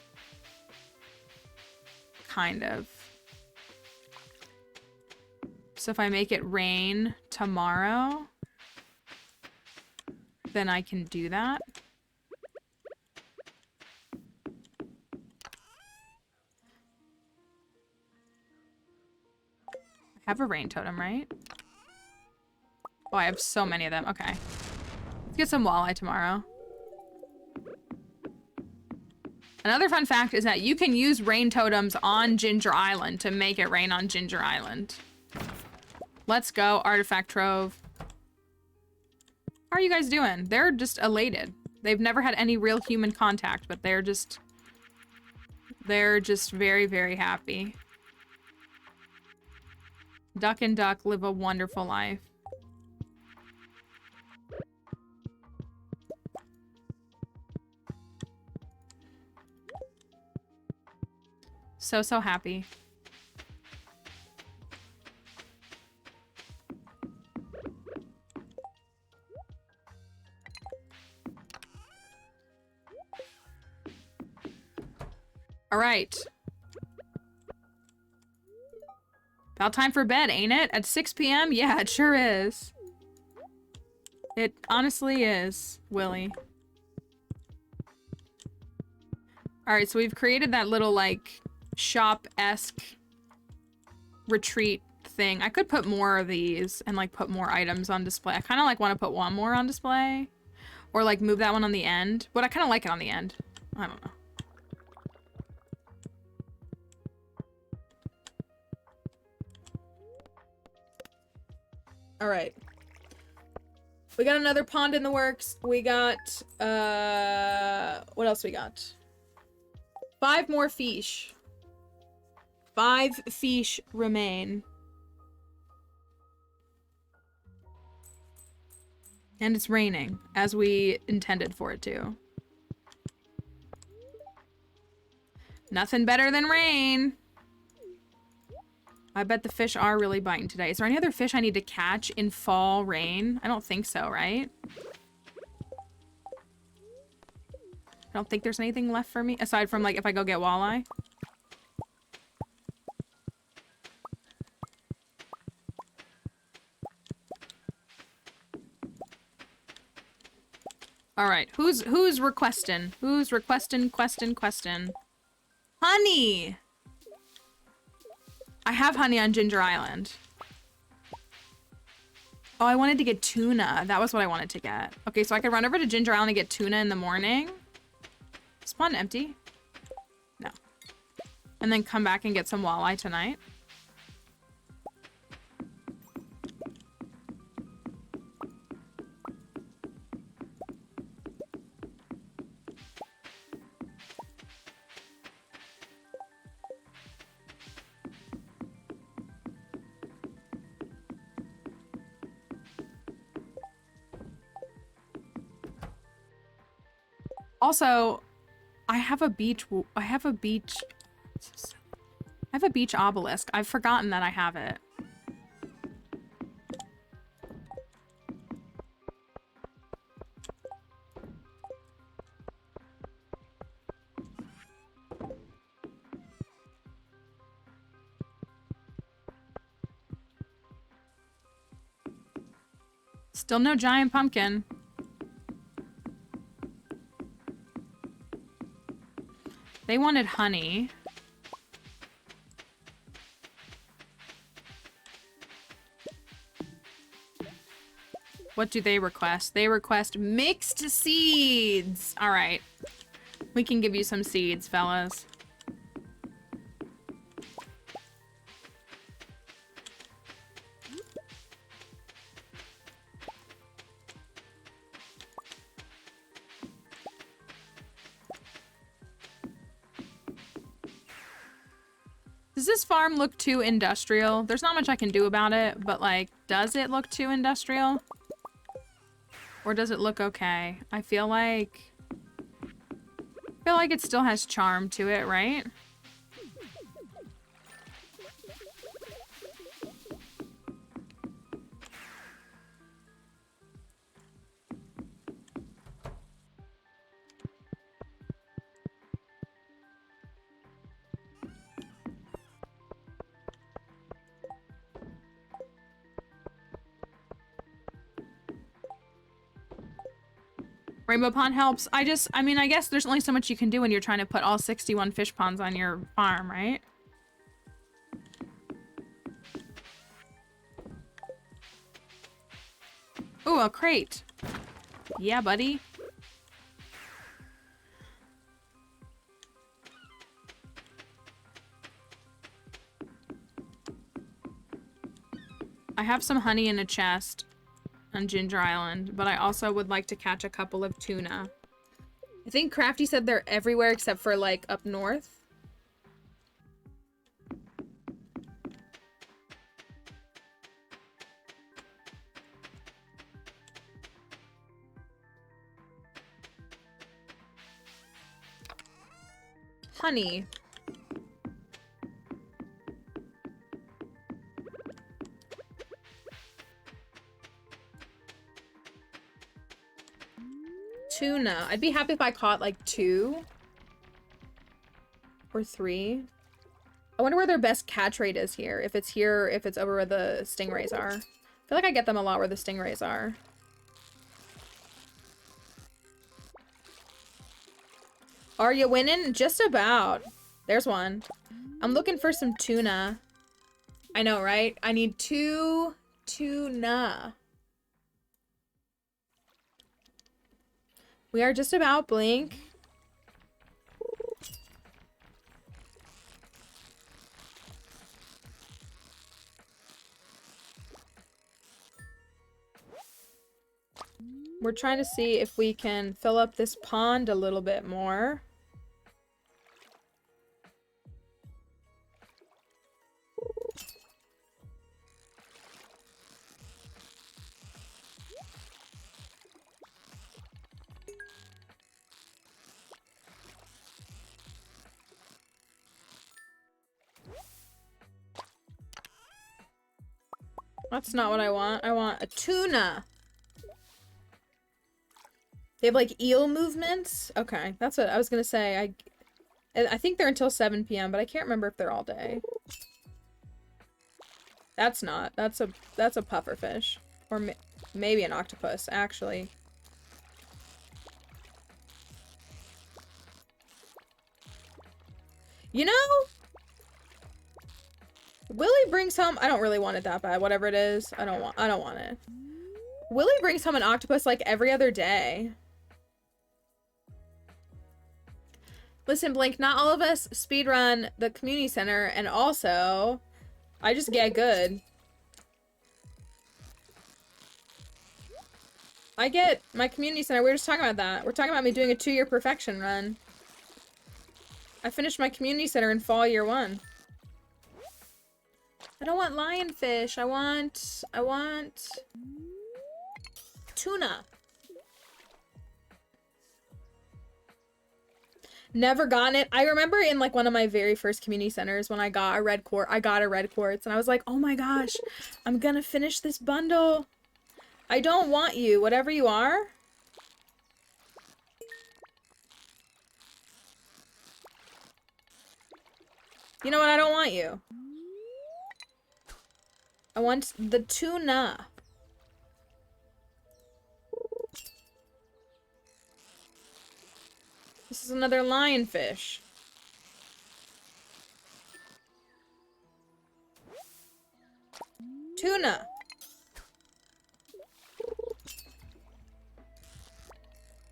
Kind of. So if I make it rain tomorrow, then I can do that. I have a rain totem, right? Oh, I have so many of them. Okay. Let's get some walleye tomorrow. Another fun fact is that you can use rain totems on Ginger Island to make it rain on Ginger Island. Let's go, Artifact Trove. How are you guys doing? They're just elated. They've never had any real human contact, but they're just very, very happy. Duck and Duck live a wonderful life. So happy. All right. About time for bed, ain't it? At 6 p.m.? Yeah, it sure is. It honestly is, Willy. All right, so we've created that little, like, shop-esque retreat thing. I could put more of these and, like, put more items on display. I kind of, like, want to put one more on display. Or, like, move that one on the end. But I kind of like it on the end. I don't know. All right. We got another pond in the works. We got, what else we got? 5 more fish. 5 fish remain. And it's raining, as we intended for it to. Nothing better than rain. I bet the fish are really biting today. Is there any other fish I need to catch in fall rain? I don't think so, right? I don't think there's anything left for me, aside from, like, if I go get walleye. Alright, who's requesting? Who's requesting, questing? Honey! I have honey on Ginger Island. Oh, I wanted to get tuna. That was what I wanted to get. Okay, so I could run over to Ginger Island and get tuna in the morning. Spawn empty? No. And then come back and get some walleye tonight. Also, I have a beach obelisk. I've forgotten that I have it. Still no giant pumpkin. They wanted honey. What do they request? They request mixed seeds. All right. We can give you some seeds, fellas. Does this farm look too industrial? There's not much I can do about it, but like, does it look too industrial? Or does it look okay? I feel like it still has charm to it, right? Rainbow Pond helps. I mean, I guess there's only so much you can do when you're trying to put all 61 fish ponds on your farm, right? Ooh, a crate. Yeah, buddy. I have some honey in a chest on Ginger Island, but I also would like to catch a couple of tuna. I think Crafty said they're everywhere except for like up north. Honey. Tuna. I'd be happy if I caught like 2 or 3. I wonder where their best catch rate is here. If it's here, if it's over where the stingrays are. I feel like I get them a lot where the stingrays are. Are you winning? Just about. There's one. I'm looking for some tuna. I know, right? I need 2 tuna. We are just about, Blink. We're trying to see if we can fill up this pond a little bit more. That's not what I want. I want a tuna. They have like eel movements. Okay, that's what I was gonna say. I think they're until 7 p.m., but I can't remember if they're all day. That's not. That's a pufferfish, or maybe an octopus actually. You know, Willy brings home, I don't really want it that bad, whatever it is. I don't want it. Willy brings home an octopus like every other day. Listen, Blink, not all of us speedrun the community center, and also, I just get good. I get my community center, we were just talking about that. We're talking about me doing a 2-year perfection run. I finished my community center in fall year 1. I don't want lionfish. I want tuna. Never gotten it. I remember in like one of my very first community centers when I got a red quartz, and I was like, oh my gosh, I'm gonna finish this bundle. I don't want you, whatever you are. You know what? I don't want you. I want the tuna. This is another lionfish. Tuna.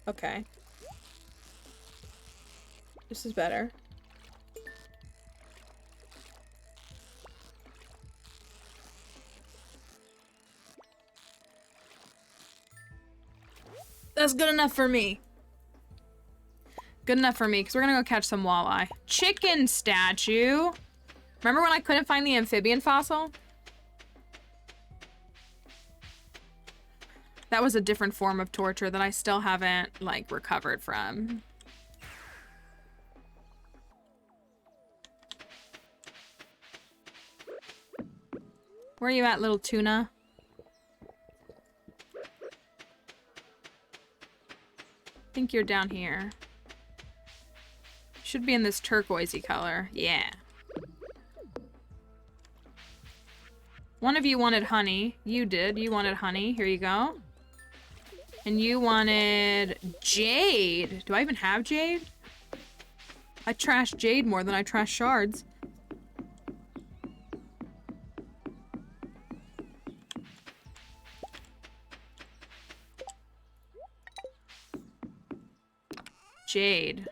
Okay. This is better. That's good enough for me. Good enough for me, because we're gonna go catch some walleye. Chicken statue. Remember when I couldn't find the amphibian fossil? That was a different form of torture that I still haven't, like, recovered from. Where are you at, little tuna? I think you're down here. Should be in this turquoisey color. Yeah. One of you wanted honey. You did. You wanted honey. Here you go. And you wanted jade. Do I even have jade? I trash jade more than I trash shards. Jade.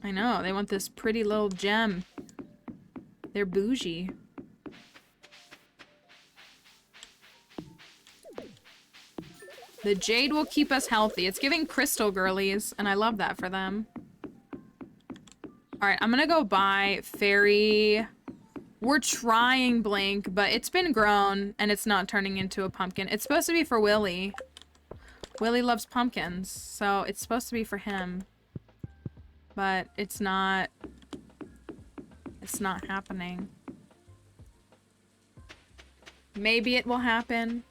I know, they want this pretty little gem. They're bougie. The jade will keep us healthy. It's giving crystal girlies, and I love that for them. Alright, I'm gonna go buy fairy. We're trying Blink, but it's been grown, and it's not turning into a pumpkin. It's supposed to be for Willy. Willy loves pumpkins, so it's supposed to be for him. But it's not happening. Maybe it will happen.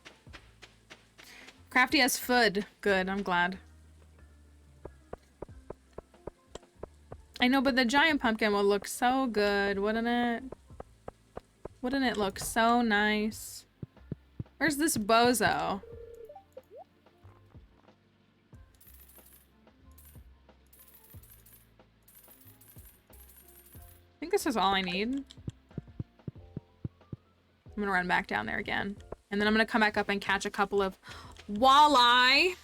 Crafty has food. Good, I'm glad. I know, but the giant pumpkin will look so good, wouldn't it? Wouldn't it look so nice? Where's this bozo? I think this is all I need. I'm gonna run back down there again. And then I'm gonna come back up and catch a couple of walleye.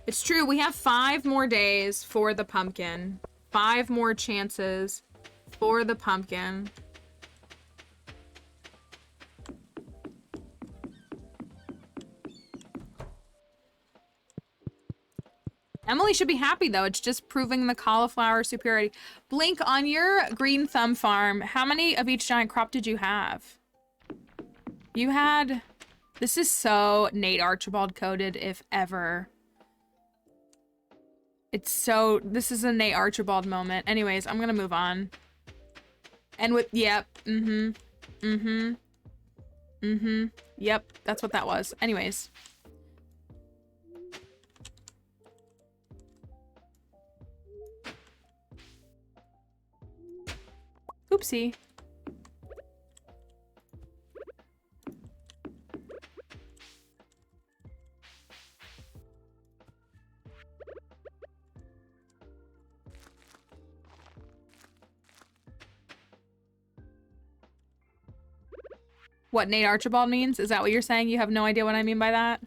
It's true, we have 5 more days for the pumpkin. 5 more chances for the pumpkin. Emily should be happy though. It's just proving the cauliflower superiority. Blink, on your green thumb farm, how many of each giant crop did you have? You had... This is so Nate Archibald coded, if ever. It's so... This is a Nate Archibald moment. Anyways, I'm gonna move on. And with... Yep. Yep, that's what that was. Anyways. Oopsie. What Nate Archibald means? Is that what you're saying? You have no idea what I mean by that?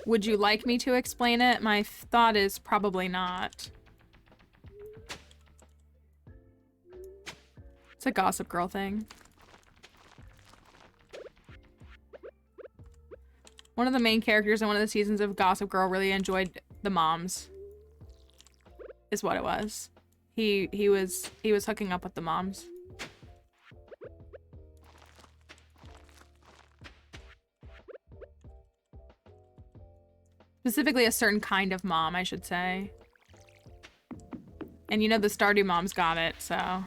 Would you like me to explain it? My thought is probably not. It's a Gossip Girl thing. One of the main characters in one of the seasons of Gossip Girl really enjoyed the moms. Is what it was. He was hooking up with the moms. Specifically a certain kind of mom, I should say. And you know the Stardew moms got it, so...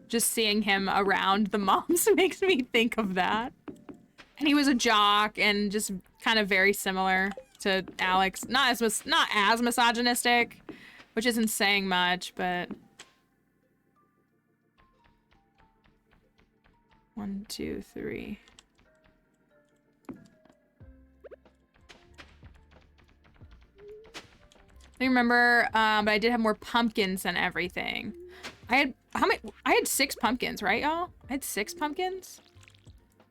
Just seeing him around the moms makes me think of that. And he was a jock and just kind of very similar to Alex. Not as misogynistic, which isn't saying much, but... 1, 2, 3... I remember, but I did have more pumpkins than everything. I had, how many? I had 6 pumpkins, right, y'all? I had 6 pumpkins?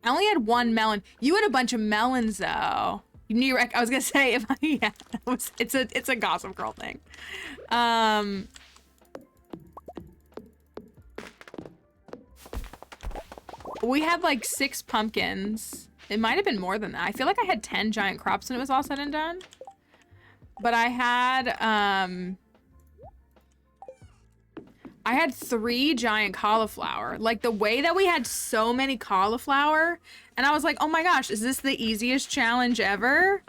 I only had 1 melon. You had a bunch of melons, though. You knew, I was gonna say, if I, yeah, it's a Gossip Girl thing. We had like 6 pumpkins. It might have been more than that. I feel like I had 10 giant crops when it was all said and done. But I had 3 giant cauliflower. Like, the way that we had so many cauliflower, and I was like, oh my gosh, is this the easiest challenge ever?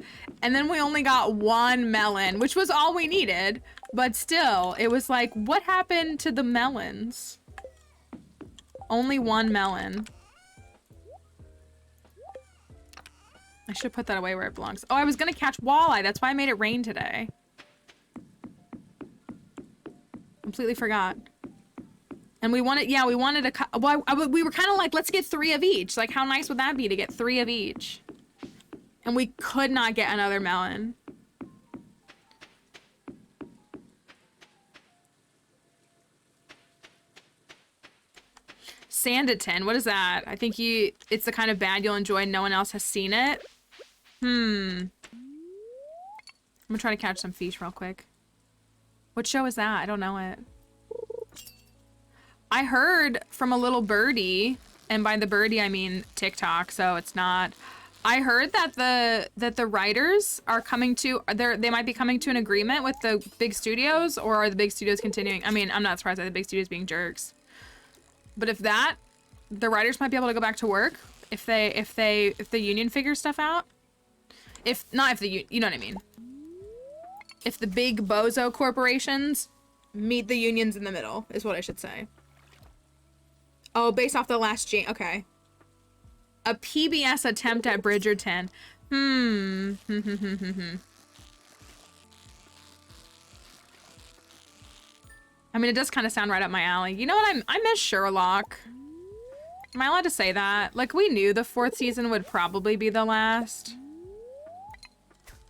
And then we only got 1 melon, which was all we needed. But still, it was like, what happened to the melons? Only 1 melon. I should put that away where it belongs. Oh, I was gonna catch walleye. That's why I made it rain today. Completely forgot. And we wanted, yeah, we wanted a, well, we were kind of like, let's get 3 of each. Like, how nice would that be to get 3 of each? And we could not get another melon. Sanditon, what is that? I think it's the kind of bad you'll enjoy and no one else has seen it. I'm gonna try to catch some fish real quick. What show is that? I don't know it. I heard from a little birdie, and by the birdie I mean TikTok, so it's not. I heard that the writers are coming to, they might be coming to an agreement with the big studios, or are the big studios continuing? I mean, I'm not surprised by the big studios being jerks. But if the writers might be able to go back to work if the union figures stuff out. You know what I mean. If the big bozo corporations meet the unions in the middle, is what I should say. Oh, based off the last Gene. Okay. A PBS attempt at Bridgerton. I mean, it does kind of sound right up my alley. You know what? I miss Sherlock. Am I allowed to say that? Like, we knew the 4th season would probably be the last.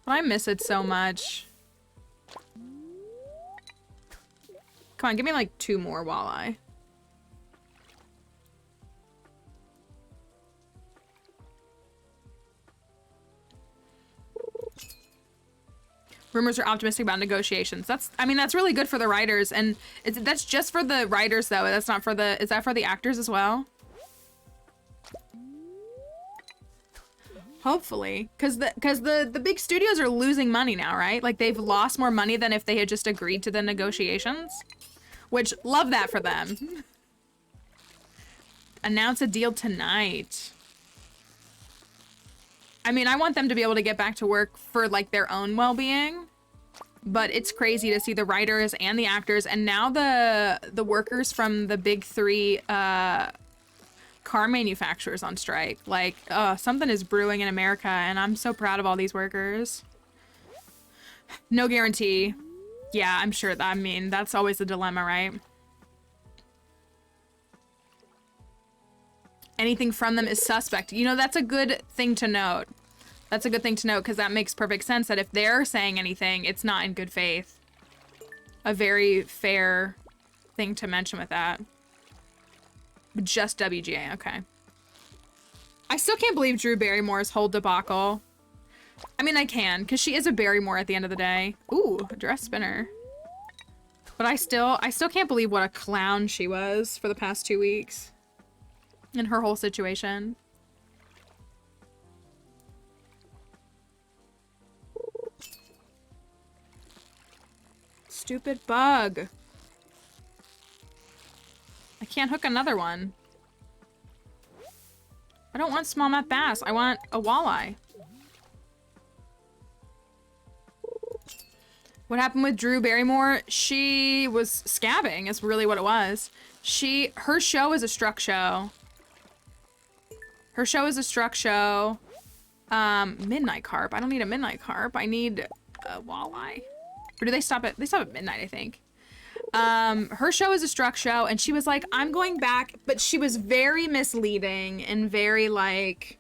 But I miss it so much. Come on, give me like 2 more walleye. Rumors are optimistic about negotiations. I mean, that's really good for the writers, and that's just for the writers though. That's not for the, is that for the actors as well? Hopefully, because the big studios are losing money now, right? Like, they've lost more money than if they had just agreed to the negotiations, which, love that for them. Announce a deal tonight. I mean, I want them to be able to get back to work for, like, their own well-being, but it's crazy to see the writers and the actors, and now the workers from the big 3 car manufacturers on strike. Like, something is brewing in America, and I'm so proud of all these workers. No guarantee. Yeah, I'm sure that, I mean, that's always the dilemma, right? Anything from them is suspect. You know, that's a good thing to note. That's a good thing to note, because that makes perfect sense that if they're saying anything, it's not in good faith. A very fair thing to mention with that. Just WGA, okay. I still can't believe Drew Barrymore's whole debacle. I mean, I can, because she is a Barrymore at the end of the day. Ooh, a dress spinner. But I still can't believe what a clown she was for the past 2 weeks. And her whole situation. Stupid bug. I can't hook another one. I don't want smallmouth bass. I want a walleye. What happened with Drew Barrymore? She was scabbing is really what it was. Her show is a struck show. Her show is a struck show. Midnight carp. I don't need a midnight carp. I need a walleye. Or do they stop at midnight, I think. Her show is a struck show, and she was like, I'm going back, but she was very misleading and very like,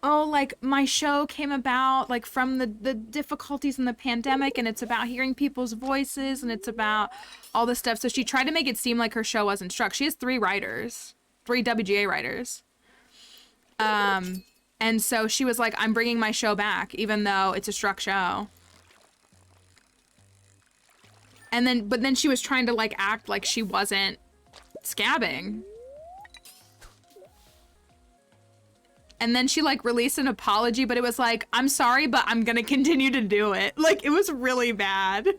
oh, like, my show came about like from the difficulties in the pandemic, and it's about hearing people's voices, and it's about all this stuff. So she tried to make it seem like her show wasn't struck. She has 3 writers, 3 WGA writers. And so she was like, I'm bringing my show back, even though it's a struck show. And then, but then she was trying to like act like she wasn't scabbing. And then she like released an apology, but it was like, I'm sorry, but I'm gonna continue to do it. Like, it was really bad.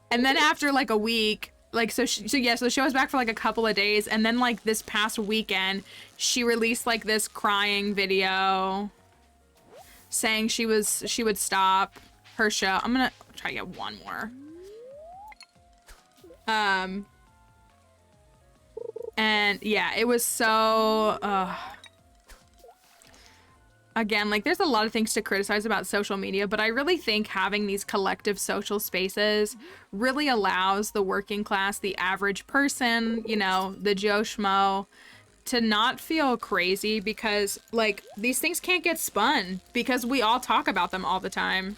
And then after like a week, like, so the show was back for like a couple of days. And then like this past weekend, she released like this crying video saying she would stop her show. I'm gonna try to get one more. And yeah, it was so, again, like there's a lot of things to criticize about social media, but I really think having these collective social spaces really allows the working class, the average person, you know, the Joe Schmo, to not feel crazy, because like these things can't get spun because we all talk about them all the time.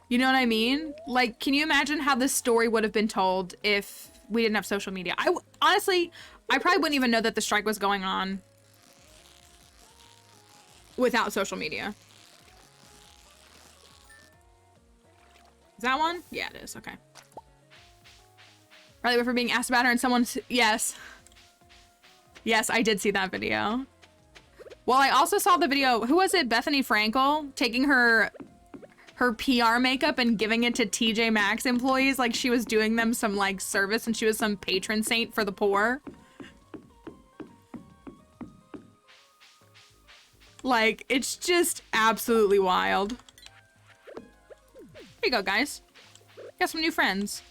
You know what I mean? Like, can you imagine how this story would have been told if we didn't have social media? Honestly, I probably wouldn't even know that the strike was going on without social media. Is that one? Yeah, it is. Okay. Riley Whipper being asked about her and someone's... Yes. Yes, I did see that video. Well, I also saw the video... Who was it? Bethany Frankel taking her PR makeup and giving it to TJ Maxx employees like she was doing them some like service and she was some patron saint for the poor. Like, it's just absolutely wild. Here you go, guys. Got some new friends.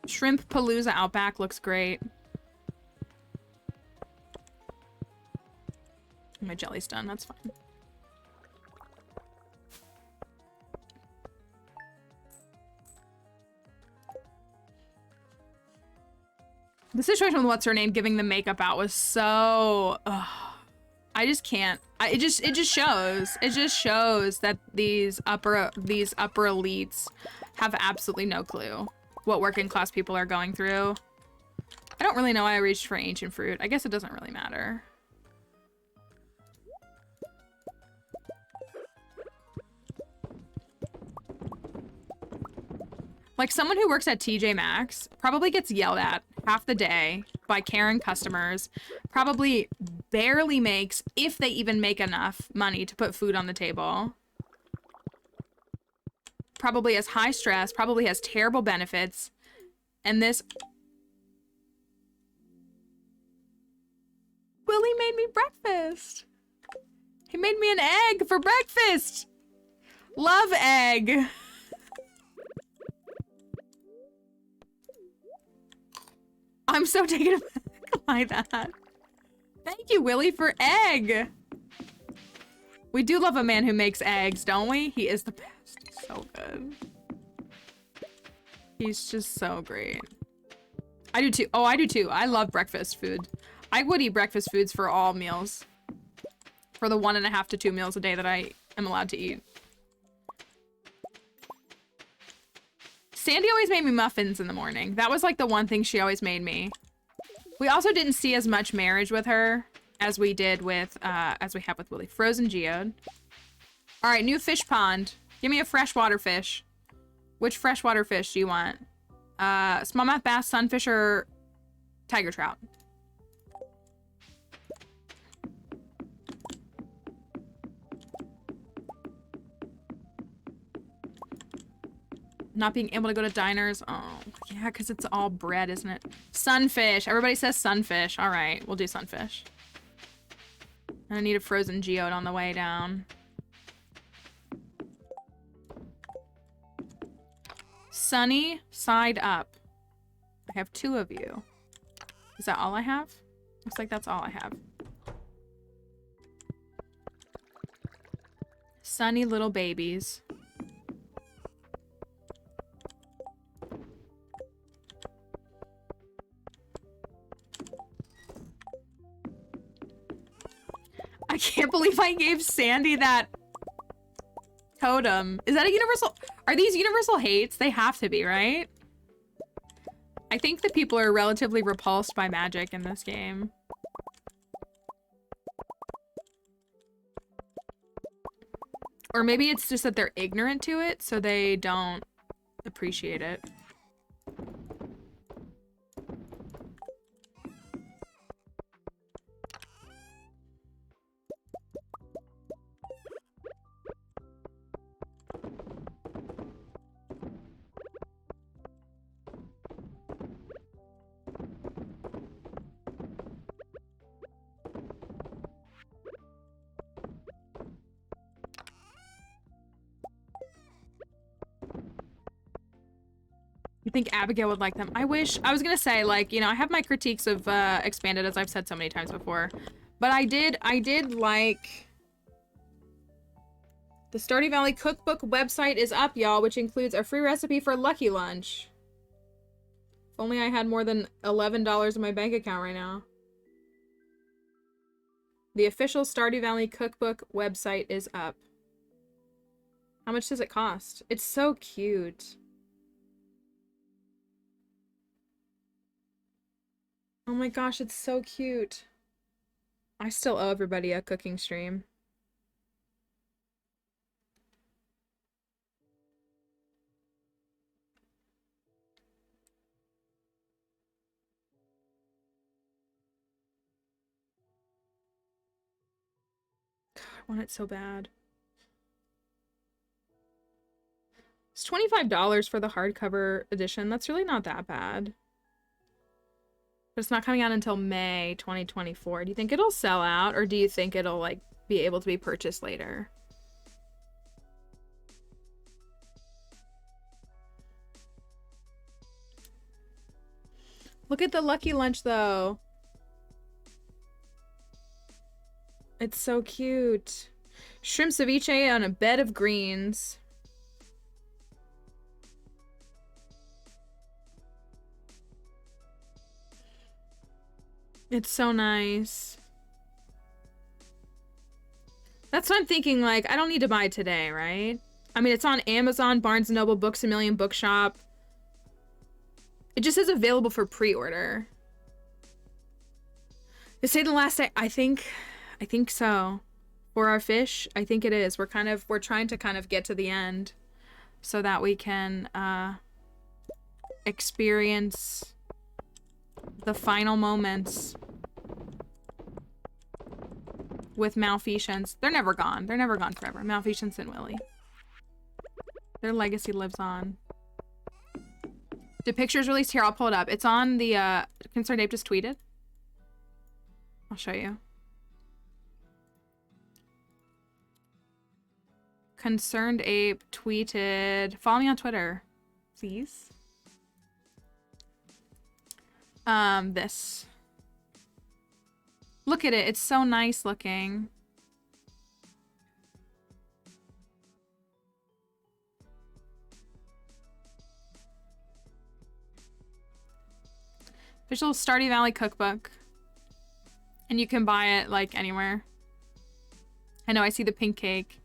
Shrimp Palooza Outback looks great. My jelly's done, that's fine. The situation with what's her name giving the makeup out was so... I just can't. It just shows. It just shows that these upper elites have absolutely no clue what working class people are going through. I don't really know why I reached for ancient fruit. I guess it doesn't really matter. Like, someone who works at TJ Maxx probably gets yelled at half the day by Karen customers, probably barely makes, if they even make enough money to put food on the table. Probably has high stress, probably has terrible benefits. And this... Willy made me breakfast. He made me an egg for breakfast. Love egg. I'm so taken aback by that. Thank you, Willy, for egg. We do love a man who makes eggs, don't we? He is the best. So good. He's just so great. I do too. Oh, I do too. I love breakfast food. I would eat breakfast foods for all meals. For the 1.5 to 2 meals a day that I am allowed to eat. Sandy always made me muffins in the morning. That was like the one thing she always made me. We also didn't see as much marriage with her as we did with, as we have with Willy. Frozen geode. All right, new fish pond. Give me a freshwater fish. Which freshwater fish do you want? Smallmouth bass, sunfish, or tiger trout? Not being able to go to diners. Oh, yeah, because it's all bread, isn't it? Sunfish. Everybody says sunfish. All right, we'll do sunfish. I need a frozen geode on the way down. Sunny side up. I have 2 of you. Is that all I have? Looks like that's all I have. Sunny little babies. I can't believe I gave Sandy that totem. Is that a universal? Are these universal hates? They have to be, right? I think the people are relatively repulsed by magic in this game. Or maybe it's just that they're ignorant to it, so they don't appreciate it. You think Abigail would like them? I wish. I was gonna say, like, you know, I have my critiques of Expanded, as I've said so many times before, but I did like the Stardew Valley cookbook website is up, y'all, which includes a free recipe for Lucky Lunch. If only I had more than $11 in my bank account right now. The official Stardew Valley cookbook website is up. How much does it cost? It's so cute. Oh my gosh, it's so cute. I still owe everybody a cooking stream. God, I want it so bad. It's $25 for the hardcover edition. That's really not that bad. But it's not coming out until May 2024. Do you think it'll sell out, or do you think it'll, like, be able to be purchased later? Look at the Lucky Lunch, though. It's so cute. Shrimp ceviche on a bed of greens. It's so nice. That's what I'm thinking, like, I don't need to buy it today, right? I mean, it's on Amazon, Barnes & Noble, Books A Million, Bookshop. It just says available for pre-order. They say the last day, I think so. For our fish, I think it is. We're trying to kind of get to the end so that we can experience the final moments with Malfeasance. They're never gone. They're never gone forever. Malfeasance and Willy. Their legacy lives on. The picture's released here. I'll pull it up. It's on the Concerned Ape just tweeted. I'll show you. Concerned Ape tweeted. Follow me on Twitter, please. This. Look at it. It's so nice looking. Official Stardew Valley cookbook. And you can buy it, like, anywhere. I know, I see the pink cake.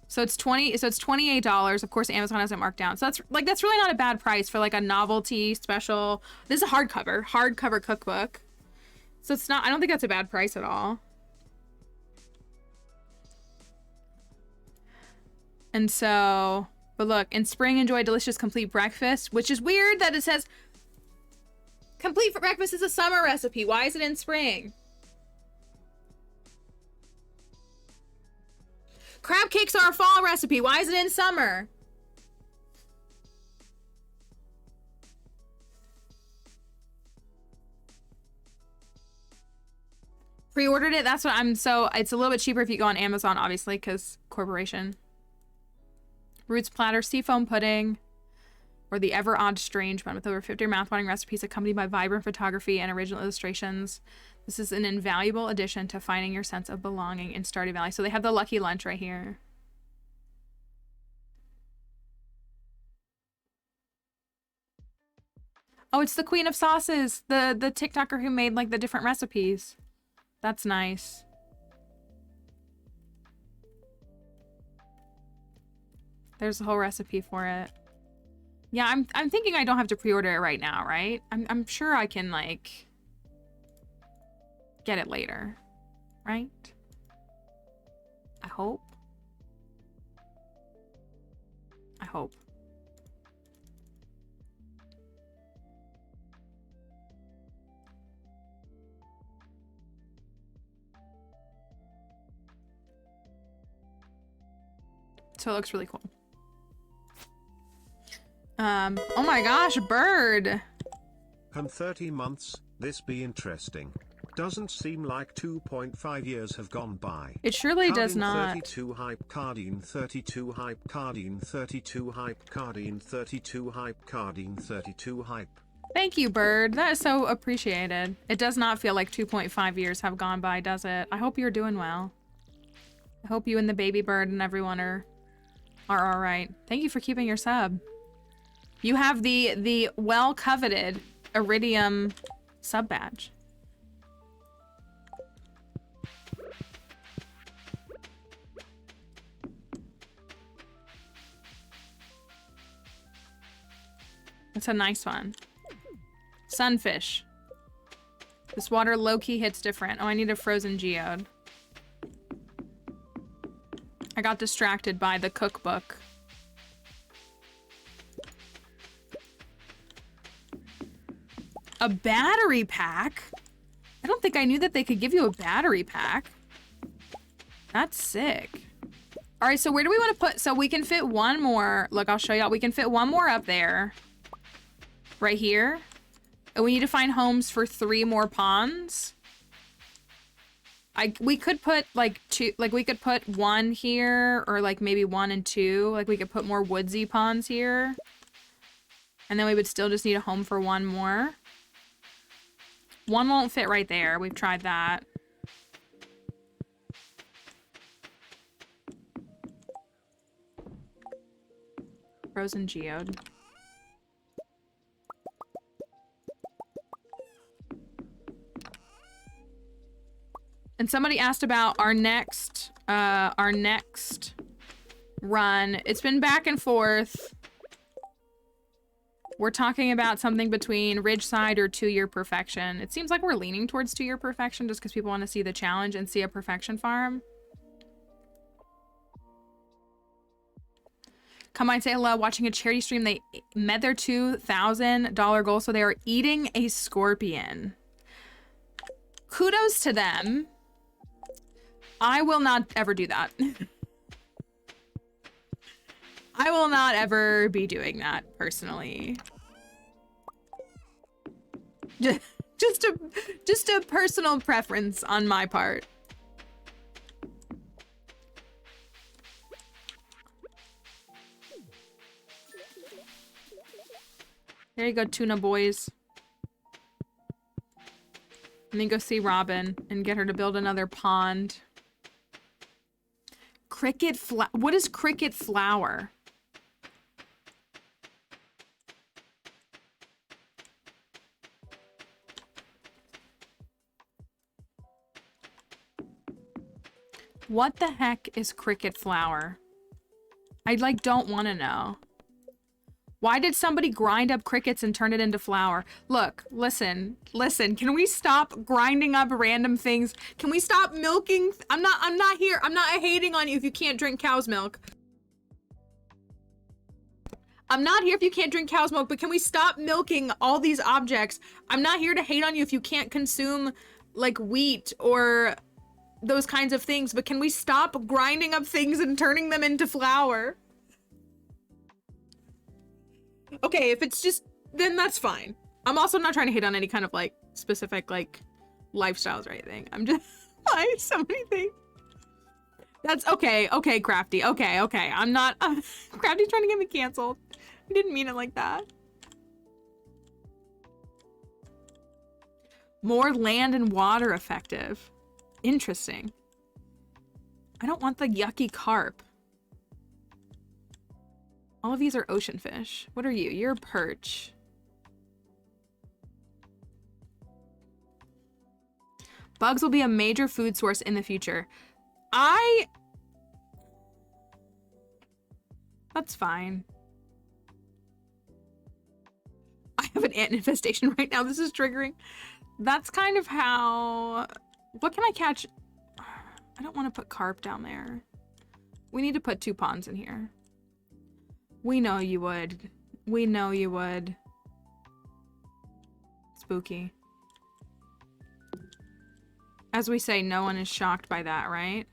So it's $28. Of course, Amazon has it marked down. So that's really not a bad price for, like, a novelty special. This is a hardcover cookbook. So it's not, I don't think that's a bad price at all. And so, but look, in spring, enjoy a delicious complete breakfast, which is weird that it says complete breakfast is a summer recipe. Why is it in spring? Crab cakes are a fall recipe. Why is it in summer? Pre-ordered it. That's what I'm, so it's a little bit cheaper if you go on Amazon, obviously, because corporation. Roots platter, seafoam pudding, or the ever odd strange one with over 50 mouthwatering recipes accompanied by vibrant photography and original illustrations. This is an invaluable addition to finding your sense of belonging in Stardew Valley. So they have the Lucky Lunch right here. Oh, it's the Queen of Sauces, the TikToker who made, like, the different recipes. That's nice. There's a whole recipe for it. Yeah, I'm thinking I don't have to pre-order it right now, right? I'm sure I can, like, get it later, right? I hope. hope. So it looks really cool. Oh my gosh, bird. And 30 months, this be interesting. Doesn't seem like 2.5 years have gone by. It surely does Cardine not. 32 hype, Cardine 32 hype, Cardine 32 hype, Cardine 32 hype, Cardine 32 hype. Thank you, bird. That is so appreciated. It does not feel like 2.5 years have gone by, does it? I hope you're doing well. I hope you and the baby bird and everyone are all right. Thank you for keeping your sub. You have the well-coveted Iridium sub badge. It's a nice one. Sunfish. This water low-key hits different. Oh, I need a frozen geode. I got distracted by the cookbook. A battery pack? I don't think I knew that they could give you a battery pack. That's sick. All right, so where do we want to put... So we can fit one more. Look, I'll show y'all. We can fit one more up there. Right here. And we need to find homes for 3 more ponds. We could put like 2, like we could put 1 here, or like maybe 1 and 2. Like we could put more woodsy ponds here. And then we would still just need a home for 1 more. 1 won't fit right there. We've tried that. Frozen geode. And somebody asked about our next run. It's been back and forth. We're talking about something between Ridgeside or 2-year perfection. It seems like we're leaning towards 2-year perfection just because people want to see the challenge and see a perfection farm. Come by and say hello. Watching a charity stream, they met their $2,000 goal, so they are eating a scorpion. Kudos to them. I will not ever do that. I will not ever be doing that personally. Just a personal preference on my part. There you go, tuna boys. Let me go see Robin and get her to build another pond. What is cricket flower? What the heck is cricket flour? I like don't want to know. Why did somebody grind up crickets and turn it into flour? Look, listen, can we stop grinding up random things? Can we stop milking? I'm not hating on you if you can't drink cow's milk. I'm not here if you can't drink cow's milk, but can we stop milking all these objects? I'm not here to hate on you if you can't consume like wheat or those kinds of things, but can we stop grinding up things and turning them into flour? Okay, if it's just, then that's fine. I'm also not trying to hit on any kind of like specific like lifestyles or anything. I'm just, why so many things? That's okay, Crafty, okay. I'm not, Crafty's trying to get me canceled. I didn't mean it like that. More land and water effective. Interesting. I don't want the yucky carp. All of these are ocean fish. What are you? You're a perch. Bugs will be a major food source in the future. That's fine. I have an ant infestation right now. This is triggering. That's kind of how... What can I catch? I don't want to put carp down there. We need to put 2 ponds in here. We know you would. We know you would. Spooky. As we say, no one is shocked by that, right?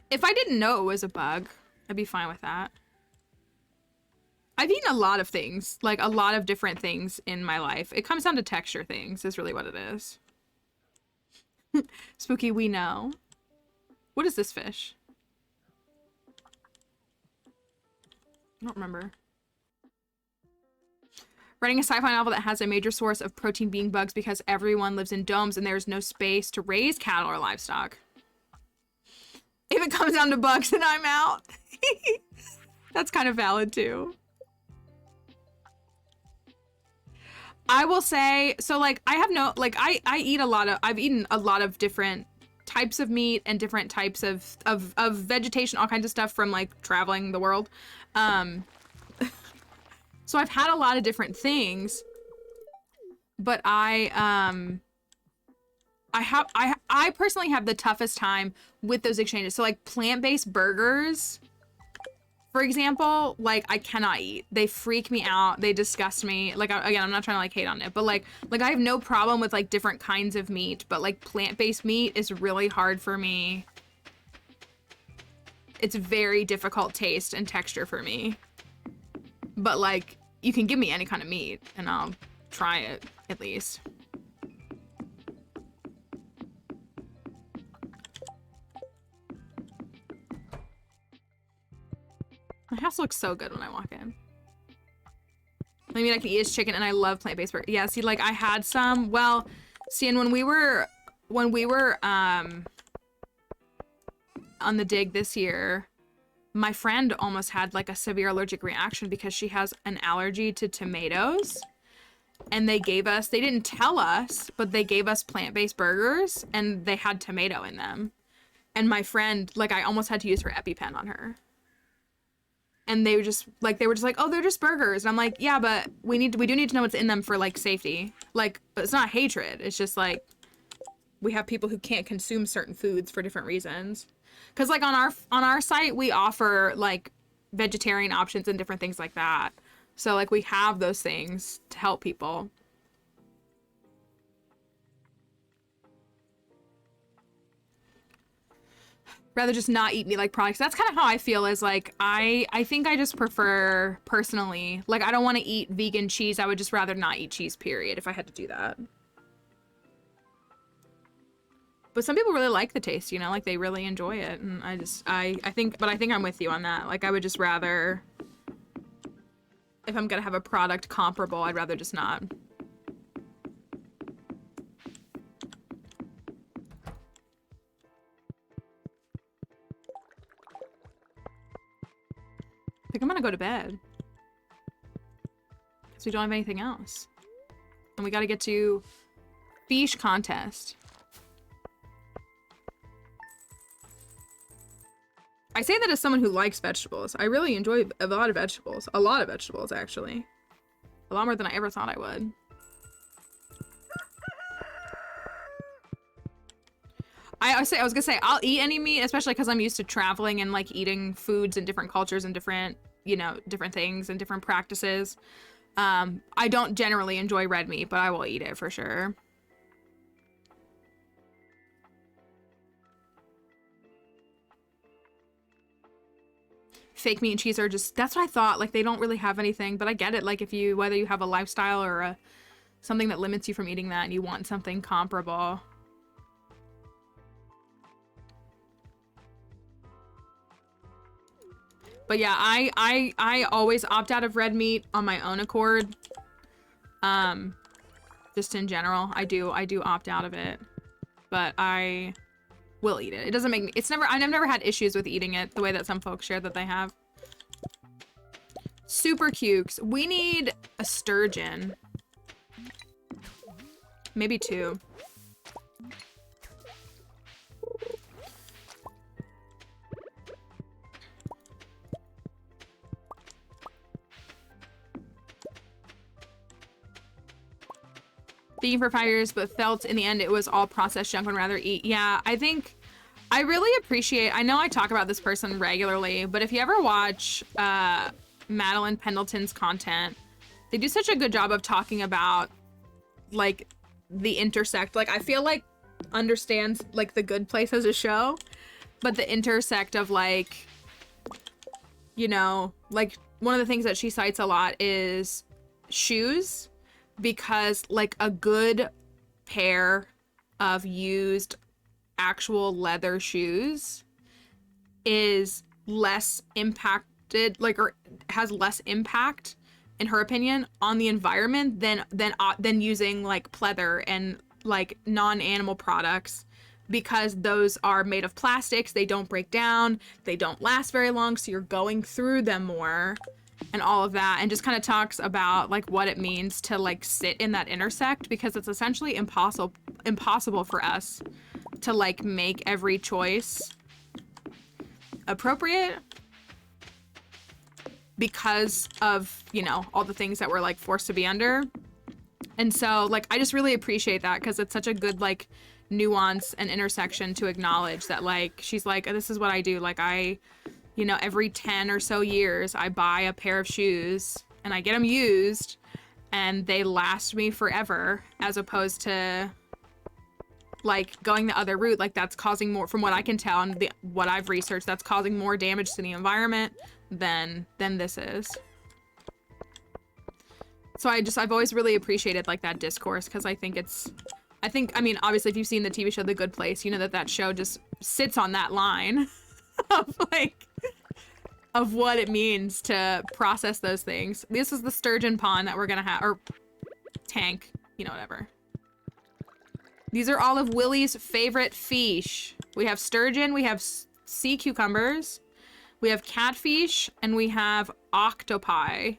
If I didn't know it was a bug, I'd be fine with that. I've eaten a lot of things, like a lot of different things in my life. It comes down to texture things, is really what it is. Spooky, we know. What is this fish? I don't remember. Writing a sci-fi novel that has a major source of protein being bugs because everyone lives in domes and there's no space to raise cattle or livestock. If it comes down to bugs, then I'm out. That's kind of valid too. I will say, so like I have no, like I eat a lot of, I've eaten a lot of different types of meat and different types of vegetation, all kinds of stuff from like traveling the world. So I've had a lot of different things, but I personally have the toughest time with those exchanges. So like plant-based burgers, for example, like I cannot eat. They freak me out. They disgust me. Like, again, I'm not trying to like hate on it, but like I have no problem with like different kinds of meat, but like plant-based meat is really hard for me. It's very difficult taste and texture for me. But like, you can give me any kind of meat and I'll try it at least. My house looks so good when I walk in. I mean, I can eat his chicken and I love plant-based burgers. Yeah, see, like I had some, well, see, and when we were on the dig this year, my friend almost had like a severe allergic reaction because she has an allergy to tomatoes. And they didn't tell us, but they gave us plant-based burgers and they had tomato in them. And my friend, like I almost had to use her EpiPen on her. And they were just like, oh, they're just burgers. And I'm like, yeah, but we do need to know what's in them for like safety. Like, it's not hatred. It's just like, we have people who can't consume certain foods for different reasons. Cause like on our site, we offer like vegetarian options and different things like that. So like we have those things to help people. Rather just not eat meat-like products. That's kind of how I feel, is like, I think I just prefer, personally, like, I don't want to eat vegan cheese. I would just rather not eat cheese, period, if I had to do that. But some people really like the taste, you know, like, they really enjoy it, and I think I'm with you on that. Like, I would just rather, if I'm gonna have a product comparable, I'd rather just not. I think I'm gonna go to bed. Because we don't have anything else. And we gotta get to fish contest. I say that as someone who likes vegetables. I really enjoy a lot of vegetables. A lot of vegetables, actually. A lot more than I ever thought I would. I was gonna say, I'll eat any meat, especially because I'm used to traveling and like eating foods in different cultures and different, you know, different things and different practices. I don't generally enjoy red meat, but I will eat it for sure. Fake meat and cheese are just, that's what I thought. Like, they don't really have anything, but I get it. Like, whether you have a lifestyle or something that limits you from eating that and you want something comparable. But yeah, I always opt out of red meat on my own accord. Just in general, I do opt out of it, but I will eat it. It doesn't make me, I've never had issues with eating it the way that some folks share that they have. Super cukes. We need a sturgeon. Maybe 2. Thinking for 5 years, but felt in the end it was all processed junk and rather eat. Yeah, I think I I really appreciate, I know I talk about this person regularly, but if you ever watch Madeline Pendleton's content, they do such a good job of talking about like the intersect. Like I feel like understands like The Good Place as a show, but the intersect of like, you know, like one of the things that she cites a lot is shoes, because like a good pair of used actual leather shoes is less impacted, like, or has less impact in her opinion on the environment than using like pleather and like non-animal products, because those are made of plastics, they don't break down, they don't last very long, so you're going through them more and all of that, and just kind of talks about like what it means to like sit in that intersect, because it's essentially impossible for us to like make every choice appropriate because of, you know, all the things that we're like forced to be under. And so like I just really appreciate that, because it's such a good like nuance and intersection to acknowledge that, like she's like, this is what I do, like I, you know, every 10 or so years I buy a pair of shoes and I get them used and they last me forever, as opposed to like going the other route. Like that's causing more, from what I can tell and what I've researched, that's causing more damage to the environment than this is. So I've always really appreciated like that discourse, because I mean, obviously if you've seen the TV show The Good Place, you know that show just sits on that line of like, of what it means to process those things. This is the sturgeon pond that we're gonna have, or tank, you know, whatever. These are all of Willy's favorite fish. We have sturgeon, we have sea cucumbers, we have catfish, and we have octopi.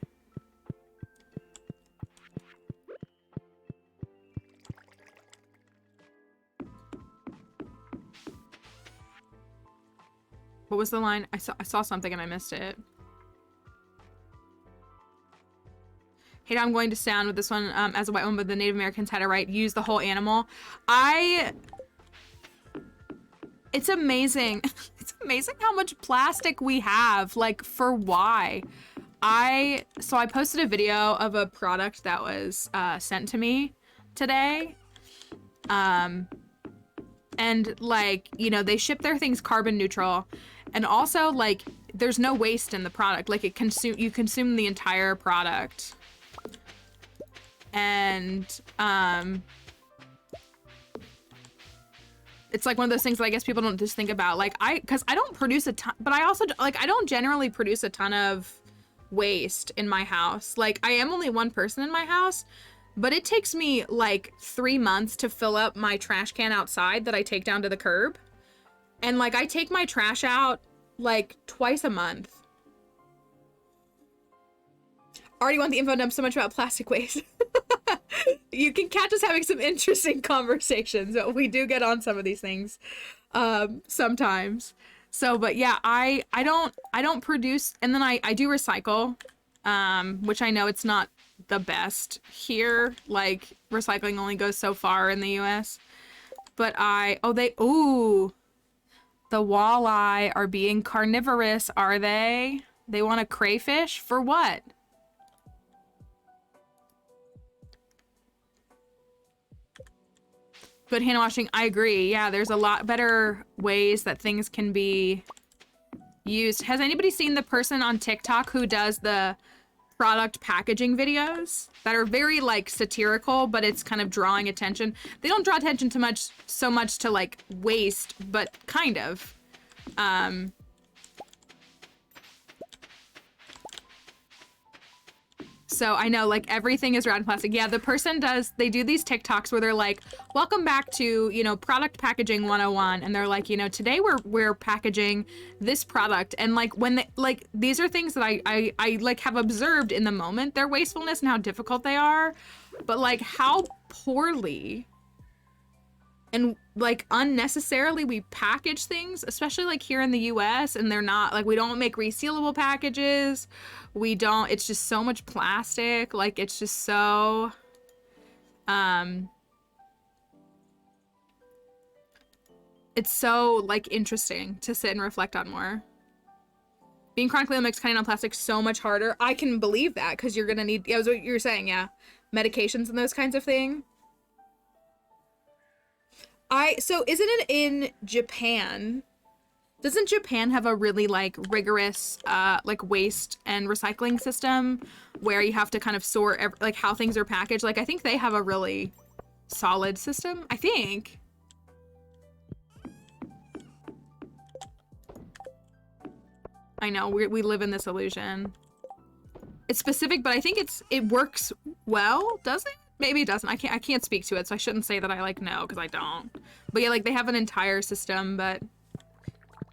What was the line? I saw something and I missed it. Hate how I'm going to sound with this one as a white woman, but the Native Americans had it right. Use the whole animal. It's amazing. It's amazing how much plastic we have. Like, for why? So I posted a video of a product that was sent to me today. And like, you know, they ship their things carbon neutral. And also, like, there's no waste in the product. Like, you consume the entire product. And, it's like one of those things that I guess people don't just think about. Like, because I don't produce a ton, but I also, like, I don't generally produce a ton of waste in my house. Like, I am only one person in my house, but it takes me, like, 3 months to fill up my trash can outside that I take down to the curb. And like, I take my trash out like twice a month. Already want the info dump so much about plastic waste. You can catch us having some interesting conversations, but we do get on some of these things sometimes. So, but yeah, I don't produce, and then I do recycle, which I know it's not the best here. Like, recycling only goes so far in the US. But the walleye are being carnivorous, are they? They want a crayfish? For what? Good hand washing, I agree. Yeah, there's a lot better ways that things can be used. Has anybody seen the person on TikTok who does the product packaging videos that are very like satirical, but it's kind of drawing attention? They don't draw attention to so much to like waste, but kind of. So I know, like, everything is wrapped in plastic. Yeah, the person they do these TikToks where they're like, welcome back to, you know, product packaging 101. And they're like, you know, today we're packaging this product. And like, when they, like, these are things that I like have observed in the moment, their wastefulness and how difficult they are, but like how poorly and like unnecessarily we package things, especially like here in the US, and they're not like, we don't make resealable packages. It's just so much plastic. Like, it's just so, it's so like interesting to sit and reflect on more. Being chronically ill makes cutting on plastic so much harder. I can believe that because you're gonna need, yeah, was what you were saying, yeah, medications and those kinds of things. So isn't it in Japan? Doesn't Japan have a really like rigorous like waste and recycling system where you have to kind of sort like how things are packaged? Like I think they have a really solid system, I think. I know we live in this illusion. It's specific, but I think it works well, does it? Maybe it doesn't. I can't speak to it, so I shouldn't say that I like know because I don't. But yeah, like they have an entire system, but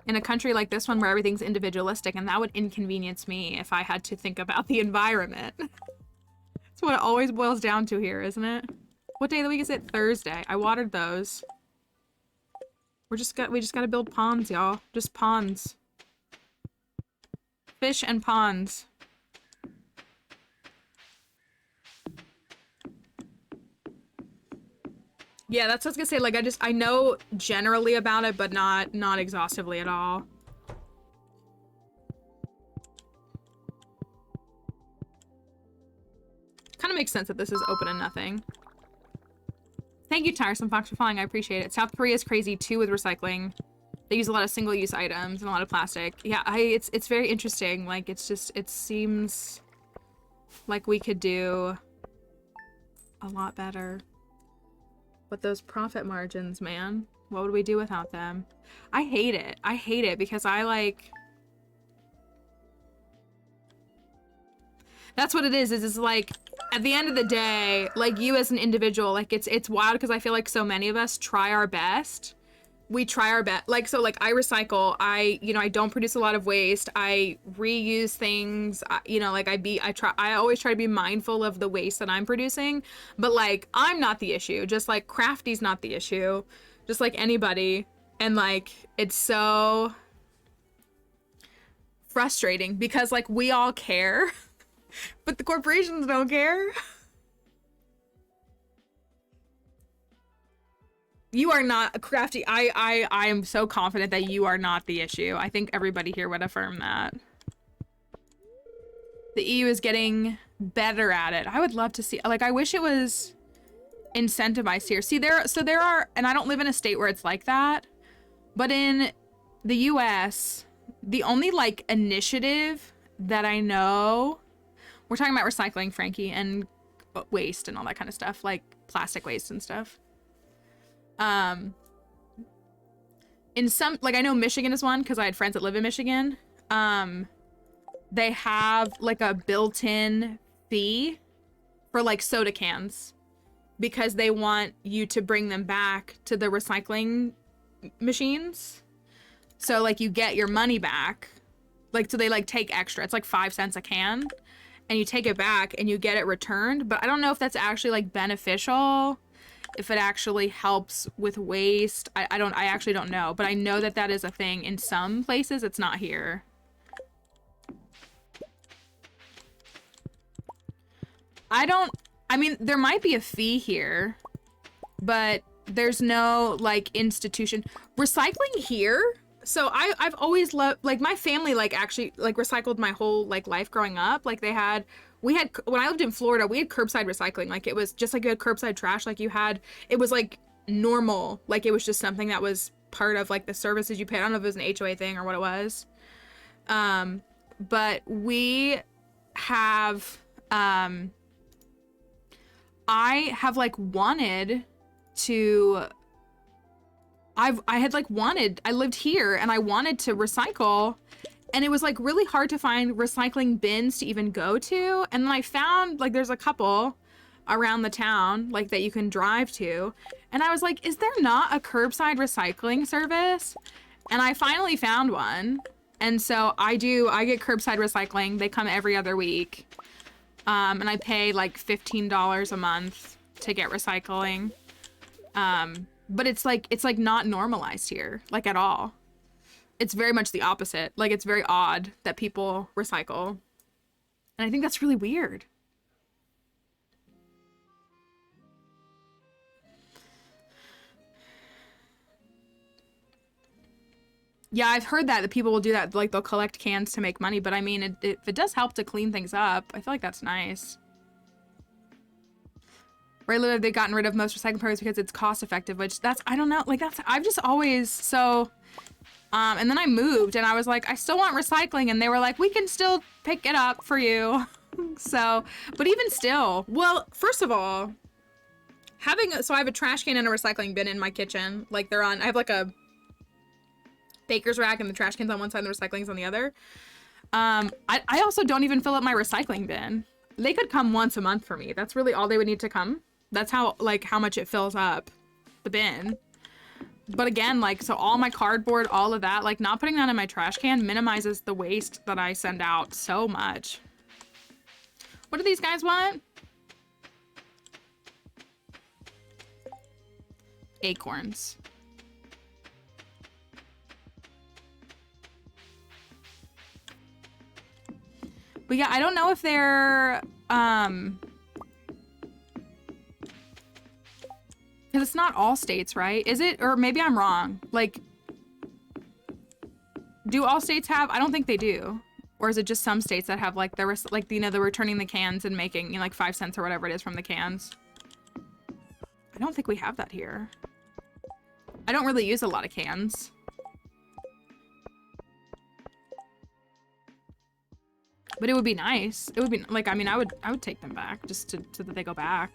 in a country like this one where everything's individualistic, and that would inconvenience me if I had to think about the environment. That's what it always boils down to here, isn't it? What day of the week is it? Thursday. I watered those. We just gotta build ponds, y'all. Just ponds. Fish and ponds. Yeah, that's what I was gonna say. Like, I know generally about it, but not exhaustively at all. Kind of makes sense that this is open and nothing. Thank you, Tiresome Fox, for following. I appreciate it. South Korea is crazy too with recycling. They use a lot of single-use items and a lot of plastic. Yeah, it's very interesting. Like, it's just, it seems like we could do a lot better. But those profit margins, man, what would we do without them? I hate it. I hate it because I like... That's what it is it's like, at the end of the day, like you as an individual, like it's wild because I feel like so many of us try our best. We try our best. Like, so like I recycle, I don't produce a lot of waste. I reuse things, like I always try to be mindful of the waste that I'm producing, but like, I'm not the issue. Just like Crafty's not the issue, just like anybody. And like, it's so frustrating because like we all care, but the corporations don't care. You are not Crafty. I am so confident that you are not the issue. I think everybody here would affirm that. The EU is getting better at it. I would love to see, like, I wish it was incentivized here. See, there are, and I don't live in a state where it's like that, but in the US, the only like initiative that I know, we're talking about recycling, Frankie, and waste and all that kind of stuff, like plastic waste and stuff. In some, like I know Michigan is one because I had friends that live in Michigan. They have like a built-in fee for like soda cans because they want you to bring them back to the recycling machines. So like you get your money back. Like, so they like take extra. It's like 5 cents a can and you take it back and you get it returned. But I don't know if that's actually like beneficial, if it actually helps with waste. I actually don't know, but I know that that is a thing in some places. It's not here. I mean, there might be a fee here, but there's no like institution. Recycling here. So I've always loved, like my family like actually like recycled my whole like life growing up. Like we had, when I lived in Florida, we had curbside recycling. Like it was just like you had curbside trash. Like it was like normal. Like it was just something that was part of like the services you pay. I don't know if it was an HOA thing or what it was. But we have, I have like wanted to, I lived here and I wanted to recycle, and it was like really hard to find recycling bins to even go to. And then I found like there's a couple around the town like that you can drive to. And I was like, is there not a curbside recycling service? And I finally found one. And so I get curbside recycling. They come every other week. And I pay like $15 a month to get recycling. But it's like not normalized here, like at all. It's very much the opposite. Like it's very odd that people recycle. And I think that's really weird. Yeah, I've heard that people will do that. Like, they'll collect cans to make money. But, I mean, if it does help to clean things up, I feel like that's nice. Where I live, they've gotten rid of most recycling programs because it's cost effective, which that's, I don't know. Like, that's, I've just always, so... and then I moved, and I was like, I still want recycling. And they were like, we can still pick it up for you. So, but even still... Well, first of all, so I have a trash can and a recycling bin in my kitchen. Like, they're on... I have, like, a... baker's rack and the trash can's on one side and the recycling's on the other. I also don't even fill up my recycling bin. They could come once a month for me. That's really all they would need to come. That's how, like, how much it fills up the bin. But again, like, so all my cardboard, all of that, like, not putting that in my trash can minimizes the waste that I send out so much. What do these guys want? Acorns. But yeah, I don't know if they're, because it's not all states, right? Is it? Or maybe I'm wrong. Like, do all states have, I don't think they do. Or is it just some states that have, like, like, you know, the returning the cans and making, you know, like 5 cents or whatever it is from the cans? I don't think we have that here. I don't really use a lot of cans. But it would be nice. It would be like, I mean, I would take them back just so that they go back.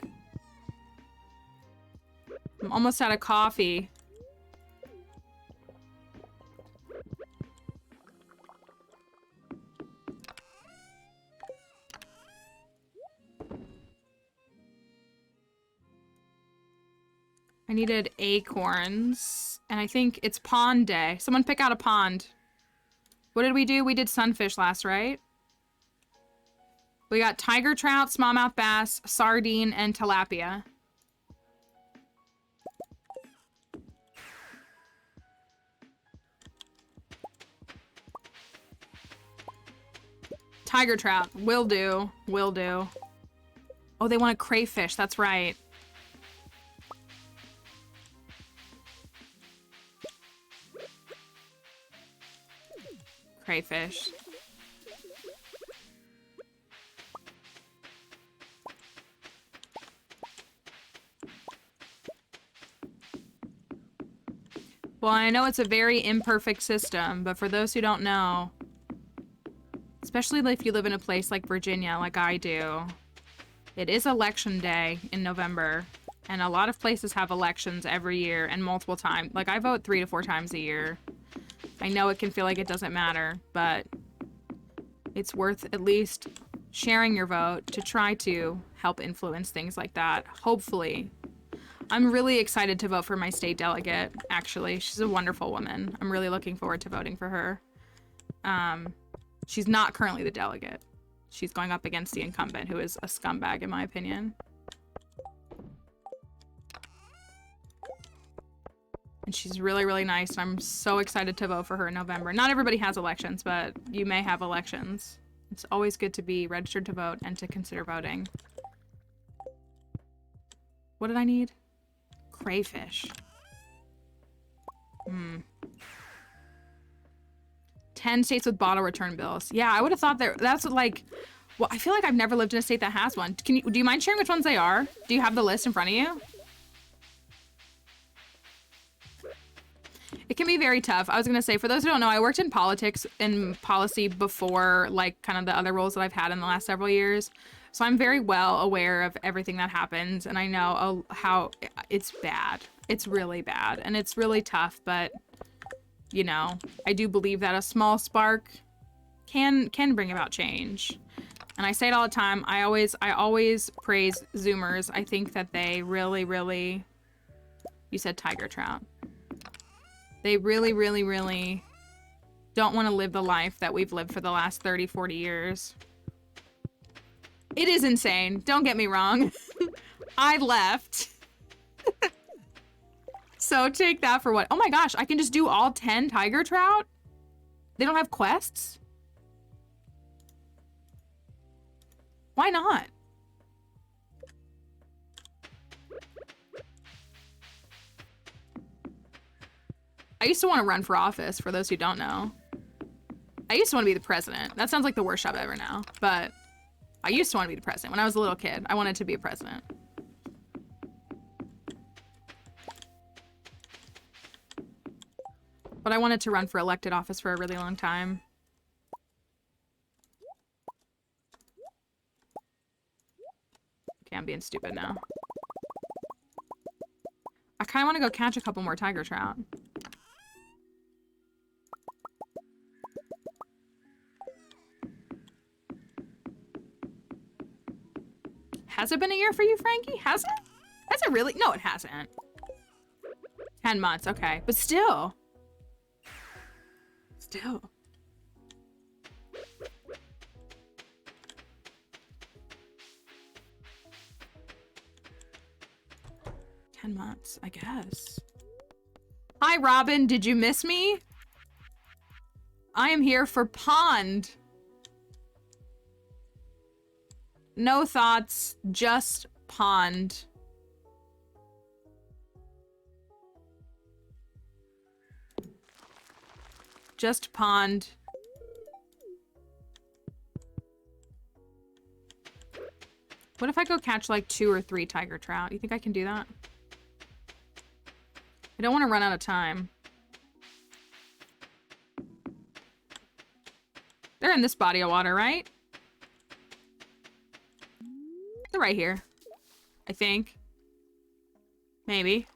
I'm almost out of coffee. I needed acorns, and I think it's pond day. Someone pick out a pond. What did we do? We did sunfish last, right? We got tiger trout, smallmouth bass, sardine, and tilapia. Tiger trout. Will do. Will do. Oh, they want a crayfish. That's right. Crayfish. Well, I know it's a very imperfect system, but for those who don't know, especially if you live in a place like Virginia, like I do, it is election day in November, and a lot of places have elections every year and multiple times. Like, I vote 3 to 4 times a year. I know it can feel like it doesn't matter, but it's worth at least sharing your vote to try to help influence things like that. Hopefully. I'm really excited to vote for my state delegate, actually. She's a wonderful woman. I'm really looking forward to voting for her. She's not currently the delegate. She's going up against the incumbent, who is a scumbag, in my opinion. And she's really, really nice, and I'm so excited to vote for her in November. Not everybody has elections, but you may have elections. It's always good to be registered to vote and to consider voting. What did I need? Crayfish. 10 states with bottle return bills. Yeah, I would have thought that's like... Well, I feel like I've never lived in a state that has one. Do you mind sharing which ones they are? Do you have the list in front of you? It can be very tough. I was going to say, for those who don't know, I worked in politics and policy before, like, kind of the other roles that I've had in the last several years. So I'm very well aware of everything that happens, and I know how it's bad. It's really bad, and it's really tough, but, you know, I do believe that a small spark can bring about change. And I say it all the time. I always praise Zoomers. I think that they really, really... You said tiger trout. They really, really, really don't want to live the life that we've lived for the last 30, 40 years. It is insane. Don't get me wrong. I left. So take that for what? Oh my gosh, I can just do all 10 tiger trout? They don't have quests? Why not? I used to want to run for office, for those who don't know. I used to want to be the president. That sounds like the worst job ever now, but I used to want to be the president. When I was a little kid, I wanted to be a president. But I wanted to run for elected office for a really long time. Okay, I'm being stupid now. I kind of want to go catch a couple more tiger trout. Has it been a year for you, Frankie? Has it? Has it really? No, it hasn't. 10 months, okay. But still. Still. Months, I guess. Hi, Robin. Did you miss me? I am here for pond. No thoughts, just pond. Just pond. What if I go catch like 2 or 3 tiger trout? You think I can do that? I don't want to run out of time. They're in this body of water, right? They're right here. I think. Maybe.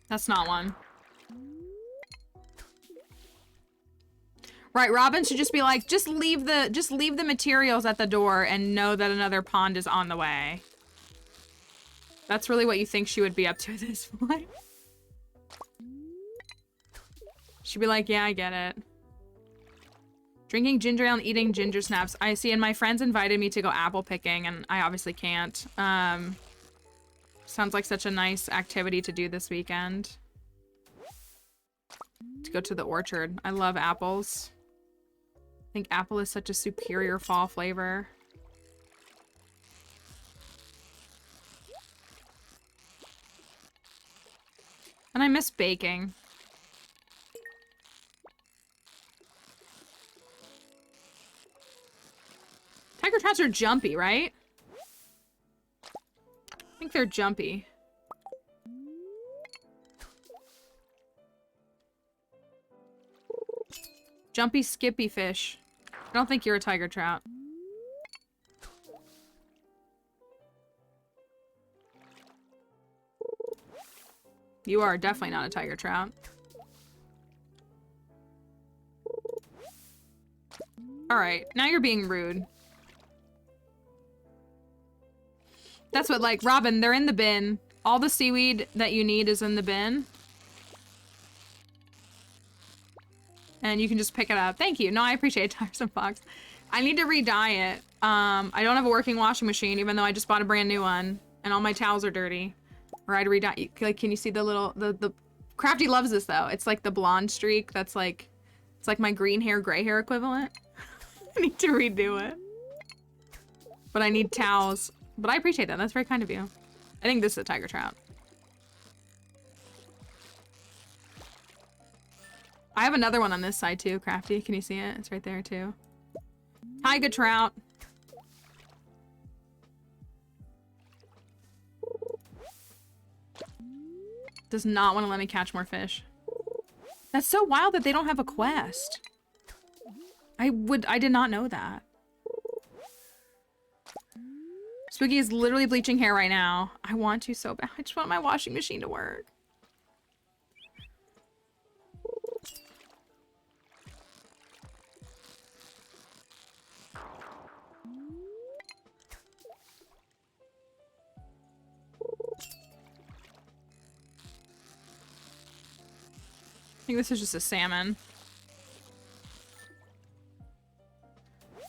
That's not one. Right, Robin should just be like, just leave the materials at the door and know that another pond is on the way. That's really what you think she would be up to at this point. She'd be like, yeah, I get it. Drinking ginger ale and eating ginger snaps. I see, and my friends invited me to go apple picking, and I obviously can't. Sounds like such a nice activity to do this weekend. To go to the orchard. I love apples. I think apple is such a superior fall flavor. And I miss baking. Tiger trouts are jumpy, right? I think they're jumpy. Jumpy, skippy fish. I don't think you're a tiger trout. You are definitely not a tiger trout. Alright, now you're being rude. That's what, like, Robin, they're in the bin. All the seaweed that you need is in the bin. And you can just pick it up. Thank you. No, I appreciate it, Tiresome Fox. I need to re-dye it. I don't have a working washing machine, even though I just bought a brand new one. And all my towels are dirty. Or I'd re-dye. Like, can you see the little... The Crafty loves this, though. It's like the blonde streak that's like... It's like my green hair, gray hair equivalent. I need to redo it. But I need towels. But I appreciate that. That's very kind of you. I think this is a tiger trout. I have another one on this side too, Crafty. Can you see it? It's right there too. Tiger trout. Does not want to let me catch more fish. That's so wild that they don't have a quest. I did not know that. Spooky is literally bleaching hair right now. I want to so bad. I just want my washing machine to work. I think this is just a salmon.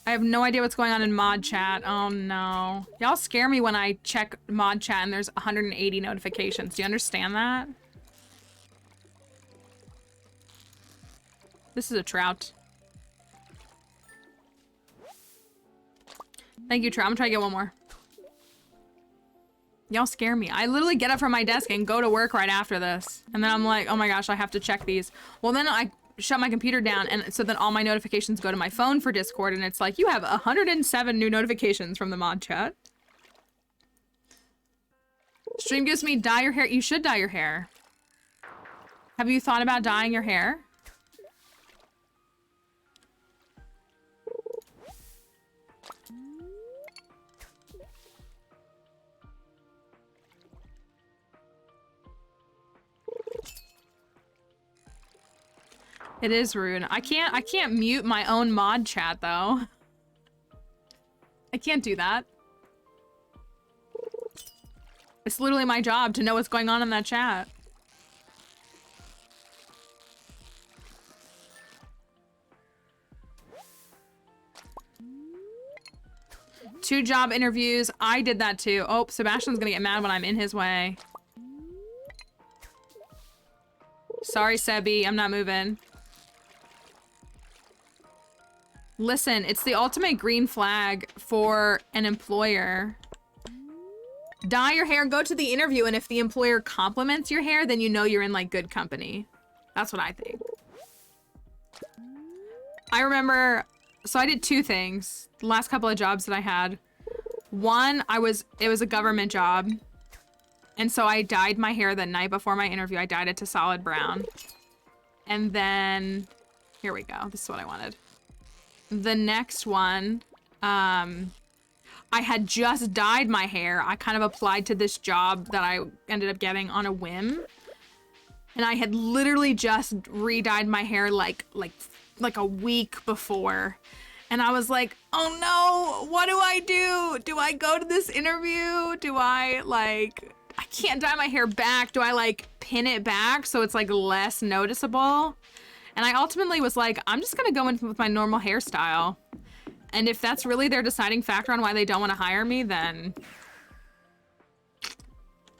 I have no idea what's going on in mod chat. Oh no. Y'all scare me when I check mod chat and there's 180 notifications. Do you understand that? This is a trout. Thank you, trout. I'm gonna try to get one more. Y'all scare me. I literally get up from my desk and go to work right after this. And then I'm like, oh my gosh, I have to check these. Well, then I shut my computer down, and so then all my notifications go to my phone for Discord, and it's like, you have 107 new notifications from the mod chat. Stream gives me dye your hair. You should dye your hair. Have you thought about dyeing your hair? It is rude. I can't mute my own mod chat though. I can't do that. It's literally my job to know what's going on in that chat. Two job interviews. I did that too. Oh, Sebastian's gonna get mad when I'm in his way. Sorry, Sebi. I'm not moving. Listen, it's the ultimate green flag for an employer. Dye your hair, go to the interview, and if the employer compliments your hair, then you know you're in like good company. That's what I think. I remember, so I did two things. The last couple of jobs that I had. One, it was a government job. And so I dyed my hair the night before my interview. I dyed it to solid brown. And then, here we go. This is what I wanted. The next one, I had just dyed my hair. I kind of applied to this job that I ended up getting on a whim. And I had literally just re-dyed my hair like a week before. And I was like, oh no, what do I do? Do I go to this interview? Do I I can't dye my hair back. Do I like pin it back so it's like less noticeable? And I ultimately was like, I'm just gonna go in with my normal hairstyle. And if that's really their deciding factor on why they don't want to hire me, then...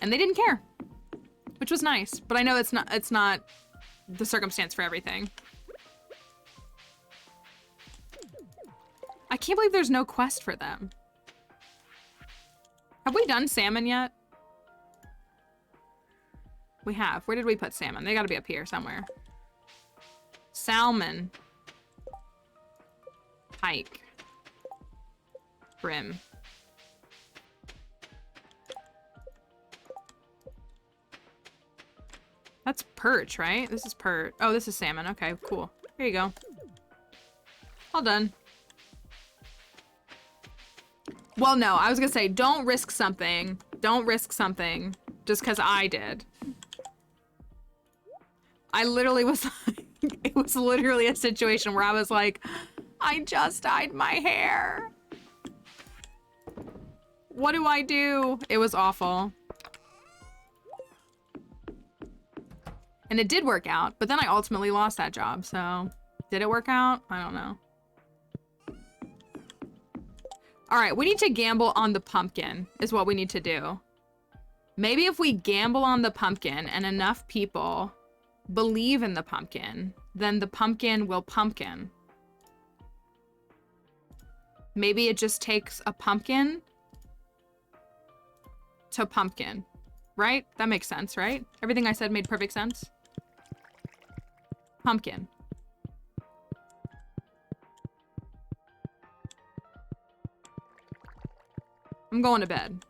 And they didn't care, which was nice. But I know it's not the circumstance for everything. I can't believe there's no quest for them. Have we done salmon yet? We have. Where did we put salmon? They gotta be up here somewhere. Salmon. Pike. Brim. That's perch, right? This is perch. Oh, this is salmon. Okay, cool. Here you go. All done. Well, no, I was gonna say, don't risk something. Don't risk something just because I did. I literally was like, it was literally a situation where I was like, I just dyed my hair. What do I do? It was awful. And it did work out, but then I ultimately lost that job, so did it work out? I don't know. All right, we need to gamble on the pumpkin is what we need to do. Maybe if we gamble on the pumpkin and enough people believe in the pumpkin, then the pumpkin will pumpkin. Maybe it just takes a pumpkin to pumpkin, right? That makes sense, right? Everything I said made perfect sense. Pumpkin. I'm going to bed.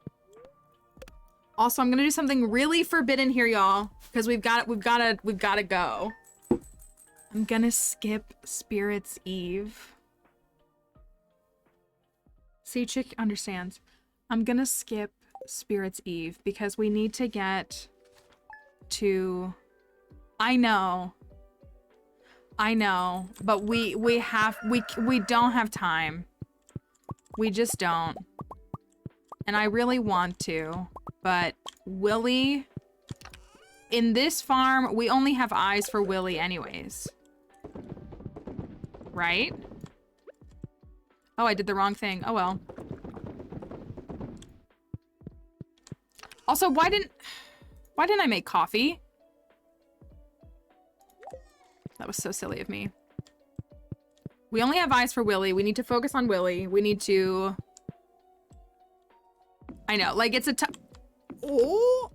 Also, I'm gonna do something really forbidden here, y'all, because we've gotta go. I'm gonna skip Spirit's Eve. See, Chick understands. I'm gonna skip Spirit's Eve because we need to get to... I know, but we don't have time. We just don't. And I really want to, but Willy, in this farm, we only have eyes for Willy anyways. Right? Oh, I did the wrong thing. Oh well. Also, why didn't I make coffee? That was so silly of me. We only have eyes for Willy. We need to focus on Willy. We need to... I know, like, it's a Oh!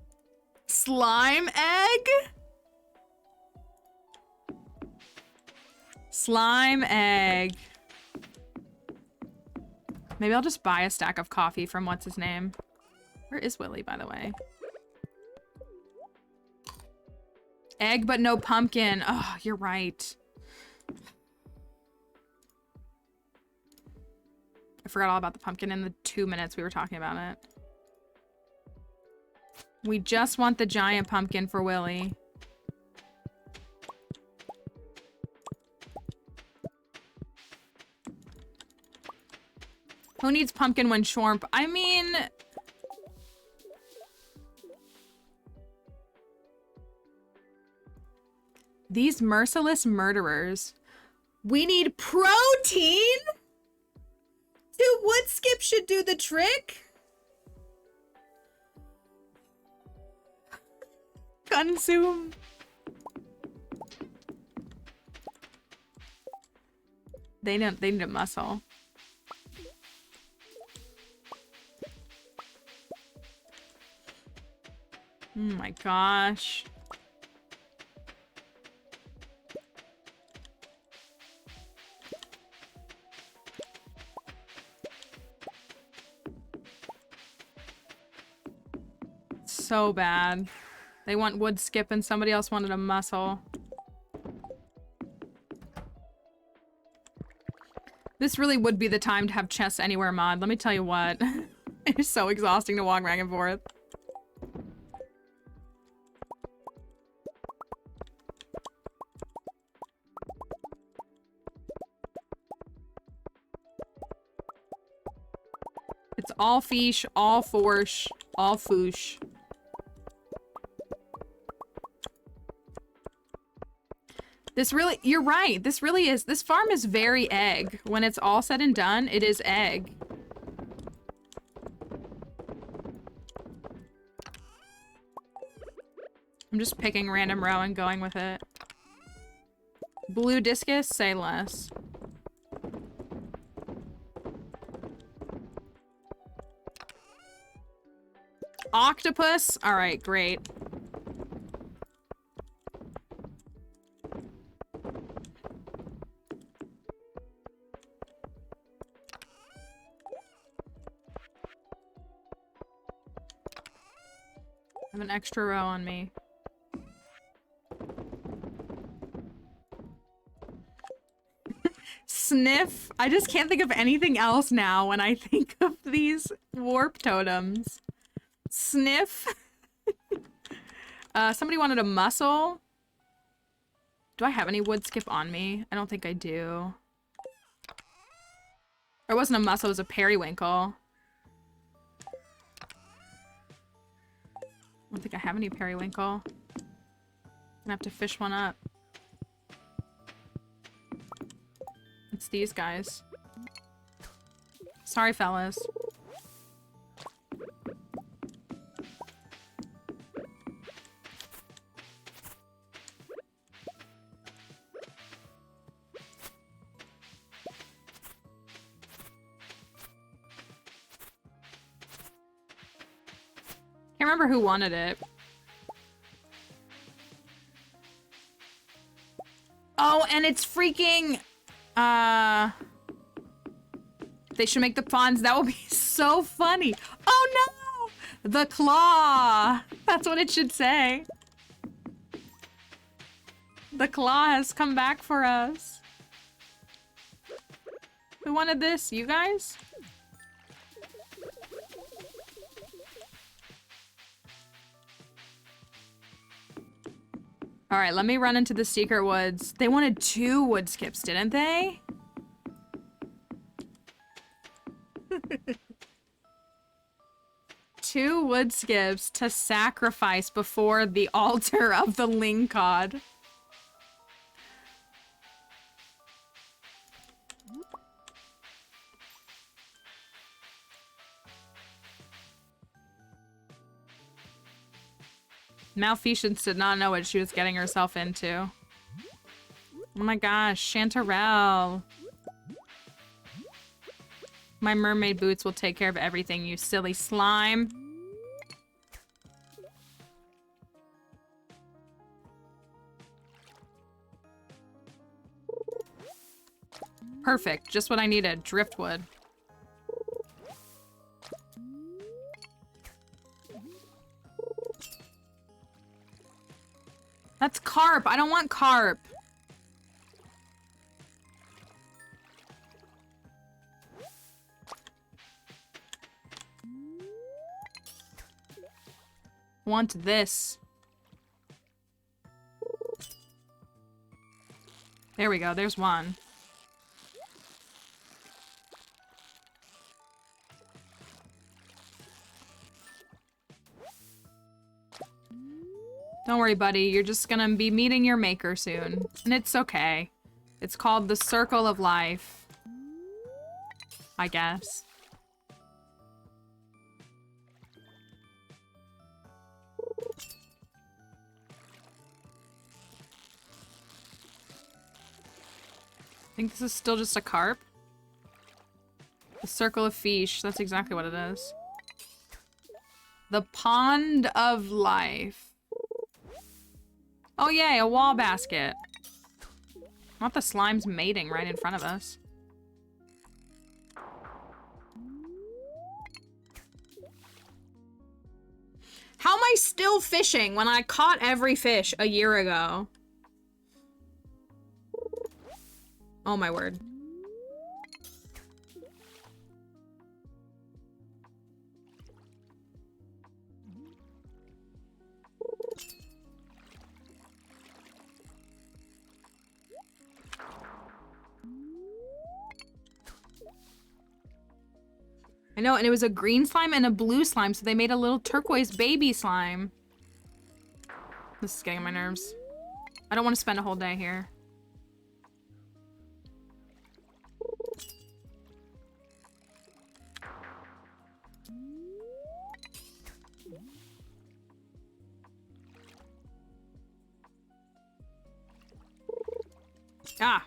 Slime egg? Slime egg. Maybe I'll just buy a stack of coffee from what's his name. Where is Willy, by the way? Egg, but no pumpkin. Oh, you're right. I forgot all about the pumpkin in the 2 minutes we were talking about it. We just want the giant pumpkin for Willy. Who needs pumpkin when shorp? I mean... These merciless murderers. We need protein? Dude, wood skip should do the trick. Consume. They need a muscle. Oh my gosh. So bad. They want wood skip and somebody else wanted a muscle. This really would be the time to have chests anywhere mod. Let me tell you what. It's so exhausting to walk back and forth. It's all fish, all forsh, all foosh. This really, you're right. This really is, this farm is very egg. When it's all said and done, it is egg. I'm just picking random row and going with it. Blue discus, say less. Octopus? All right, great. I have an extra row on me. Sniff. I just can't think of anything else now when I think of these warp totems. Sniff. Somebody wanted a muscle. Do I have any wood skip on me? I don't think I do. Or it wasn't a muscle, it was a periwinkle. I don't think I have any periwinkle. I'm gonna have to fish one up. It's these guys. Sorry, fellas. Can't remember who wanted it. Oh, and it's freaking... They should make the pawns. That would be so funny. Oh no! The claw! That's what it should say. The claw has come back for us. Who wanted this? You guys? Alright, let me run into the secret woods. They wanted 2 wood skips, didn't they? 2 wood skips to sacrifice before the altar of the lingcod. Malfeasance did not know what she was getting herself into. Oh my gosh, Chanterelle. My mermaid boots will take care of everything, you silly slime. Perfect. Just what I needed. Driftwood. That's carp. I don't want carp. Want this. There we go. There's one. Don't worry, buddy. You're just gonna be meeting your maker soon. And it's okay. It's called the circle of life. I guess. I think this is still just a carp. The circle of fish. That's exactly what it is. The pond of life. Oh yay, a wall basket. Not the slimes mating right in front of us. How am I still fishing when I caught every fish a year ago? Oh my word. I know, and it was a green slime and a blue slime, so they made a little turquoise baby slime. This is getting on my nerves. I don't want to spend a whole day here. Ah.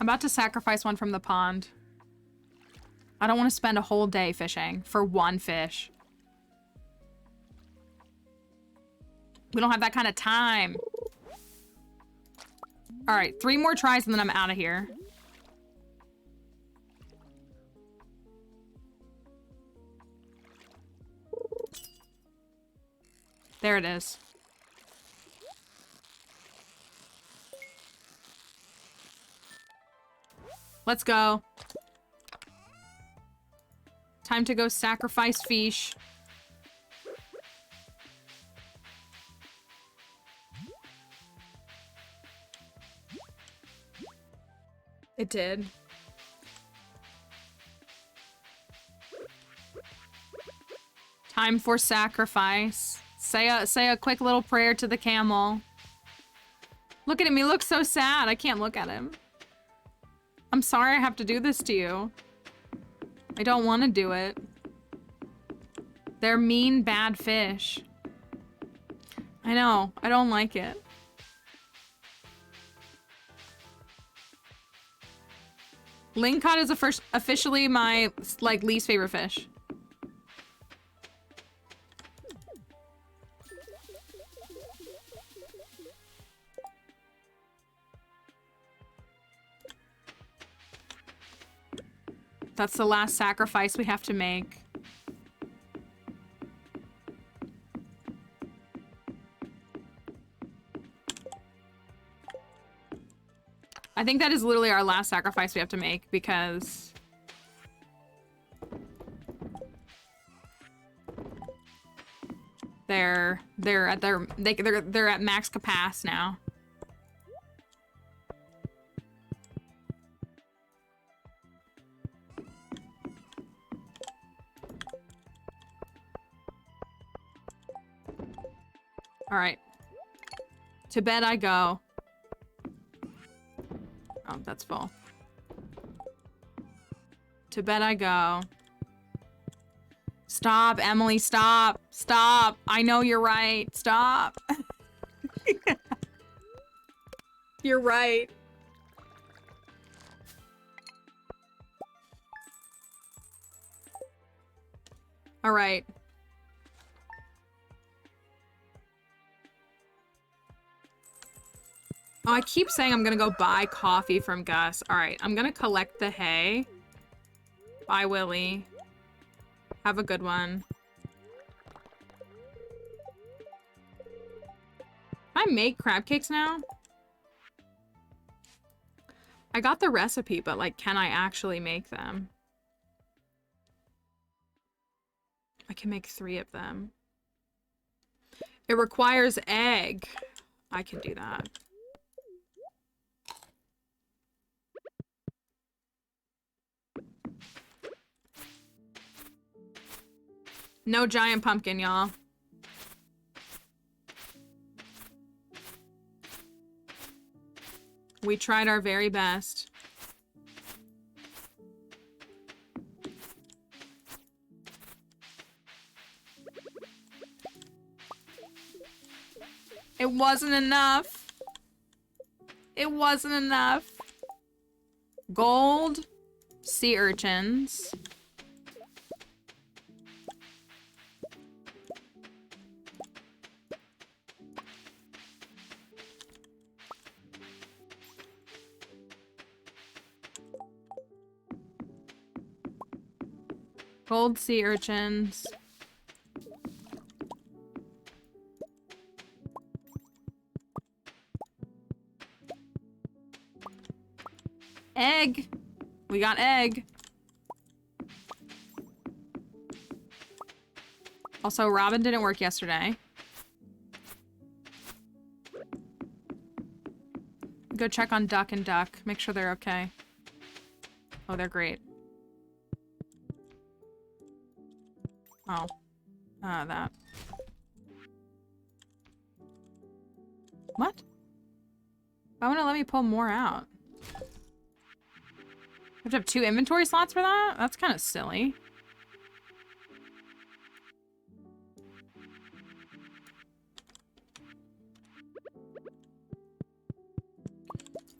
I'm about to sacrifice one from the pond. I don't want to spend a whole day fishing for one fish. We don't have that kind of time. All right, 3 more tries and then I'm out of here. There it is. Let's go. Time to go sacrifice fish. It did. Time for sacrifice. Say a quick little prayer to the camel. Look at him. He looks so sad. I can't look at him. I'm sorry I have to do this to you. I don't want to do it. They're mean, bad fish. I know. I don't like it. Lingcod is officially my, like, least favorite fish. That's the last sacrifice we have to make. I think that is literally our last sacrifice we have to make because they're at max capacity now. All right. To bed I go. Oh, that's full. To bed I go. Stop, Emily, stop. Stop. I know you're right. Stop. You're right. All right. Oh, I keep saying I'm gonna go buy coffee from Gus. Alright, I'm gonna collect the hay. Bye, Willy. Have a good one. Can I make crab cakes now? I got the recipe, but like, can I actually make them? I can make 3 of them. It requires egg. I can do that. No giant pumpkin, y'all. We tried our very best. It wasn't enough. It wasn't enough. Gold, sea urchins. Gold sea urchins. Egg. We got egg. Also, Robin didn't work yesterday. Go check on Duck and Duck. Make sure they're okay. Oh, they're great. Oh. That. What? Why won't it let me pull more out? I have to have 2 inventory slots for that? That's kind of silly.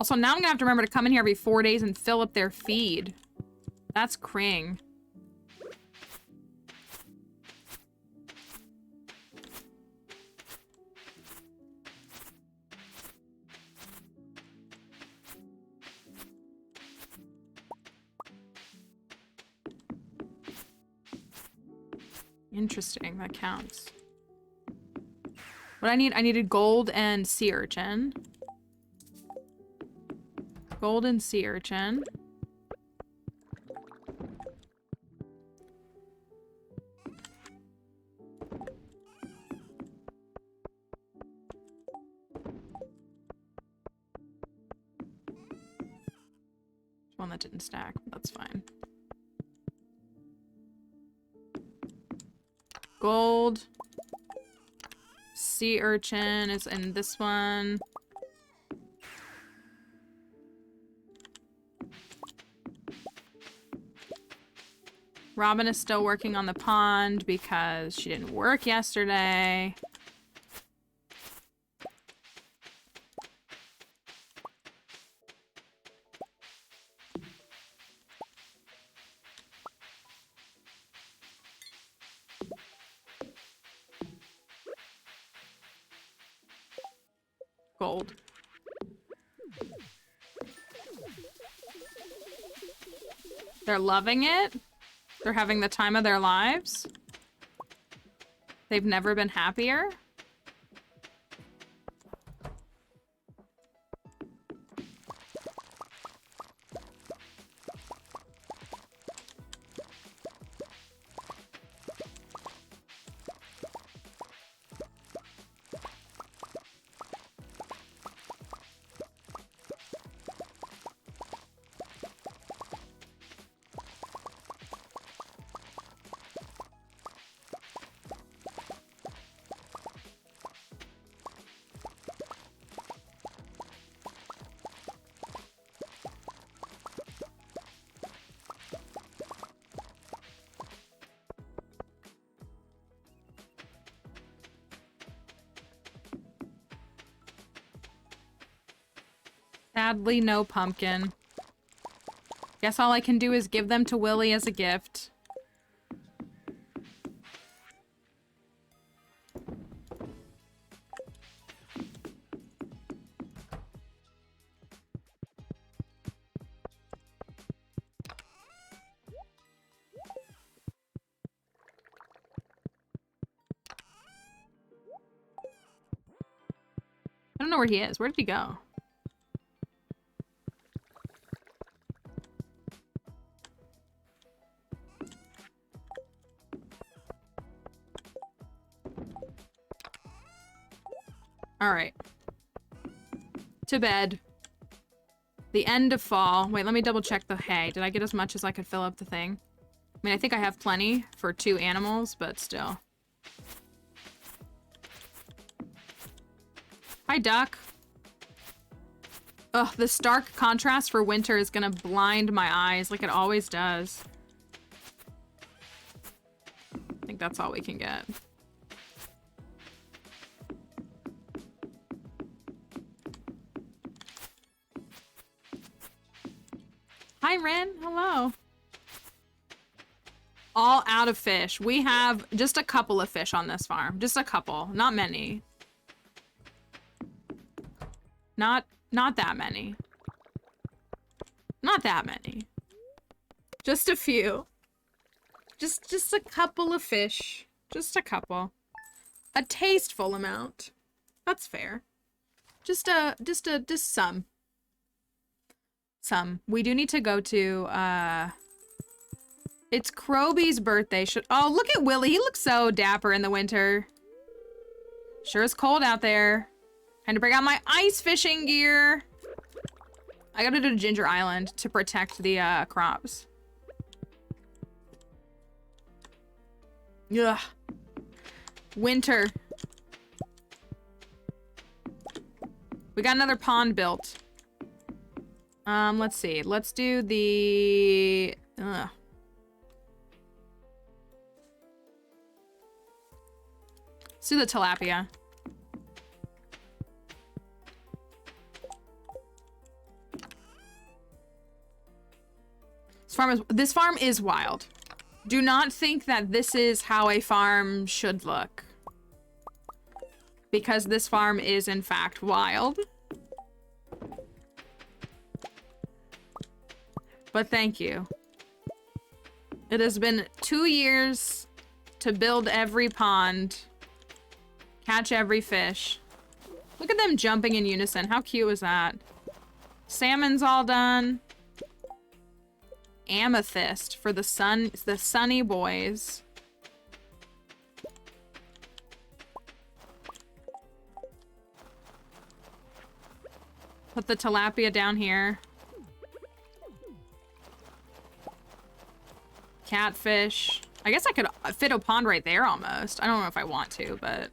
Also, now I'm gonna have to remember to come in here every 4 days and fill up their feed. That's cring. Interesting, that counts. What I needed gold and sea urchin. Gold and sea urchin. One that didn't stack, but that's fine. Gold. Sea urchin is in this one. Robin is still working on the pond because she didn't work yesterday. Gold. They're loving it. They're having the time of their lives. They've never been happier. Sadly, no pumpkin. Guess all I can do is give them to Willy as a gift. don't know where he is. Where did he go? All right. To bed. The end of fall. Wait, let me double check the hay. Did I get as much as I could fill up the thing? I mean, I think I have plenty for 2 animals, but still. Hi, duck. Ugh, the stark contrast for winter is gonna blind my eyes like it always does. I think that's all we can get. Hi, Ren. Hello. All out of fish. We have just a couple of fish on this farm. Just a couple. Not many. Not that many. Not that many. Just a few. Just a couple of fish. Just a couple. A tasteful amount. That's fair. Just some. Some. We do need to go to, it's Croby's birthday. Oh, look at Willy. He looks so dapper in the winter. Sure is cold out there. Time to bring out my ice fishing gear. I gotta do Ginger Island to protect the, crops. Ugh. Winter. We got another pond built. Let's see. Let's do the... Let's do the tilapia. This farm is wild. Do not think that this is how a farm should look. Because this farm is, in fact, wild. But thank you. It has been 2 years to build every pond, catch every fish. Look at them jumping in unison. How cute was that? Salmon's all done. Amethyst for the sunny boys. Put the tilapia down here. Catfish. I guess I could fit a pond right there almost. I don't know if I want to, but...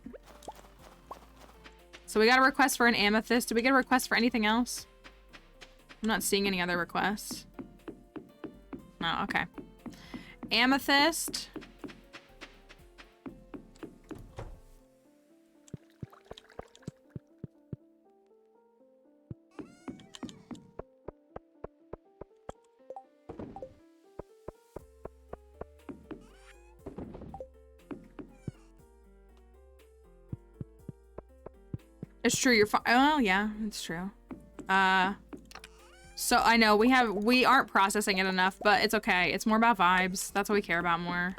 So we got a request for an amethyst. Did we get a request for anything else? I'm not seeing any other requests. Oh, okay. Amethyst. It's true, you're fine. Oh, yeah, it's true. So I know we aren't processing it enough, but it's okay. It's more about vibes. That's what we care about more.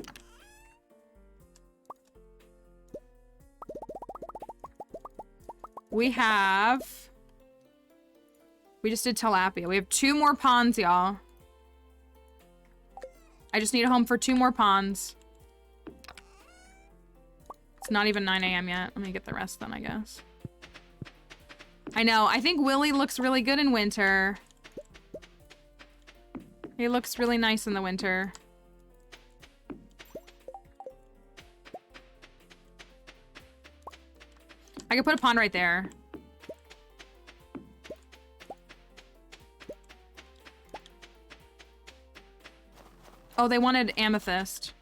We just did tilapia. We have 2 more ponds, y'all. I just need a home for 2 more ponds. It's not even 9 a.m. yet. Let me get the rest then, I guess. I know. I think Willy looks really good in winter. He looks really nice in the winter. I could put a pond right there. Oh, they wanted amethyst.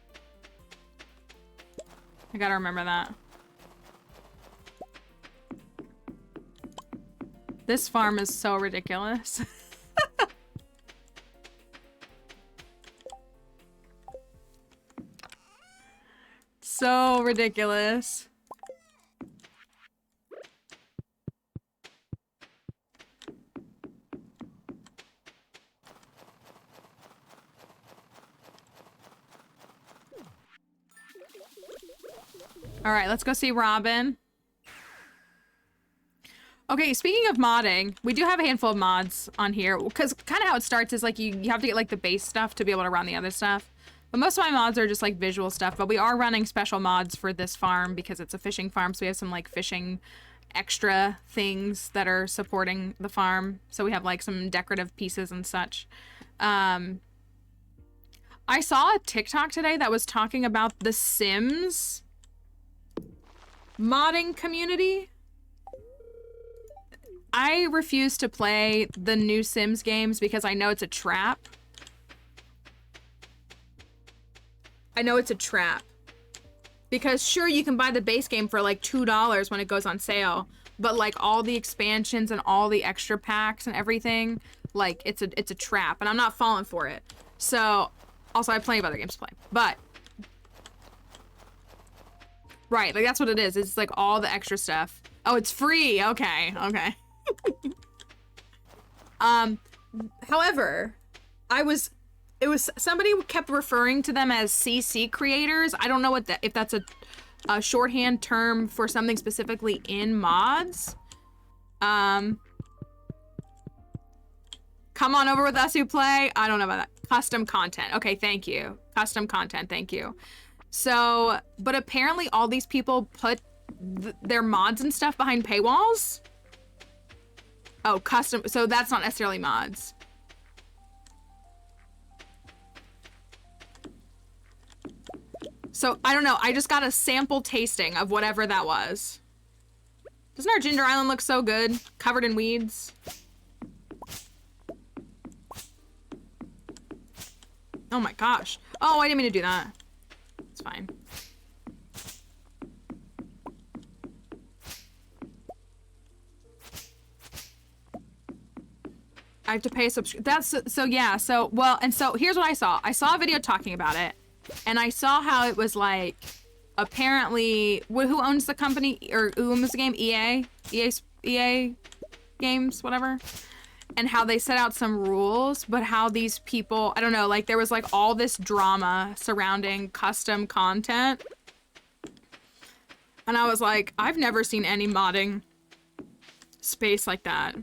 I gotta remember that. This farm is so ridiculous. So ridiculous. All right, let's go see Robin. Okay, speaking of modding, we do have a handful of mods on here, because kind of how it starts is like you have to get like the base stuff to be able to run the other stuff. But most of my mods are just like visual stuff, but we are running special mods for this farm because it's a fishing farm, so we have some like fishing extra things that are supporting the farm. So we have like some decorative pieces and such. I saw a TikTok today that was talking about the Sims modding community. I refuse to play the new Sims games because I know it's a trap. I know it's a trap. Because sure, you can buy the base game for like $2 when it goes on sale, but like all the expansions and all the extra packs and everything, like it's a trap, and I'm not falling for it. So, also I have plenty of other games to play, but right, like that's what it is. It's like all the extra stuff. Oh, it's free. Okay, okay. However, it was somebody kept referring to them as CC creators. I don't know what that, if that's a shorthand term for something specifically in mods. Come on over with us who play. I don't know about that. Custom content. Okay, thank you. Custom content, thank you. So, but apparently all these people put their mods and stuff behind paywalls. Oh, custom, so that's not necessarily mods. So, I don't know, I just got a sample tasting of whatever that was. Doesn't our Ginger Island look so good? Covered in weeds. Oh my gosh. Oh, I didn't mean to do that. It's fine. I have to pay a subscription. That's so yeah. So well, and so here's what I saw. I saw a video talking about it, and I saw how it was like apparently who owns the company or who owns the game? EA Games, whatever. And how they set out some rules, but how these people, I don't know, like there was like all this drama surrounding custom content. And I was like, I've never seen any modding space like that.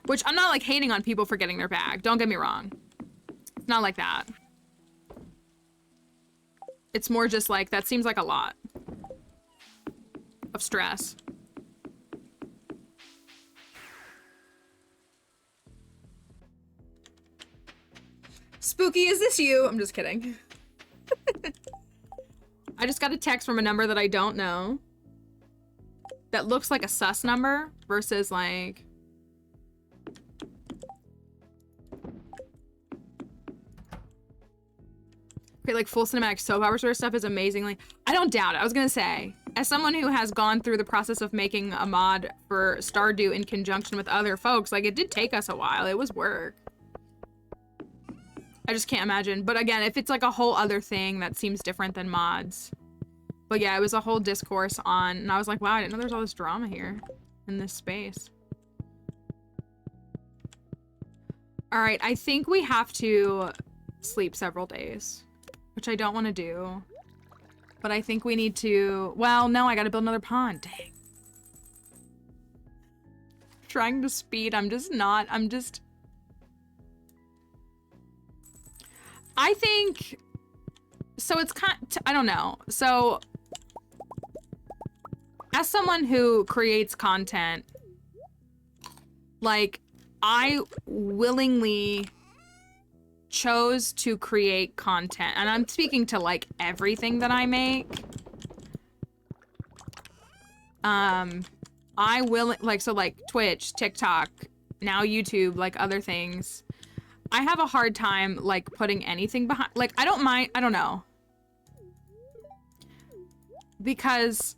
Which I'm not like hating on people for getting their bag. Don't get me wrong. It's not like that. It's more just like, that seems like a lot of stress. Spooky, is this you? I'm just kidding. I just got a text from a number that I don't know. That looks like a sus number versus like... Okay, like full cinematic soap opera sort of stuff is amazingly... I don't doubt it. I was gonna say, as someone who has gone through the process of making a mod for Stardew in conjunction with other folks, like it did take us a while. It was work. I just can't imagine. But again, if it's like a whole other thing, that seems different than mods. But yeah, it was a whole discourse on, and I was like, wow, I didn't know there was all this drama here in this space. All right, I think we have to sleep several days, which I don't want to do. But I think we need to, well, no, I got to build another pond. Dang. Trying to speed, I'm just not, I think, so it's kind of, I don't know. So, as someone who creates content, like, I willingly chose to create content, and I'm speaking to, like, everything that I make. I will, like, so, like, Twitch, TikTok, now YouTube, like, other things. I have a hard time, like, putting anything behind, like, I don't mind, I don't know. Because,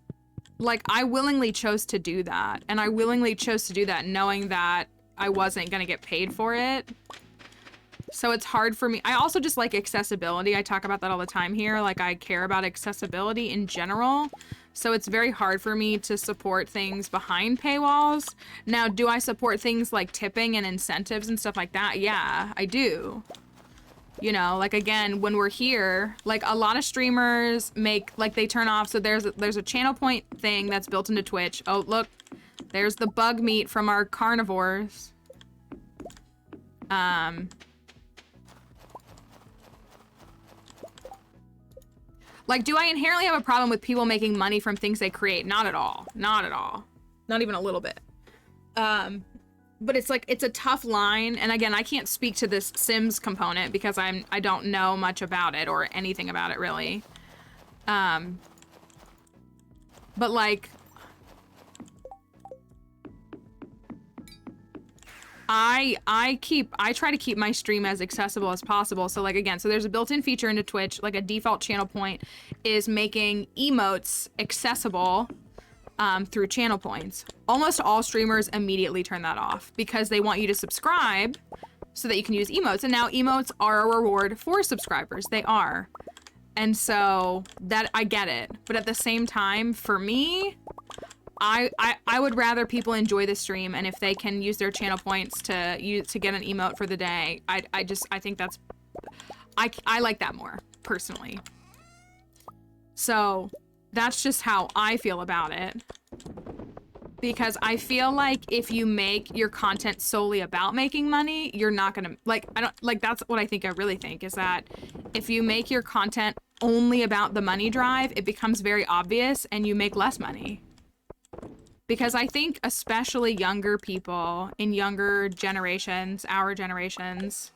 like, I willingly chose to do that, and I willingly chose to do that knowing that I wasn't gonna get paid for it. So it's hard for me. I also just like accessibility. I talk about that all the time here. Like, I care about accessibility in general. So it's very hard for me to support things behind paywalls. Now, do I support things like tipping and incentives and stuff like that? Yeah, I do. You know, like again, when we're here, like a lot of streamers make, like they turn off, so there's a channel point thing that's built into Twitch. Oh, look, there's the bug meat from our carnivores. Like, do I inherently have a problem with people making money from things they create? Not at all. Not at all. Not even a little bit. But it's like, it's a tough line. And again, I can't speak to this Sims component because I don't know much about it or anything about it really. But like, I try to keep my stream as accessible as possible. So like, again, so there's a built-in feature into Twitch, like a default channel point is making emotes accessible through channel points. Almost all streamers immediately turn that off because they want you to subscribe so that you can use emotes. And now emotes are a reward for subscribers. They are. And so that, I get it. But at the same time, for me, I would rather people enjoy the stream, and if they can use their channel points to get an emote for the day, I think that's, I like that more personally. So that's just how I feel about it. Because I feel like if you make your content solely about making money, you're not gonna, like, that's what I really think, is that if you make your content only about the money drive, it becomes very obvious and you make less money. Because I think especially younger people in younger generations, our generations,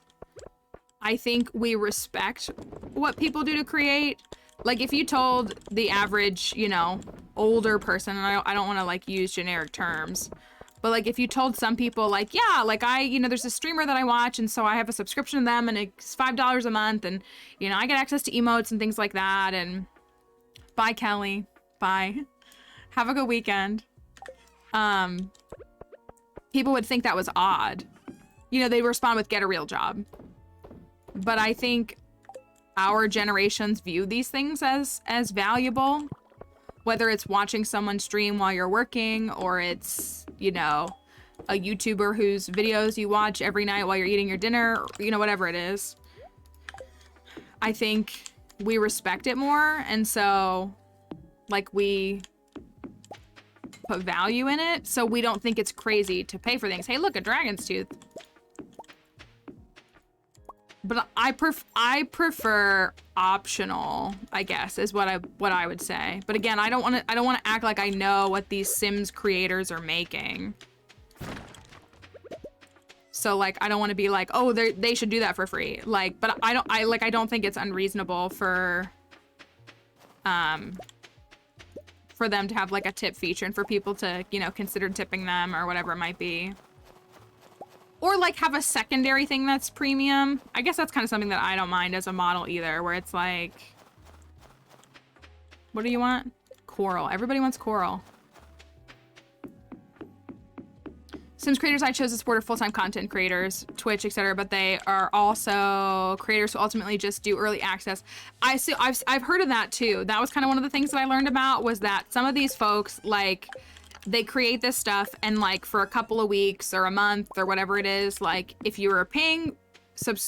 I think we respect what people do to create. Like if you told the average, you know, older person, and I don't want to like use generic terms, but like if you told some people like, yeah, like there's a streamer that I watch and so I have a subscription to them and it's $5 a month and, you know, I get access to emotes and things like that, and bye Kelly, bye. Have a good weekend. People would think that was odd. You know, they respond with get a real job. But I think our generations view these things as valuable, whether it's watching someone stream while you're working, or it's, you know, a YouTuber whose videos you watch every night while you're eating your dinner, or, you know, whatever it is. I think we respect it more, and so like we put value in it, so we don't think it's crazy to pay for things. Hey, look, a dragon's tooth. But I prefer optional, I guess, is what I would say. But again, I don't want to act like I know what these Sims creators are making. So like I don't want to be like, oh, they should do that for free. Like, but I don't think it's unreasonable for them to have like a tip feature and for people to, you know, consider tipping them or whatever it might be. Or like have a secondary thing that's premium. I guess that's kind of something that I don't mind as a model either, where it's like, what do you want? Coral. Everybody wants coral. Sims creators I chose to support are full-time content creators, Twitch, etc., but they are also creators who ultimately just do early access. I've heard of that too. That was kind of one of the things that I learned about, was that some of these folks, like, they create this stuff and like for a couple of weeks or a month or whatever it is, like if you were paying,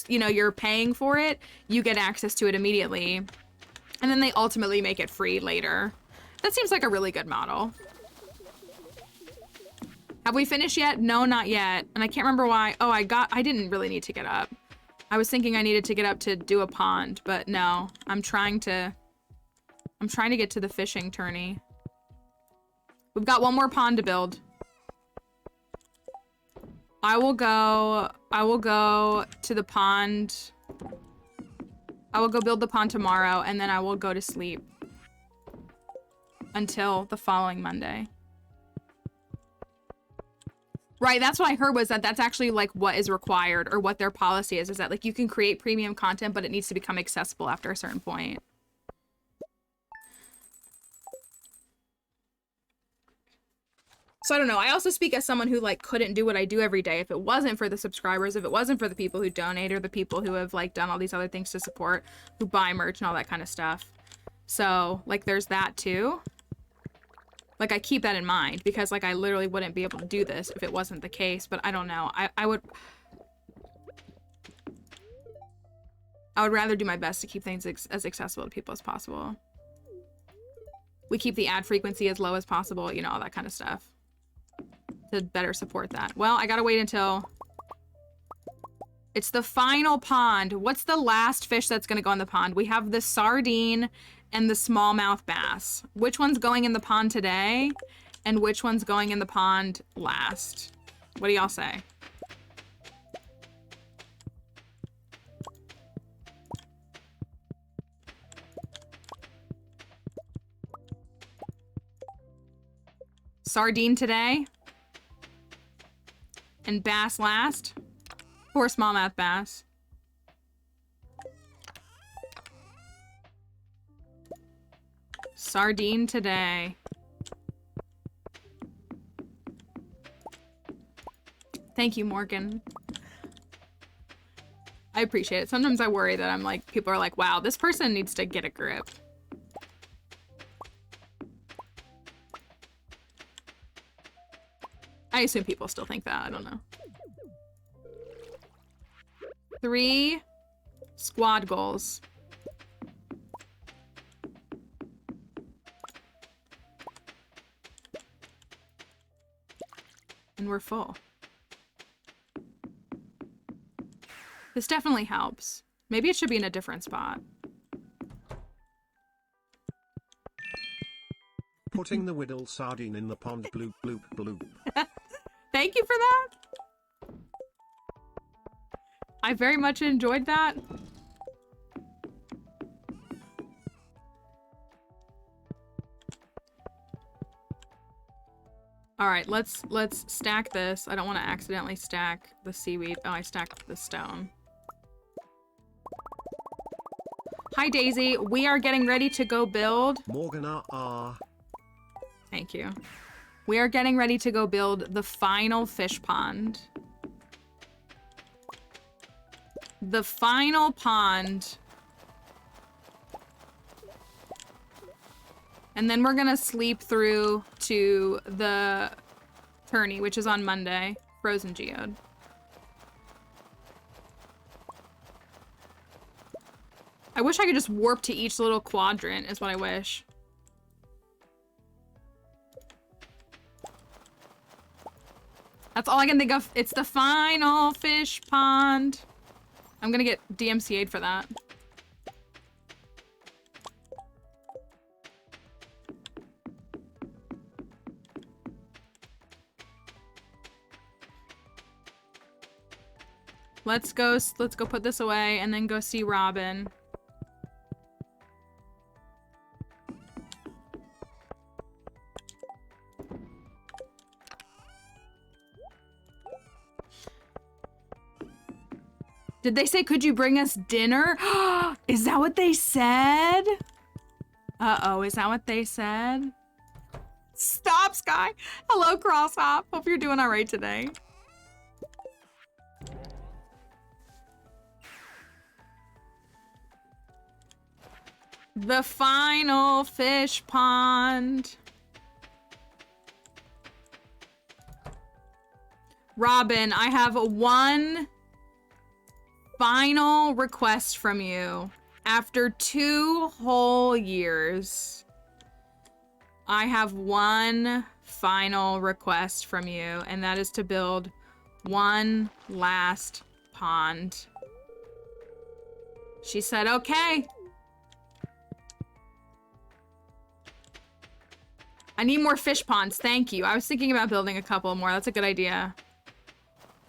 you know, you're paying for it, you get access to it immediately. And then they ultimately make it free later. That seems like a really good model. Have we finished yet? No, not yet. And I can't remember why. Oh, I didn't really need to get up. I was thinking I needed to get up to do a pond, but no. I'm trying to get to the fishing tourney. We've got one more pond to build. I will go to the pond. I will go build the pond tomorrow, and then I will go to sleep until the following Monday. Right, that's what I heard, was that that's actually like what is required, or what their policy is that like you can create premium content, but it needs to become accessible after a certain point. So I don't know. I also speak as someone who like couldn't do what I do every day if it wasn't for the subscribers, if it wasn't for the people who donate, or the people who have like done all these other things to support, who buy merch and all that kind of stuff. So like there's that too. Like I keep that in mind, because like I literally wouldn't be able to do this if it wasn't the case, but I don't know. I would... I would rather do my best to keep things as accessible to people as possible. We keep the ad frequency as low as possible, you know, all that kind of stuff. To better support that. Well, I gotta wait until... It's the final pond. What's the last fish that's gonna go in the pond? We have the sardine and the smallmouth bass. Which one's going in the pond today? And which one's going in the pond last? What do y'all say? Sardine today. And bass last. Or smallmouth bass. Sardine today. Thank you, Morgan. I appreciate it. Sometimes I worry that I'm like, people are like, wow, this person needs to get a grip. I assume people still think that. I don't know. 3 squad goals. And we're full. This definitely helps. Maybe it should be in a different spot. Putting the whittle sardine in the pond, bloop bloop bloop. Thank you for that. I very much enjoyed that. All right, let's stack this. I don't want to accidentally stack the seaweed. Oh, I stacked the stone. Hi, Daisy. We are getting ready to go build. Morgan Thank you. We are getting ready to go build the final fish pond. The final pond. And then we're gonna sleep through to the tourney, which is on Monday. Frozen Geode. I wish I could just warp to each little quadrant, is what I wish. That's all I can think of. It's the final fish pond. I'm gonna get DMCA'd for that. Let's go put this away and then go see Robin. Did they say, could you bring us dinner? Is that what they said? Uh-oh, is that what they said? Stop, Sky. Hello, Crosshop. Hope you're doing all right today. The final fish pond. Robin, I have one final request from you. After 2 whole years, I have one final request from you, and that is to build one last pond. She said, okay. I need more fish ponds. Thank you. I was thinking about building a couple more. That's a good idea.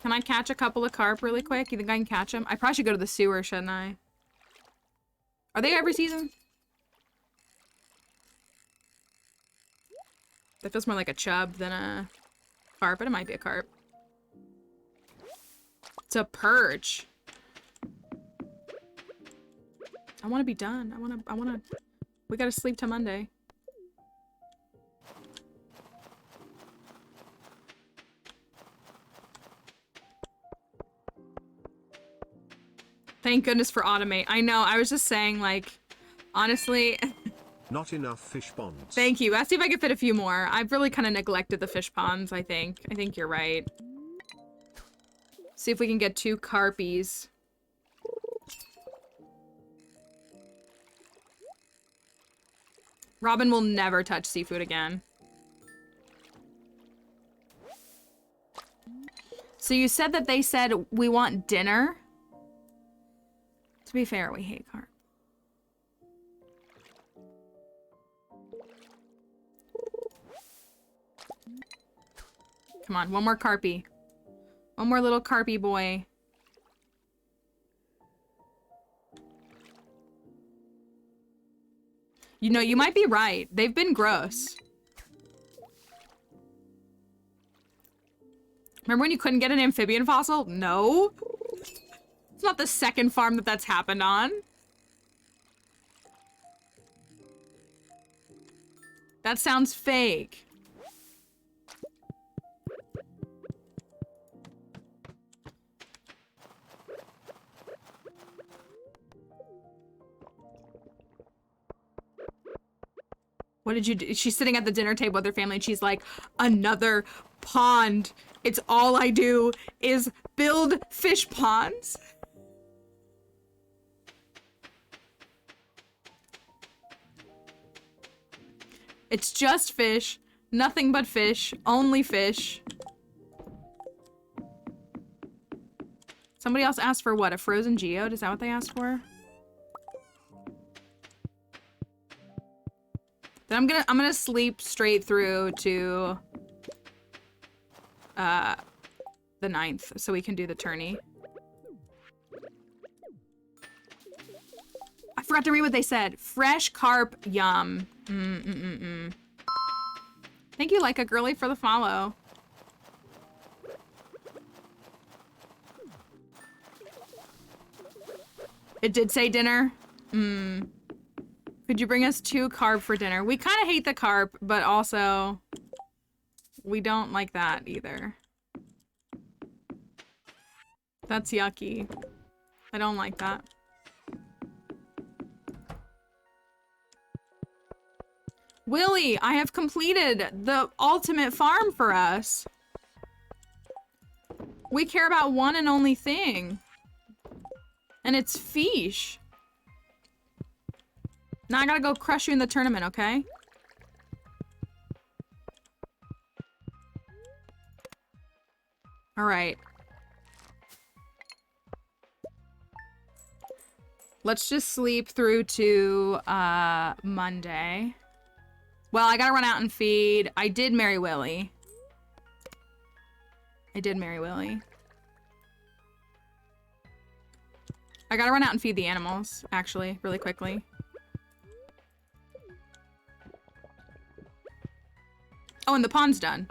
Can I catch a couple of carp really quick? You think I can catch them? I probably should go to the sewer, shouldn't I? Are they every season? That feels more like a chub than a carp, but it might be a carp. It's a perch. I want to be done. I want to. We gotta sleep till Monday. Thank goodness for automate. I know, I was just saying, like, honestly... Not enough fish ponds. Thank you. Let's see if I can fit a few more. I've really kind of neglected the fish ponds, I think. I think you're right. See if we can get 2 carpies. Robin will never touch seafood again. So you said that they said we want dinner? To be fair, we hate carp. Come on, one more carpy. One more little carpy boy. You know, you might be right. They've been gross. Remember when you couldn't get an amphibian fossil? No. It's not the second farm that that's happened on. That sounds fake. What did you do? She's sitting at the dinner table with her family and she's like, another pond. It's all I do is build fish ponds. It's just fish, nothing but fish, only fish. Somebody else asked for what? A frozen geode? Is that what they asked for? Then I'm gonna sleep straight through to the 9th so we can do the tourney. I forgot to read what they said. Fresh carp, yum. Thank you, Like a Girly, for the follow. It did say dinner. Could you bring us 2 carp for dinner? We kind of hate the carp, but also we don't like that either. That's yucky. I don't like that. Willy, I have completed the ultimate farm for us. We care about one and only thing. And it's fish. Now I gotta go crush you in the tournament, okay? Alright. Let's just sleep through to Monday. Well, I gotta run out and feed. I did marry Willy. I gotta run out and feed the animals, actually, really quickly. Oh, and the pond's done.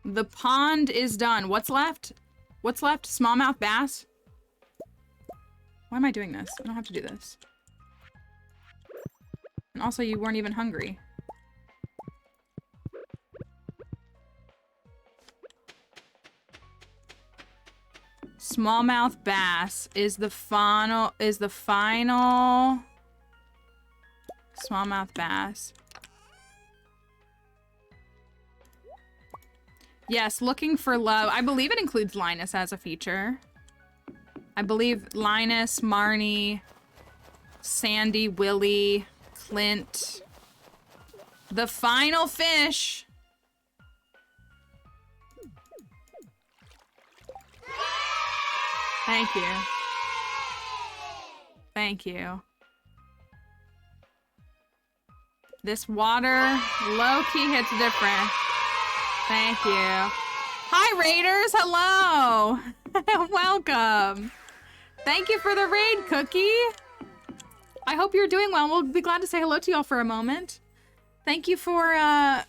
The pond is done. What's left? What's left? Smallmouth bass? Why am I doing this? I don't have to do this. And also, you weren't even hungry. Smallmouth bass is the final smallmouth bass. Yes, looking for love. I believe it includes Linus as a feature. I believe Linus, Marnie, Sandy, Willy, Clint. The final fish. Thank you. Thank you. This water low-key hits different. Thank you. Hi, Raiders. Hello. Welcome. Thank you for the raid, Cookie. I hope you're doing well. We'll be glad to say hello to y'all for a moment. Thank you for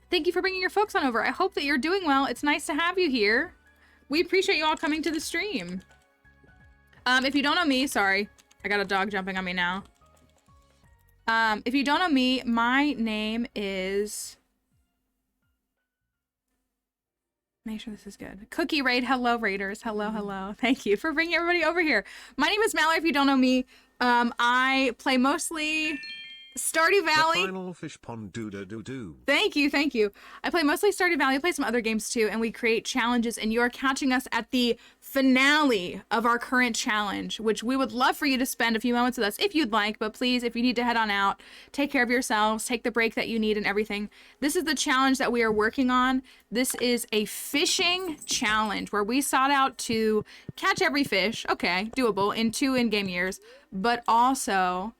bringing your folks on over. I hope that you're doing well. It's nice to have you here. We appreciate you all coming to the stream. If you don't know me, sorry. I got a dog jumping on me now. If you don't know me, my name is... Make sure this is good. Cookie Raid. Hello, Raiders. Hello, hello. Thank you for bringing everybody over here. My name is Mallory, if you don't know me. I play mostly Stardew Valley. The final fish pond doo-doo-doo-doo. Thank you, thank you. I play mostly Stardew Valley. I play some other games too, and we create challenges, and you're catching us at the finale of our current challenge, which we would love for you to spend a few moments with us if you'd like, but please, if you need to head on out, take care of yourselves, take the break that you need and everything. This is the challenge that we are working on. This is a fishing challenge where we sought out to catch every fish, okay, doable, in 2 in-game years, but also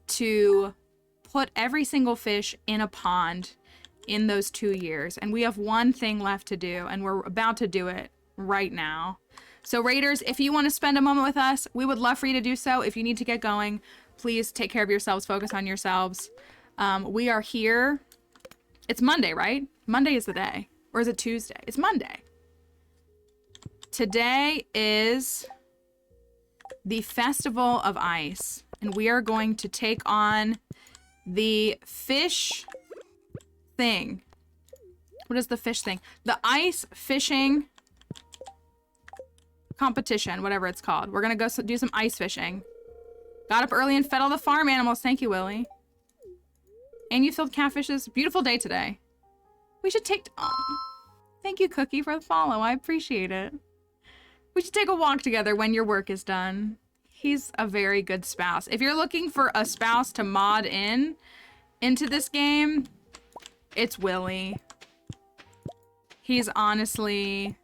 to put every single fish in a pond in those 2 years. And we have one thing left to do, and we're about to do it right now. So Raiders, if you want to spend a moment with us, we would love for you to do so. If you need to get going, please take care of yourselves, focus on yourselves. We are here. It's Monday, right? Monday is the day. Or is it Tuesday? It's Monday. Today is the Festival of Ice, and we are going to take on the fish thing. What is the fish thing? The ice fishing competition, whatever it's called. We're gonna go do some ice fishing. Got up early and fed all the farm animals. Thank you, Willy. And you filled catfishes. Beautiful day today. We should take... Oh, thank you, Cookie, for the follow. I appreciate it. We should take a walk together when your work is done. He's a very good spouse. If you're looking for a spouse to mod into this game, it's Willy. He's honestly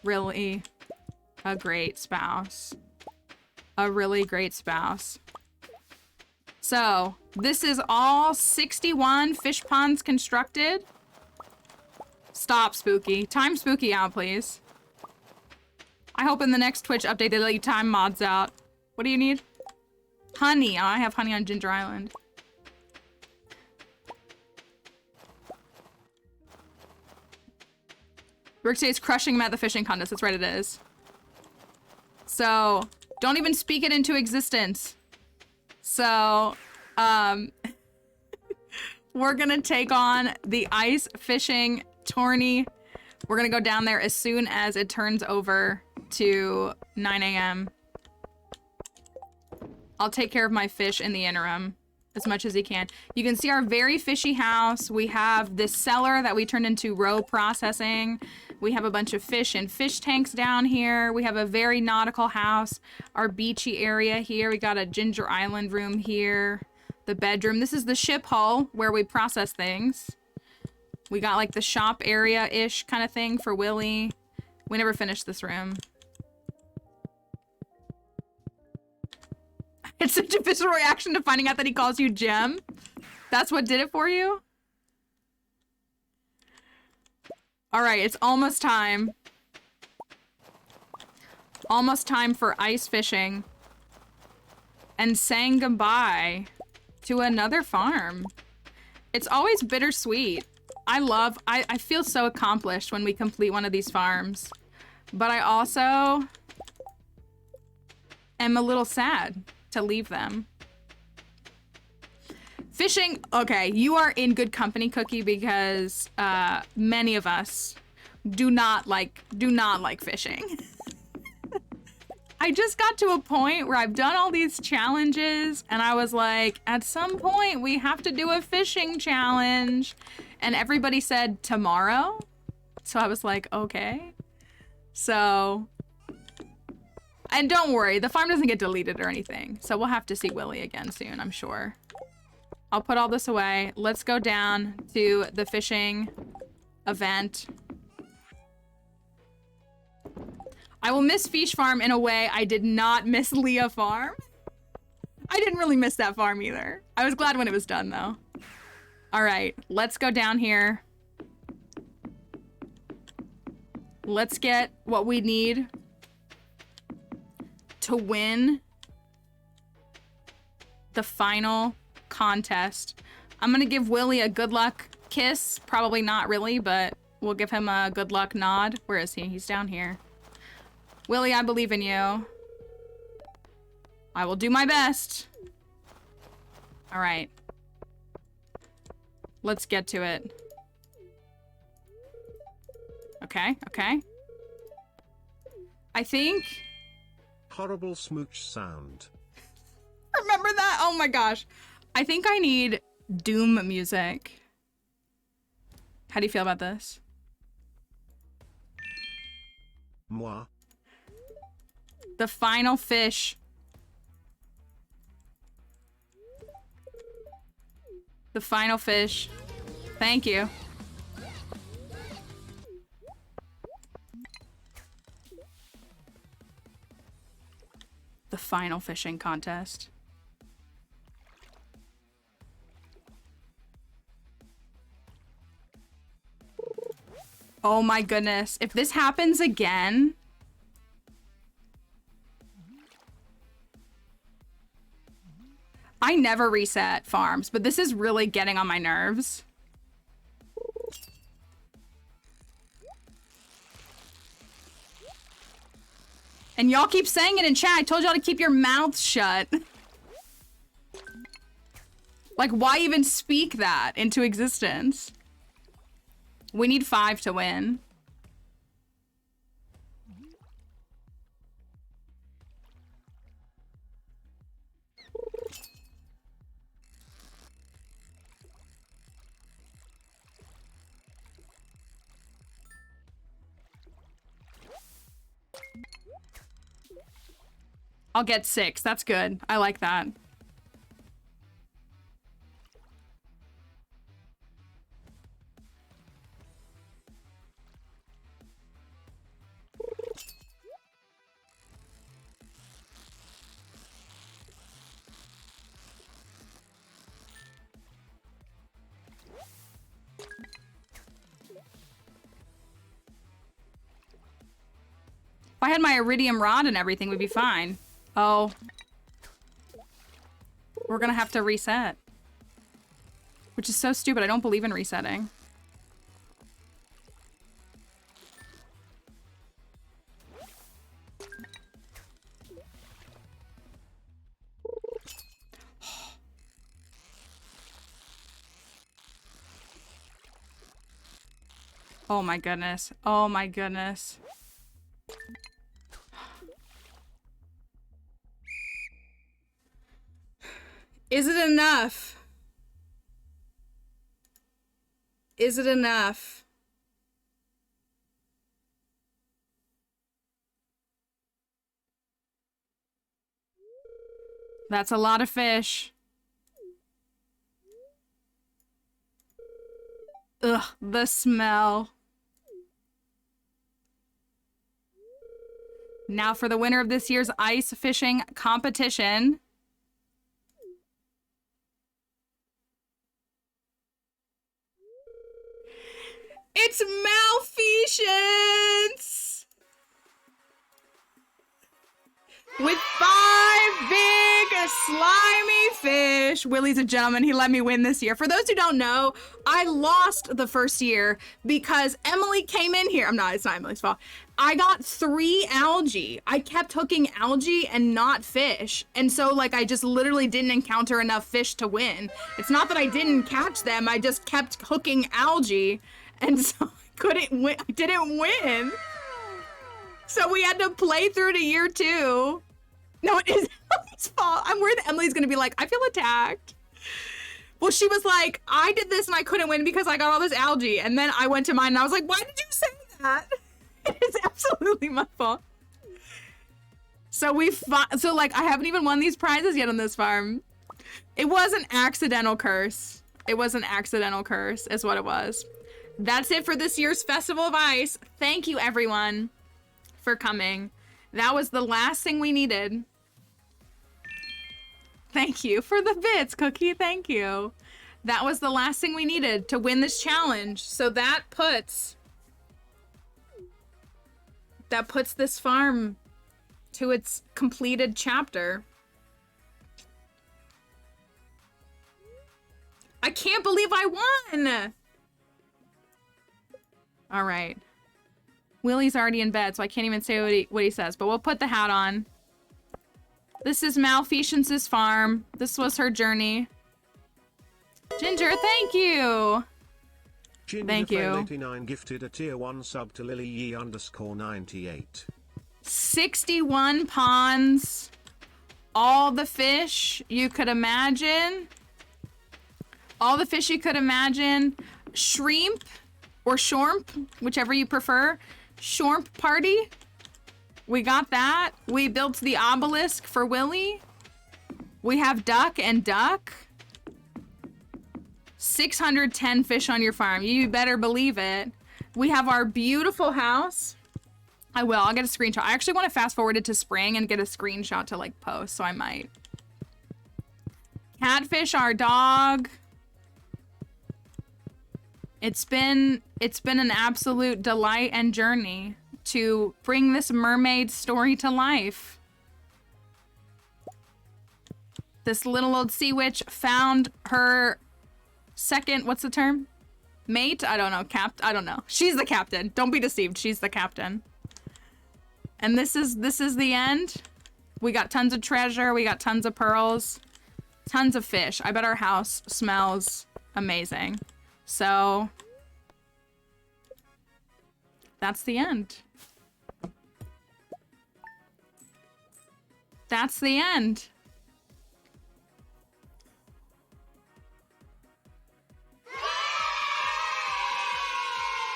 really a great spouse. A really great spouse. So, this is all 61 fish ponds constructed. Stop, Spooky. Time Spooky out, please. I hope in the next Twitch update they let you time mods out. What do you need? Honey. Oh, I have honey on Ginger Island. Rick says crushing him at the fishing contest. That's right, it is. So, don't even speak it into existence. So, we're gonna take on the ice fishing tourney. We're gonna go down there as soon as it turns over to 9 a.m. I'll take care of my fish in the interim as much as he can. You can see our very fishy house. We have this cellar that we turned into roe processing. We have a bunch of fish in fish tanks down here. We have a very nautical house. Our beachy area here. We got a Ginger Island room here. The bedroom. This is the ship hull where we process things. We got like the shop area-ish kind of thing for Willy. We never finished this room. It's such a visceral reaction to finding out that he calls you Gem. That's what did it for you? Alright, it's almost time. Almost time for ice fishing. And saying goodbye to another farm. It's always bittersweet. I feel so accomplished when we complete one of these farms. But I also am a little sad to leave them. Fishing, okay, you are in good company, Cookie, because many of us do not like fishing. I just got to a point where I've done all these challenges and I was like, at some point we have to do a fishing challenge. And everybody said tomorrow. So I was like, okay. So, and don't worry, the farm doesn't get deleted or anything. So we'll have to see Willy again soon, I'm sure. I'll put all this away. Let's go down to the fishing event. I will miss Fish Farm in a way I did not miss Leah Farm. I didn't really miss that farm either. I was glad when it was done though. All right, let's go down here. Let's get what we need to win the final contest. I'm gonna give Willy a good luck kiss. Probably not really, but we'll give him a good luck nod. Where is he? He's down here. Willy, I believe in you. I will do my best. All right. Let's get to it. Okay, okay. I think... Horrible smooch sound. remember that? Oh my gosh. I think I need Doom music. How do you feel about this? Moi. The final fish. The final fish. Thank you. The final fishing contest. Oh my goodness. If this happens again... I never reset farms, but this is really getting on my nerves. And y'all keep saying it in chat. I told y'all to keep your mouths shut. Like, why even speak that into existence? We need 5 to win. I'll get 6. That's good. I like that. If I had my iridium rod and everything, we'd be fine. Oh. We're gonna have to reset. Which is so stupid. I don't believe in resetting. Oh my goodness. Oh my goodness. Is it enough? Is it enough? That's a lot of fish. Ugh, the smell. Now for the winner of this year's ice fishing competition. It's Malfeasance! With 5 big slimy fish. Willy's a gentleman. He let me win this year. For those who don't know, I lost the first year because Emily came in here. It's not Emily's fault. I got 3 algae. I kept hooking algae and not fish. And so, like, I just literally didn't encounter enough fish to win. It's not that I didn't catch them. I just kept hooking algae. And so I didn't win. So we had to play through to year 2. No, it is Emily's fault. I'm worried that Emily's gonna be like, I feel attacked. Well, she was like, I did this and I couldn't win because I got all this algae. And then I went to mine and I was like, why did you say that? It is absolutely my fault. So like, I haven't even won these prizes yet on this farm. It was an accidental curse. It was an accidental curse is what it was. That's it for this year's Festival of Ice. Thank you, everyone, for coming. That was the last thing we needed. Thank you for the bits, Cookie. Thank you. That was the last thing we needed to win this challenge. So that puts this farm to its completed chapter. I can't believe I won. All right. Willy's already in bed, so I can't even say what he says, but we'll put the hat on. This is Malfeasance's farm. This was her journey. Ginger, thank you. Thank you. 89 gifted a tier 1 sub to LilyYee_98. 61 ponds. all the fish you could imagine. All the fish you could imagine. Shrimp or shormp, whichever you prefer. Shormp party. We got that. We built the obelisk for Willy. We have duck and duck. 610 fish on your farm. You better believe it. We have our beautiful house. I will. I'll get a screenshot. I actually want to fast forward it to spring and get a screenshot to like post, so I might. Catfish, our dog. It's been an absolute delight and journey to bring this mermaid story to life. This little old sea witch found her second, what's the term? Mate? I don't know. I don't know. She's the captain. Don't be deceived. She's the captain. And this is the end. We got tons of treasure. We got tons of pearls. Tons of fish. I bet our house smells amazing. So that's the end. That's the end.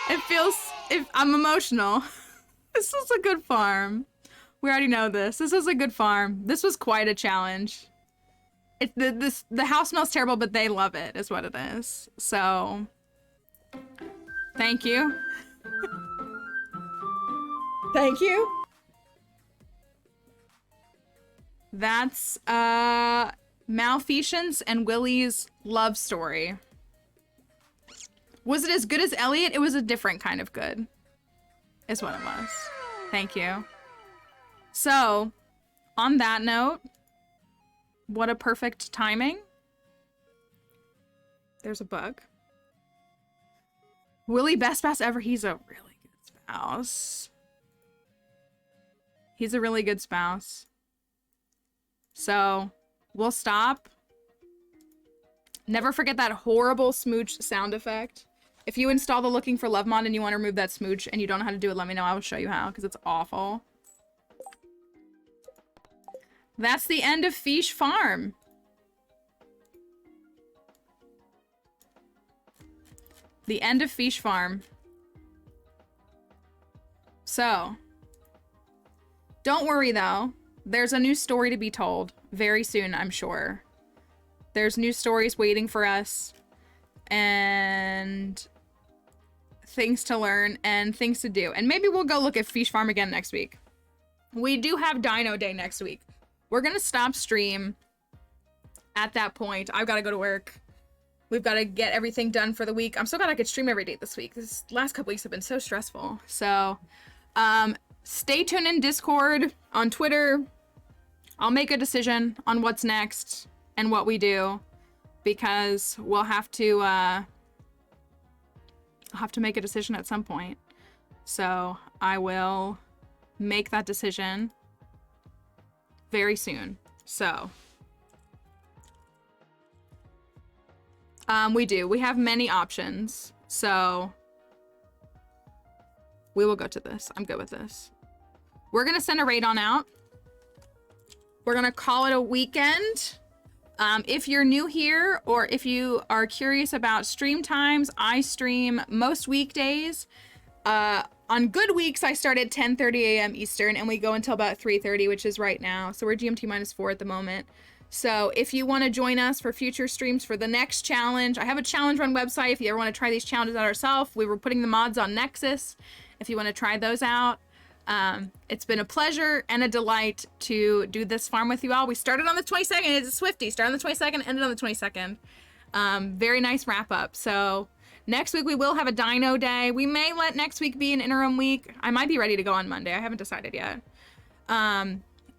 It feels, I'm emotional. This was a good farm. We already know this. This was a good farm. This was quite a challenge. The house smells terrible, but they love it, is what it is. So, thank you. Thank you. That's Malfeasance and Willy's love story. Was it as good as Elliot? It was a different kind of good, is what it was. Thank you. So, on that note, what a perfect timing. There's a bug. Willy, best spouse ever. He's a really good spouse. He's a really good spouse. So, we'll stop. Never forget that horrible smooch sound effect. If you install the Looking for Love mod and you want to remove that smooch and you don't know how to do it, let me know. I will show you how, because it's awful. That's the end of Fish Farm. The end of Fish Farm. So, don't worry though. There's a new story to be told very soon, I'm sure. There's new stories waiting for us. And things to learn and things to do. And maybe we'll go look at Fish Farm again next week. We do have Dino Day next week. We're gonna stop stream at that point. I've got to go to work. We've got to get everything done for the week. I'm so glad I could stream every day this week. This last couple weeks have been so stressful. So, stay tuned in Discord, on Twitter. I'll make a decision on what's next and what we do, because we'll have to, I'll have to make a decision at some point. So I will make that decision very soon. So, we have many options. So we will go to this. I'm good with this. We're going to send a raid on out. We're going to call it a weekend. If you're new here, or if you are curious about stream times, I stream most weekdays. On good weeks, I start at 10:30 a.m. Eastern, and we go until about 3:30, which is right now. So we're GMT -4 at the moment. So if you want to join us for future streams for the next challenge, I have a challenge run website. If you ever want to try these challenges out yourself, we were putting the mods on Nexus. If you want to try those out. It's been a pleasure and a delight to do this farm with you all. We started on the 22nd. It's a Swifty. Started on the 22nd, ended on the 22nd. Very nice wrap up. So next week we will have a Dino Day. We may let next week be an interim week. I might be ready to go on Monday. I haven't decided yet.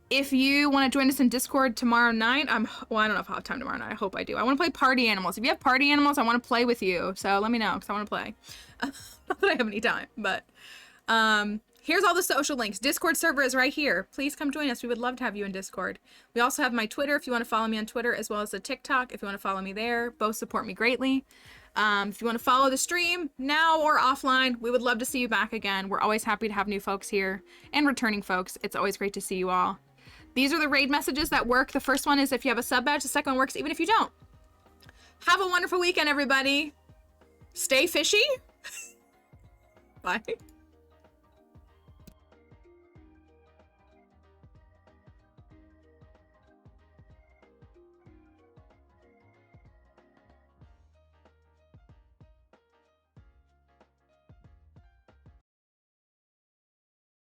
If you want to join us in Discord tomorrow night, well, I don't know if I'll have time tomorrow night. I hope I do. I want to play Party Animals. If you have Party Animals, I want to play with you. So let me know, because I want to play. Not that I have any time, but here's all the social links. Discord server is right here. Please come join us. We would love to have you in Discord. We also have my Twitter if you want to follow me on Twitter, as well as the TikTok if you want to follow me there. Both support me greatly. If you want to follow the stream now or offline, we would love to see you back again. We're always happy to have new folks here and returning folks. It's always great to see you all. These are the raid messages that work. The first one is if you have a sub badge. The second one works even if you don't. Have a wonderful weekend, everybody. Stay fishy. Bye.